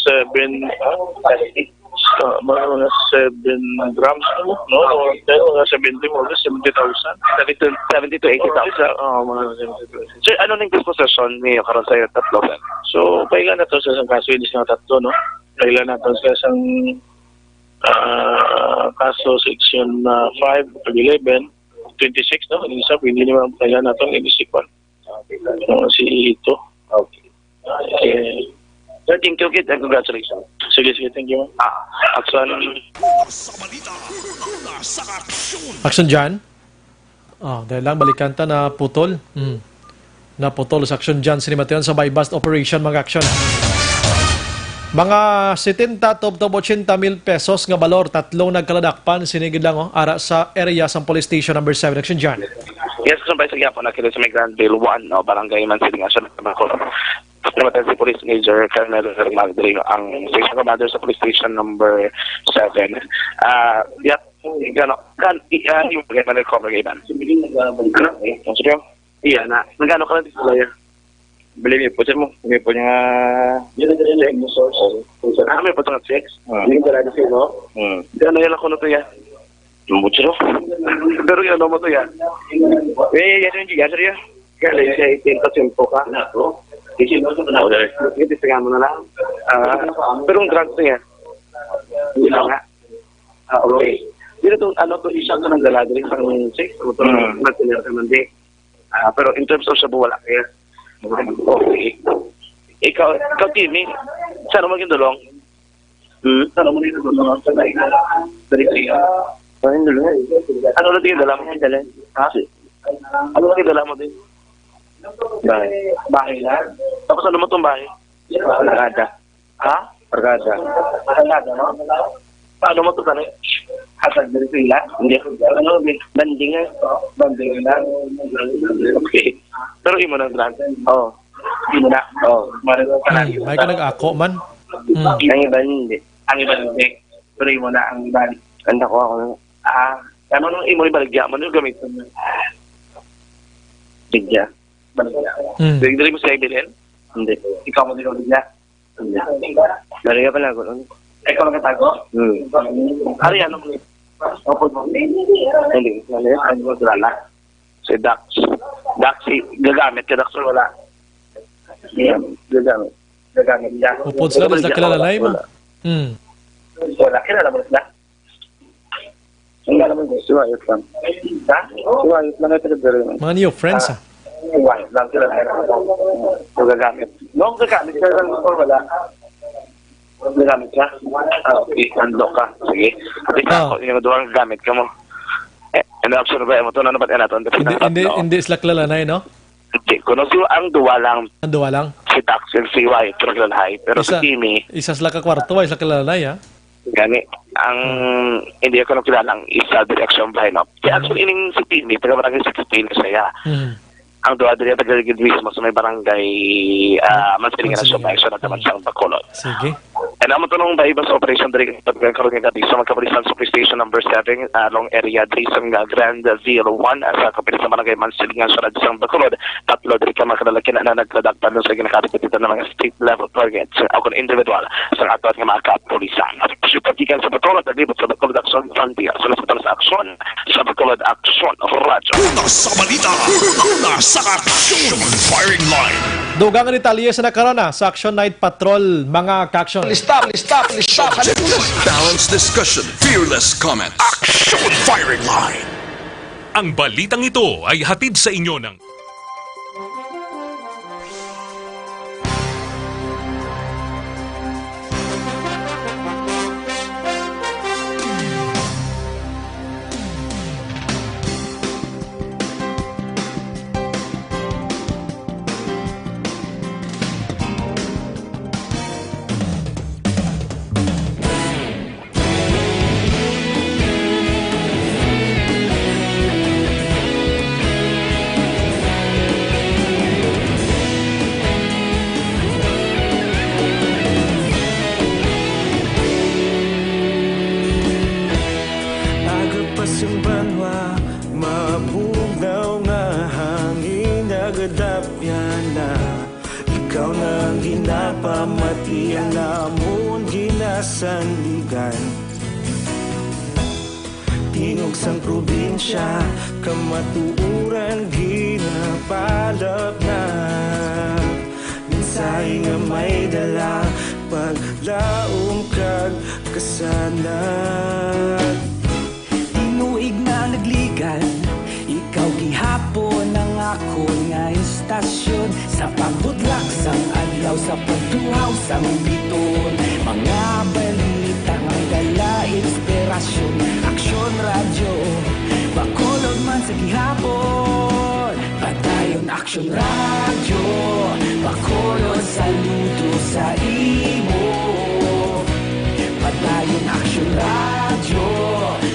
7 grams, no? Mga 70 more or less 70,000. 70 to 80,000. Mga 70,000. Sir, ano ning disposition niyo karon sa tatlo, sir? So pailan na to sa isang kaso hindi nga tatlo, no? Pailan na to sa isang kaso section 5 pag 11 26, no? Hindi sa hindi naman pailan na to inisipon. Si Ito. Okay. Sir, thank you kid and congratulations. Sige, thank you. Action dyan. Dahil lang balikanta na putol. Naputol sa action dyan. Sinimatayon sa bypass operation mga action. Mga 70 to 80 mil pesos nga balor, tatlong nagkaladakpan, sinigid lang ara sa area sa police station number 7. Action dyan. Yes, kusumpay sa gyapon na kilo sa may Granville 1, no, barangay Mansilingan siya nakabako. Namatay si Police Major Carmelo Normal, ang station commander sa police station number 7. Yung pagkain recover kayo ba? Iya na. Nagano ka lang dito, lawyer? Beli po siya mo. May po niya yun ang check mo source. May po ito nga checks? Hindi ko lang siya, no? Hindi ano yan ako na ito yan? Mucho. Pero yan mo ito yan? Yan sir. Kaya lang siya 18% po ka. Kasi mo sa panahon. Hindi sa mo na lang. Pero ang drugs niya? Hindi lang nga. Okay. Dito itong ano to isang ko ng dala dito sa sex. Ito nagsilir ka man di. Pero in terms of sa wala kaya. Okay. Ikaw Timmy, saan mo maging saan mo maging dulong? Sa tayo. Dari siya. Ano na tingin dala mo? Ha? Ano na dala mo din? Bahay lang? Tapos ano mo itong bahay? Barkada. Ha? Barkada, no? Paano mo ito tanay? Hasag dari sila? Hindi. Ano? Bandingan? Bandingan lang. Okay. Pero imo na brand? Oo. Imo na? Oo. May ka nag-ako man? Ang iba hindi. Ang iba hindi. Pero imo na ang iba. Anda ko ako. Ano nung imo ibaligya mo? Ano gamit mo? Bigya. Baligya. Dari mo sa ibilin? Hindi. Ikaw mo din baligya? Hindi. Baligya pala ako. Ikaw lang katago? Ari, ano mo? Opo mo? Hindi. Ano mo sila? Si Dax. Dax, gagamit ka Dax or wala? Gagamit. Gagamit siya. Upod sila, di sila kilalalay mo? Wala, kilala mo sila? Kilala mo sila? Siwayot lang. Ha? Siwayot lang ito na Mga new friends, ha? Siwayot lang, kilala mo. Gagamit. Noong gagamit ka lang or wala? Gagamit ka? Okay, handlock ka. Sige. At least ako, yung doon gagamit ka mo. Ano option ba? Ito na naman natin. Hindi sila kilalalay, no? Hindi. Kuno ang duwa lang. Ang duwa lang? Si Dax and si White, pero kilalhay. Pero si Timmy, isa sila ka kwarto, isa kilalalay, ha? gani, ang hindi ako nakilala ang isa direksyon lineup. Kaya actually, ining si Timmy, taga-barangay 16 saya. Ang doa diri taga-ligid mismo sa may barangay Mansilingan na Sumaisyon at Tamansang Bacolod. Sige. And ang matunong ba ibang sa operation diri karon nga dito sa magkapalisan sa police station number 7 along area diri sa Grandville 1 sa kapitan sa barangay Mansilingan sa Tamansang Bacolod. Tatlo diri ka makalalaki na nagladakpan sa ginakapititan ng mga state level targets o kon individual sa ato nga mga kapulisan. At pasipagikan sa Bacolod at libot sa Bacolod Action Frontier sa aksyon sa Bacolod Action Radio. Una sa balita, una sa aksyon, firing line. Dugang ang Italia sa nakarana sa Action Night Patrol, mga ka-action. Stop. Balanced discussion, fearless comments. Action firing line. Ang balitang ito ay hatid sa inyo ng Tinugsang probinsya, kamatuuran, ginapalap na minsay nga may dala, paglaom kag kasanag. Tinuig na nagligan, ikaw gihapon ang ako nga istasyon, sa pagbudlak sang adlaw, sa pagduhaw sang biton, mga balita nga dala inspirasyon. Aksyon radyo, Bacolod man sa gihapon, padayon Aksyon radyo, Bacolod saludo sa imo, padayon Aksyon radyo,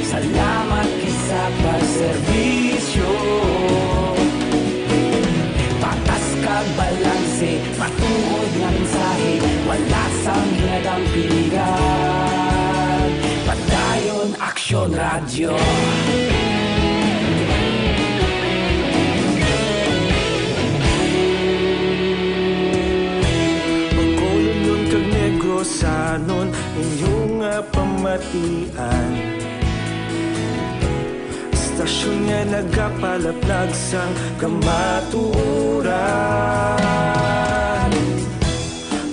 salamat kisa pagserbisyo. Patas kag balanse, matuod nga mensahe, wala sang hinadang pilihan, padayon Aksyon radyo. Bacolod nun kag Negros anon inyong pamatian, istasyon nga nagapalaplag sang kamaturan.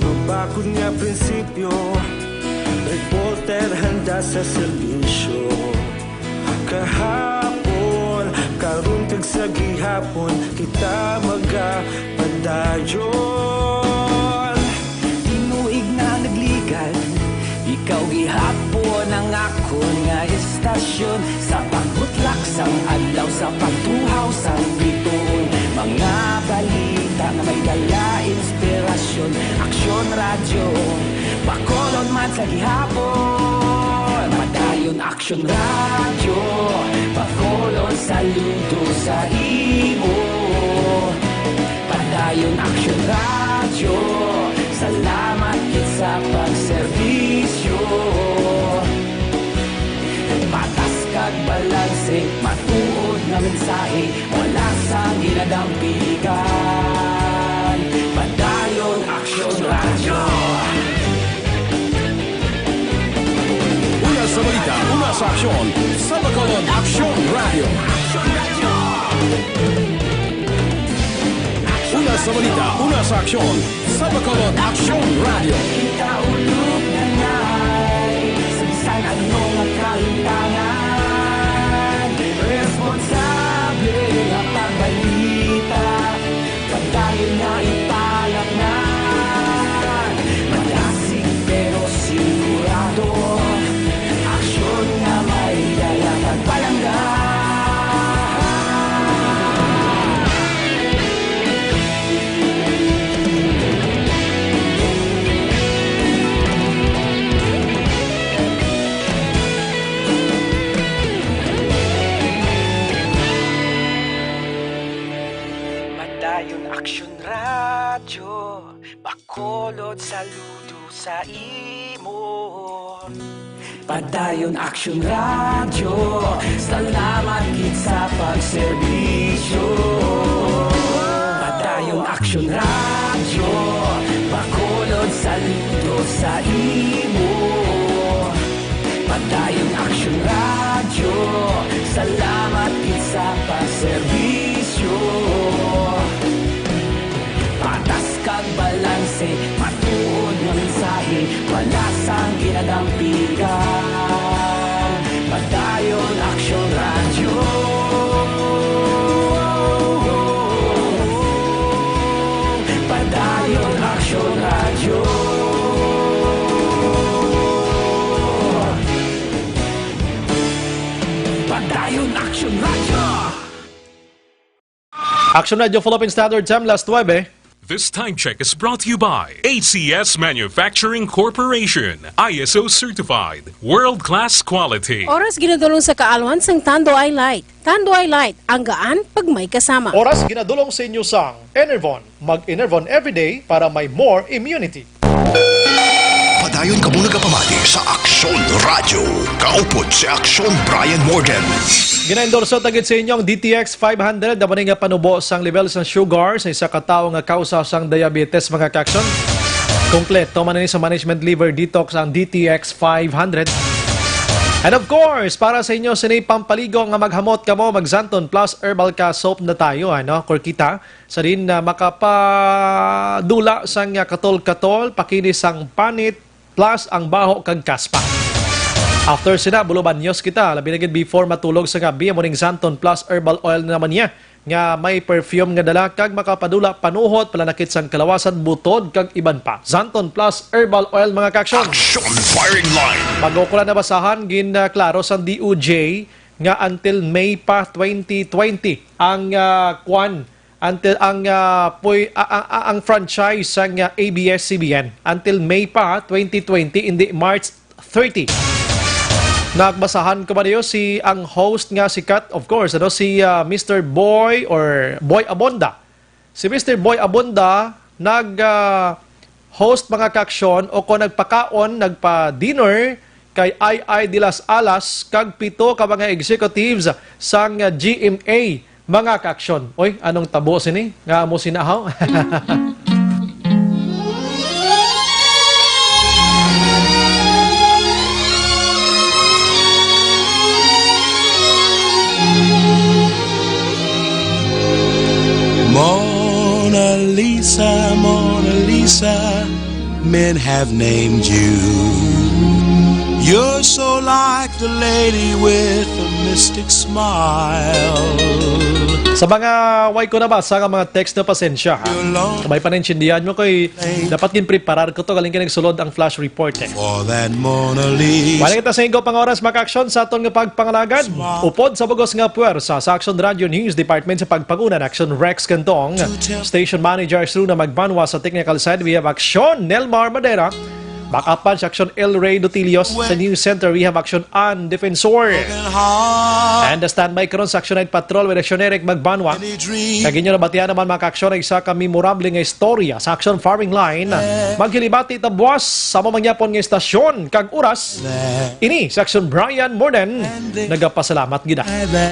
Mabakod nga prinsipyo, reporter handa sa serbisyo. Kahapon, karong tag sa sa gihapon kita magapadayon. Tinuig na nagligan, ikaw gihapon ang ako nga estasyon. Sa pagbutlak sang adlaw, sa pagtuhaw sang bituon, mga balita na may dala inspirasyon. Aksyon radyo, Bacolod man sa gihapon. Padayon Aksyon radyo, Bacolod saludo sa imo. Padayon Aksyon radyo, salamat kit sa pagserbisyo. Patas kag balanse, matuod nga mensahe, wala sang ginadampigan. Padayon Aksyon radyo. Una sa balita, una sa aksyon, sa Bacolod Aksyon Radio. Una sa balita, una sa aksyon, sa Bacolod Aksyon Radio. Kita ulog na ngay, sa bisan ano nga kahintangan. Responsable nga pagbalita, pagdayon nga ipalaknan. Malasig pero sigurado, aksyon nga may dala pagpalanggan. Padayon Aksyon radyo, Bacolod saludo sa imo. Padayon Aksyon radyo, salamat kit sa pagserbisyo. Padayon Aksyon radyo, Bacolod saludo sa imo. Padayon Aksyon radyo, salamat kit sa pagserbisyo. Patas kag balanse, matuod nga mensahe, wala sang ginadampigan. Padayon Aksyon radyo. Padayon Aksyon radyo. Padayon Aksyon radyo. Aksyon Radio Philippine Standard Time, last 9. This time check is brought to you by ACS Manufacturing Corporation, ISO certified, world-class quality. Oras ginadulong sa kaalwan sang Tanduay Light. Tanduay Light, ang gaan pag may kasama. Oras ginadulong sa inyo sang Enervon. Mag-Enervon everyday para may more immunity. Padayon ka muna kapamati sa Aksyon Radio. Kaupod si Aksyon Brian Morgan. Ginaendorso tagit sa inyong DTX 500 na maning nga panubo sang level sang sugar sa isa ka tawo nga kausa sang diabetes mga kaksyon. Kompleto man ni sa management liver detox ang DTX 500. And of course, para sa inyo sinay pampaligo nga maghamot kamo mag-Zanton Plus Herbal Ka Soap na tayo ano, korkita sa din na makapadula sang katol-katol pakinis sang panit plus ang baho kag kaspa. After sina, buluban news kita. Labi na gid before matulog sa gabi, mo ning Zanton Plus Herbal Oil na naman niya. Nga may perfume nga dala kag makapadula panuhot, palanakit sang kalawasan, butod kag iban pa. Zanton Plus Herbal Oil mga kaksyon. Action Firing Line. Bago ko lang nabasahan, klaro sa DOJ nga until May pa 2020 ang until ang franchise sang ABS-CBN until May pa 2020 hindi March 30. Nagbasahan ko ba niyo si ang host nga sikat, of course, ano, si Mr. Boy or Boy Abonda. Si Mr. Boy Abonda nag-host mga kaksyon o kung nagpakaon, nagpa-dinner kay I de las Alas kag 7 ka mga executives sang GMA mga kaksyon. Oy, anong tabo sini? Nga mo sinahaw? Mona Lisa, Mona Lisa, men have named you. You're so like the lady with a mystic smile. Sa mga way ko na ba, sa mga text na pasensya, ha? Kamay pa naintindihan mo ko'y dapat din preparar ko to, galing kinagsulod ang flash report, eh. For that Mona Lisa. Balik kita sa ingo pang oras maka-aksyon sa aton nga pagpangalagad. Upod sa bugos nga puwersa sa Action Radio News Department sa pagpangunan Action Rex Cantong. Station Manager Sru na magbanwa sa technical side. We have Action Nelmar Madera. Backupan sa Action El Rey Dotilios. Sa News Center, we have Action Ann Defensor. And the standby karon sa Action Night Patrol with Action Eric Magbanwa. Kaginyo na batian naman mga ka-aksyon ay isa ka memorable nga istorya sa Action Farming Line. Maghilibati tabuas sa mamangyapon nga istasyon kag oras. Ini sa Action Brian Morden. Nagapasalamat gida.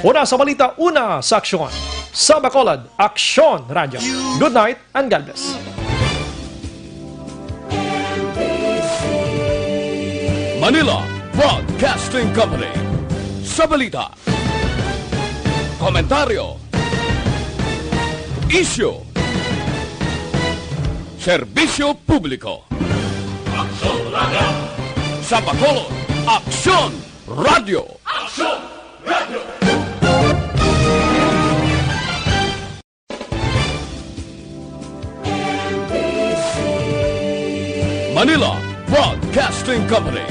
Una sa balita, una sa Action. Sa Bacolod, Action Radio. Good night and God bless. Manila Broadcasting Company. Sa balita, komentaryo, issue, serbisyo publiko. Aksyon Radio. Sa Bacolod, Aksyon Radio. Aksyon Radio. Manila Broadcasting Company.